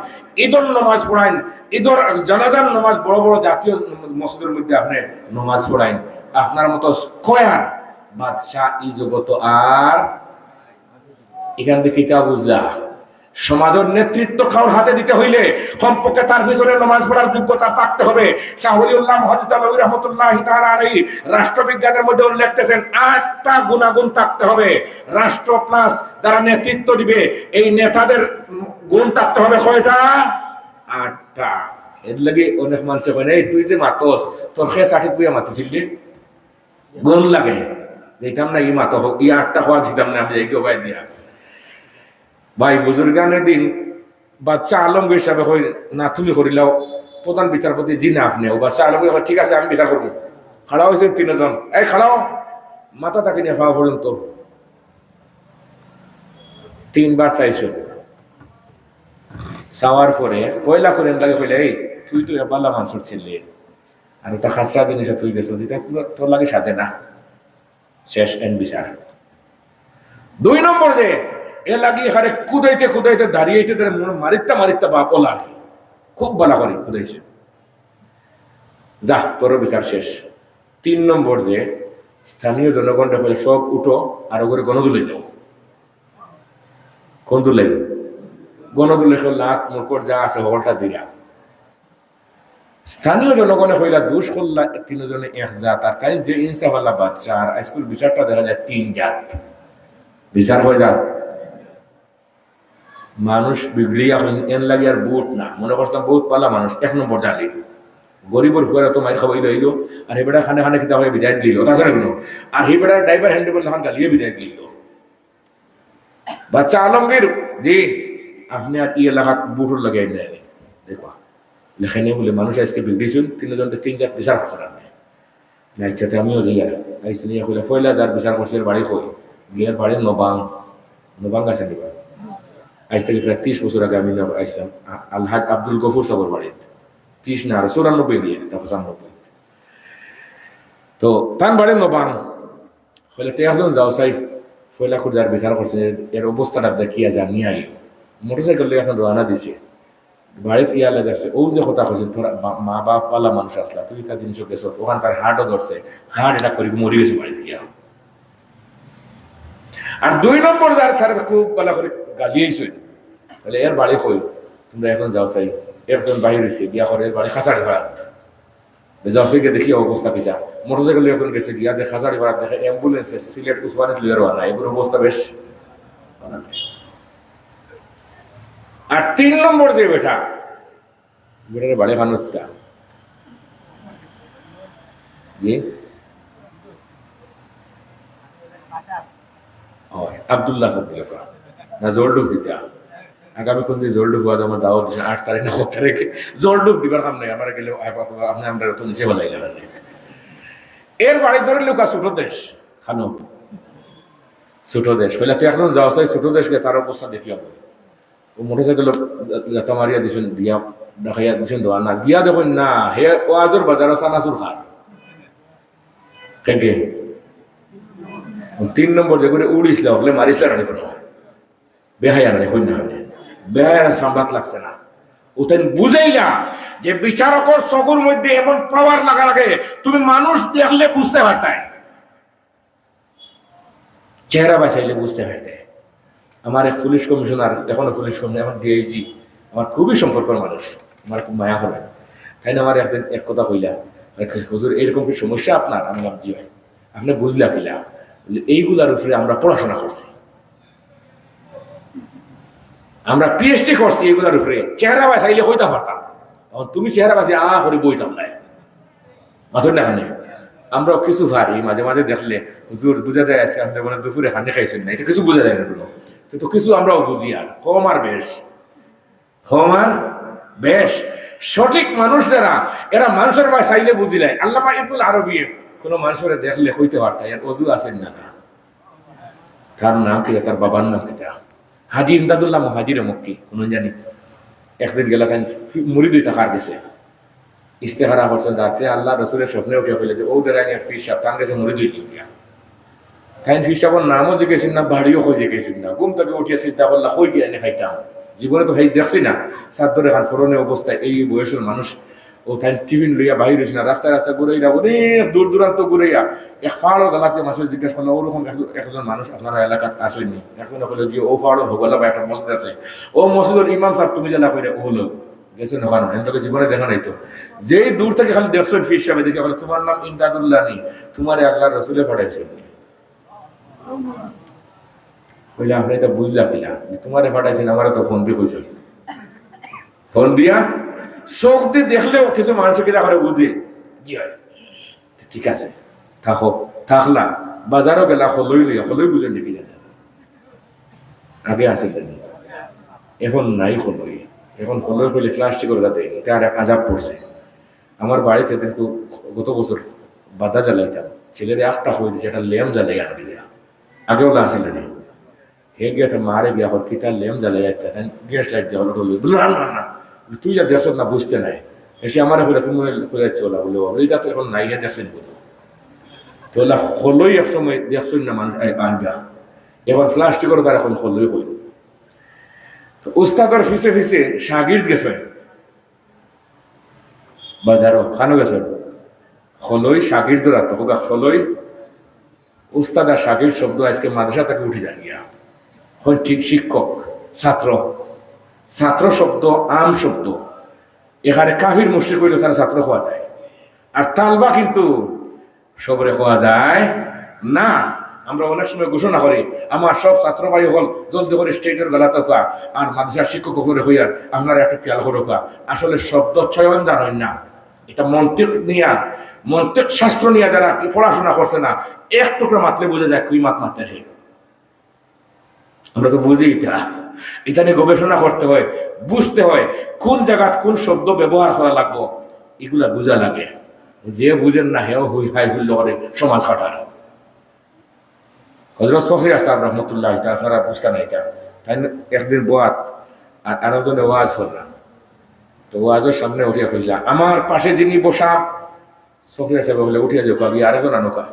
ঈদর নামাজ পড়াইন, ঈদর জানাজার নামাজ, বড় বড় জাতীয় মসজিদের মধ্যে আপনি নামাজ পড়াইন। আপনার মতো স্কয়ার বাদশাহ এই জগত আর এখান থেকে কিতাব বুঝলা। সমাজের নেতৃত্ব কারোর হাতে দিতে হইলে কমপক্ষে তার পিছনে নামাজ পড়ার যোগ্যতা থাকতে হবে। শাহ ওলিউল্লাহ মুহাদ্দিস আলাউহি রাহমাতুল্লাহি তাআলা আলাইহি রাষ্ট্রবিজ্ঞানের মধ্যে উল্লেখ করেছেন 8টা গুণাগুণ থাকতে হবে। রাষ্ট্র প্লাস যারা নেতৃত্ব দিবে এই নেতাদের গুণ থাকতে হবে কয়টা? 8টা। এর লাগি অনেক মানুষ কয় এই তুই যে মাতস তোর খেয়ে চাকরি তুই মাতিছিলি গুণ লাগে যেতাম না, ই মাত হোক ই 8টা হওয়া যেতাম না, আমি এই গোবাই দিয়া ভাই বুজুর্গানের দিন বাদশাহ আলমগীর সাহেব কই না তুমি করিলাও। প্রধান বিচারপতি জি না আপনি। ও বাদশাহ আলমগীর ঠিক আছে আমি বিচার করবো। খাড়া হয়েছেন 3 জন, এই খাড়াও মাথা তাকে নিয়ে খাওয়া পর্যন্ত 3বার চাইছো, চাওয়ার পরে পয়লা করে লাগে কইলে এই তুই তো এবাল্লা মানুষের ছিলি আর এটা খাসরা জিনিস তুই গেছো এটা তোর লাগে সাজে না, শেষ এন বিচার। 2 নম্বর যে এ লাগি এখানে কুদাইতে কুদাইতে দাঁড়িয়েছে মারিত্তা মারিত্তা বাপ ওলা আর কি খুব বালা করে কুদাইছে, যা তোর বিচার শেষ। 3 নম্বর যে স্থানীয় জনগণটা বলে সব উঠো আর ওগুলো গণদুলে দাও, কোন দুলে গণদুলে লাখ মুরকর যা আছে হলটা দিরা। স্থানীয় জনগণে হইলা দুষ করলা 3 জনে 1 জাত, আর তাই যে ইনসাফাল্লাহ বাদশাহ আর স্কুল বিচারটা দেখা যায় 3 জাত বিচার হয়ে যা। মানুষ বিগড়িয়া এন লাগে আর বুট না মনে করতাম বহুত পালা মানুষ 1 নম্বর জানি গরিবর ফুয়ারা তো মাইর খাওয়াইলো হইলো আর হেবেটা খানে খানে কিতাব হয়ে বিদায় দিল তাছাড়া কোনো, আর হেবেটা ড্রাইভার হ্যান্ডেবল তখন গালিয়ে বিদায় দিল। বাচ্চা আলমগীর জি আপনি আর এলাকাত বুটুর লাগাই দেয়নি দেখো লেখানে বলে মানুষ আজকে বিগড়িছুন 3 জনকে 3 জাত বিচার করছে না নাইচাতে আমিও যাই আর আইসি নিয়ে কইলা ফয়লা যার বিচার করছে বাড়ি কই বিয়ার বাড়ি নবাং আছে নিবা। আজ থেকে প্রায় 30 বছর আগে আমি আইসলাম আলহাজ আব্দুল গফুর সাবর বাড়িতে 30 না আর 94 দিয়ে 95। তো তান বাড়ি নবাং হইলে 13 জন যাও চাই ফয়লা করে যার বিচার করছে এর অবস্থাটা দেখিয়া জানিয়ে আই মোটরসাইকেল এখন রওনা দিছে বাড়িতে গিয়া লাগছে ও যে কথা কইছেন তোরা মা বাপ পালা মানুষ আসলা তুই তা জিনিস গেছ ওখান তার হার্টও ধরছে হার্ট এটা করে মরি গেছে বাড়িতে গিয়া। আর 2 নম্বর যার তার খুব পালা করে গালিয়েছে তাহলে এর বাড়ি কই তোমরা এখন যাও চাই একজন বাহির হয়েছে বিয়া করে এর বাড়ি খাসাড়ি ভাড়াত যাও সেই দেখি অবস্থা কিটা মোটরসাইকেল এখন গেছে গিয়া দেখে খাসাড়ি ভাড়াত দেখে অ্যাম্বুলেন্সে সিলেট উসমানে লিয়ার না এগুলো অবস্থা বেশ। আর 3 নম্বর যে বেটার বাড়ি খানুটা আব্দুল্লাহ না জোরডুব দিতে আগামী কোন দিন জোরডুব হওয়া আমার দাওয়াত দিচ্ছেন 8 তারিখ না 9 তারিখে জোরডুব দিবার কাম নেই আমার গেলে আপনি আমরা তো নিচে বলাই গেলেন এর বাড়ি ধরে লোক ছোট দেশ খানো ছোট দেশ কইলা তুই এখন যাও চাই ছোট দেশকে তার অবস্থা দেখি হবে ও মোটরসাইকেল লাতা মারিয়া দিছেন বিয়া দেখাইয়া দিছেন দোয়া না বিয়া দেখুন না হে ও আজর বাজার চানাচুর খার কেটে 3 নম্বর যে করে উড়িসলে হলে মারিসলে না কোনো বেহায়া না হই না বেহায়া সামলাত লাগছে না ওতেন বুঝাইলা যে বিচারকর চকুর মধ্যে এমন পাওয়ার লাগা লাগে তুমি মানুষ দেখলে বুঝতে পারতাই চেহারা বাঁচাইলে বুঝতে পারতে। আমার এক পুলিশ কমিশনার এখনো পুলিশ কমিশনার এখন ডিআইজি আমার খুবই সম্পর্কের মানুষ আমার খুব মায়া হবে তাই না আমার একদিন এক কথা কইলা হুজুর এরকম কি সমস্যা আপনার আমি ভাব জি ভাই আপনি বুঝলা কিলা এইগুলার উপরে আমরা পড়াশোনা করছি আমরা পিএইচডি করছি এগুলার উপরে চেহারা বাঁচাইলে হইতে পারতাম এখন তুমি চেহারা বাঁচিয়ে করে বইতাম নাই মাথর না খানে আমরাও কিছু ভারি মাঝে মাঝে দেখলে হুজুর বুঝা যায় আজকে আপনি বলে দুপুরে খানে খাইছেন না এটা কিছু বোঝা যায় না কিন্তু কিছু আমরাও বুঝি আর কম আর বেশ সঠিক মানুষ যারা এরা মানুষের ভাই চাইলে বুঝিলাই আল্লামা ইবনুল আরবি কোন মানুষের দেখলে হইতে পারত এর অজু আছেন না তার নাম কি তার বাবার নাম কিটা হাজি ইমদাদুল্লাহ মুহাজির মক্কি কোন জানি একদিন গেল মুড়ি 2 টাকার গেছে ইস্তেহারা করছেন যাচ্ছে আল্লাহ রসুলের স্বপ্নে উঠে ফেলে যে ও দেরাইয়া ফিস সাহেব তার কাছে মুড়ি 2 টাকা তাই ফিস সাহেবের নামও জিজ্ঞেসেন না বাড়িও কই জিজ্ঞেসেন না ঘুম থেকে উঠিয়ে চিন্তা করলা কই গিয়ে এনে খাইতাম জীবনে তো ভাই দেখছি না সাদ্দরে খান ফোরনের অবস্থায় এই বয়সের মানুষ ও তাই টিফিন লইয়া বাহির হয়েছে না রাস্তায় রাস্তায় ঘুরাইয়া অনেক দূর দূরান্ত ঘুরাইয়া এক ফাড়ো গালাতে মানুষ জিজ্ঞাসা করলো ওরকম একজন মানুষ আপনারা এলাকাত আসেননি এখন বলে গিয়ে ও ফাড়ো ভোগলা বা একটা মসজিদ আছে ও মসজিদের ইমাম সাহেব তুমি জানা করে ও হলো গেছেন ওখানে এটাকে জীবনে দেখা নাই তো যেই দূর থেকে খালি দেখছেন ফিস সাহেব দেখে বলে তোমার নাম ইমদাদুল্লাহ নি তোমার আল্লাহ রসুলে পাঠাইছেন বললে আপনি এটা বুঝলা কিনা তোমারে পাঠাইছেন আমারও তো ফোন দিয়ে কইছেন ফোন দিয়া চোখ দিয়ে দেখলেও কিছু মানুষকে করে বুঝে কি হয় ঠিক আছে থাকলা বাজারও গেলা হলই বুঝেন দেখি জানে আগে আসে জানি এখন নাই হলই এখন হলই হলে প্লাস্টিক করে দেয়নি তার আজাব পড়ছে আমার বাড়িতে গত বছর বাধা জ্বালাইতাম ছেলের একটা হয়ে দিচ্ছে একটা ল্যাম্প জ্বালাই আনা দিয়ে আগেও না আসে জানি হে গিয়ে মারে গিয়া হল কিতার লেম জ্বালাই গ্যাস লাইট দিয়ে হল না না না তুই যা দেশ না বুঝতে নাই এসে আমার হলে তুমি কোথায় চলা বলে এইটা তো এখন নাই দেখছেন বলো তোলা হলোই এক সময় দেখছুন না মানুষ আনবা এখন প্লাস্টিকের তার এখন হলোই হইল উস্তাদের ফিসে ফিসে শাগির্দ গেছে বাজারও খানো গেছে হলোই শাগির্দ রাত হলোই উস্তাদ আর শাগির শব্দ আজকে মাদ্রাসা থেকে উঠে যায় গিয়া হয় ঠিক শিক্ষক ছাত্র ছাত্র শব্দ আম শব্দ এখানে কাফির মুশরিক হইলে তারা ছাত্র হওয়া যায় আর তালবা কিন্তু সবরে হওয়া যায় না আমরা অনেক সময় ঘোষণা করি আমার সব ছাত্র ভাই হল জলদি করে স্টেটের বেলাতে কা আর মাদ্রাসার শিক্ষক করে হইয়ার আপনারা একটু খেয়াল করে কা আসলে শব্দ চয়ন জানেন না এটা মন্ত্রিক শাস্ত্র নিয়ে যারা পড়াশোনা করছে না এক টুকরা মাতলে বুঝে যায় কুই মাত মাতে রে আমরা তো বুঝি এটা নিয়ে গবেষণা করতে হয় বুঝতে হয় কোন জায়গাত কোন শব্দ ব্যবহার করা লাগবো এগুলা বোঝা লাগে যে বুঝেন না হেও হুই হাই হুল্লো করে সমাজ কাটার হযরত সফিয়া সাহেব রহমতুল্লাহ এটা আপনারা বুঝতে না এটা তাই একদিন বোয়াত আর আরেকজনে ওয়াজ হল না তো ওয়াজের সামনে উঠিয়া কইলা আমার পাশে যিনি বসা সফিয়া সাহেব বলে উঠিয়া যাও কবি আরেকজন আনোকা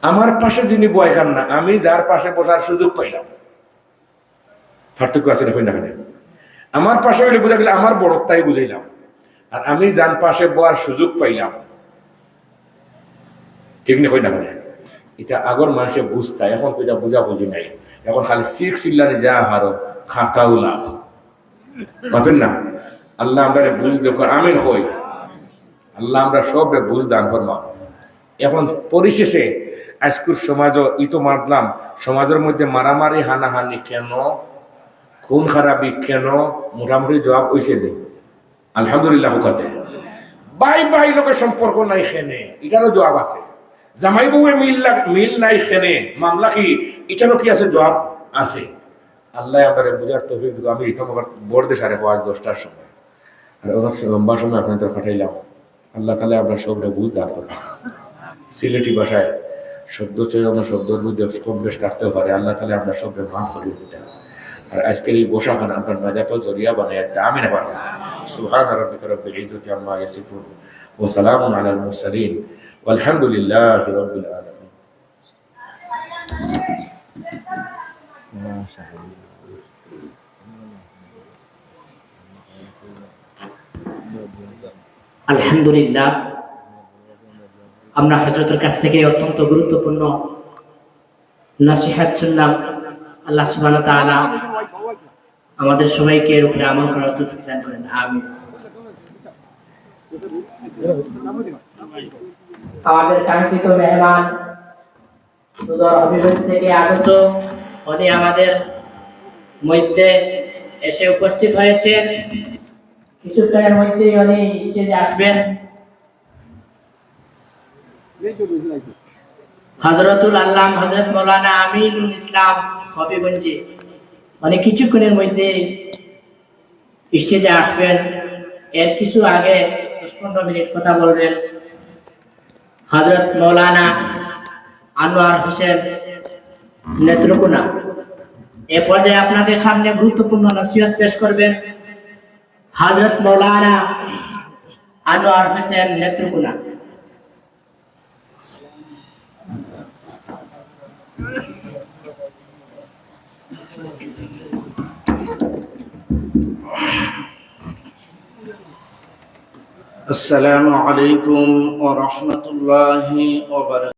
আমার পাশে যিনি বয়খান না আমি যার পাশে বসার সুযোগ পাইলাম পার্থক্য আছে দেখুন না আমার পাশে হইলে বুঝা গেলে আমার বড়তাই বুঝাইলাম আর আমি যার পাশে বয়ার সুযোগ পাইলাম ঠিক না কই না এটা আগর মানুষে বুঝতা এখন এটা বুঝা বুঝি নাই এখন খালি শিখ সিল্লানি যা হারো খাতাও লাভ বুঝেন না আল্লাহ আমরা বুঝ দেখ আমিন হই আল্লাহ আমরা সব বুঝ দান ফরমা এখন পরিশেষে আজকুর সমাজও ইতো মারলাম সমাজের মধ্যে মারামারি হানাহানি কেন খুন খারাপি কেন মোটামুটি জবাব হইছে নি আলহামদুলিল্লাহ কাতে বাই বাই লোকের সম্পর্ক নাই খেনে এটারও জবাব আছে জামাই বউয়ে মিল নাই খেনে মামলা কি এটারও কি আছে জবাব আছে আল্লাহ আমাদের বুঝার তৌফিক দিল আমি ইতাম বোর্ড দিয়ে 5:30-10টার সময় আর অনেক লম্বা সময় আপনাদের পাঠাইলাম আল্লাহ তাআলা আমরা সবরে বুঝ দান করুন সিলেটি ভাষায় শব্দ চয়ন শব্দের মধ্যে কম বেশ থাকতে পারে আল্লাহ তাআলা আমরা সবরে মাফ করে দিতে আর আজকের এই বসাখানা আপনার নাজাতের জরিয়া বানায় আমিন বানায় সুবহান রাব্বিকা রাব্বিল ইজ্জাতি আম্মা ইয়াসিফুন ওয়া সালামুন আলাল মুরসালিন والحمد لله رب العالمين আলহামদুলিল্লাহ আমরা হযরতের কাছ থেকে অত্যন্ত গুরুত্বপূর্ণ নসিহত শুনলাম আল্লাহ সুবহানাহু ওয়া তাআলা আমাদের সবাইকে এর উপরে আমল করার তৌফিক দান করেন আমিন আমাদের কাঙ্ক্ষিত মেহমান সুদূর অভিবাসী থেকে আগত উনি আমাদের মধ্যে এসে উপস্থিত হয়েছেন কিছুক্ষণের মধ্যেই উনি স্টেজে আসবেন হযরতুল আল্লাম হযরত মাওলানা আমিনুল ইসলাম হবিগঞ্জি উনি কিছুক্ষণের মধ্যে স্টেজে আসবেন এর কিছু আগে 10-15 মিনিট কথা বলবেন হযরত মাওলানা আনোয়ার হোসেন নেত্রকোনা এ পর্যায়ে আপনাদের সামনে গুরুত্বপূর্ণ নসিহত পেশ করবেন হযরত মাওলানা আনোয়ার হোসেন নেত্রকোনা السلام عليكم ورحمة الله وبركاته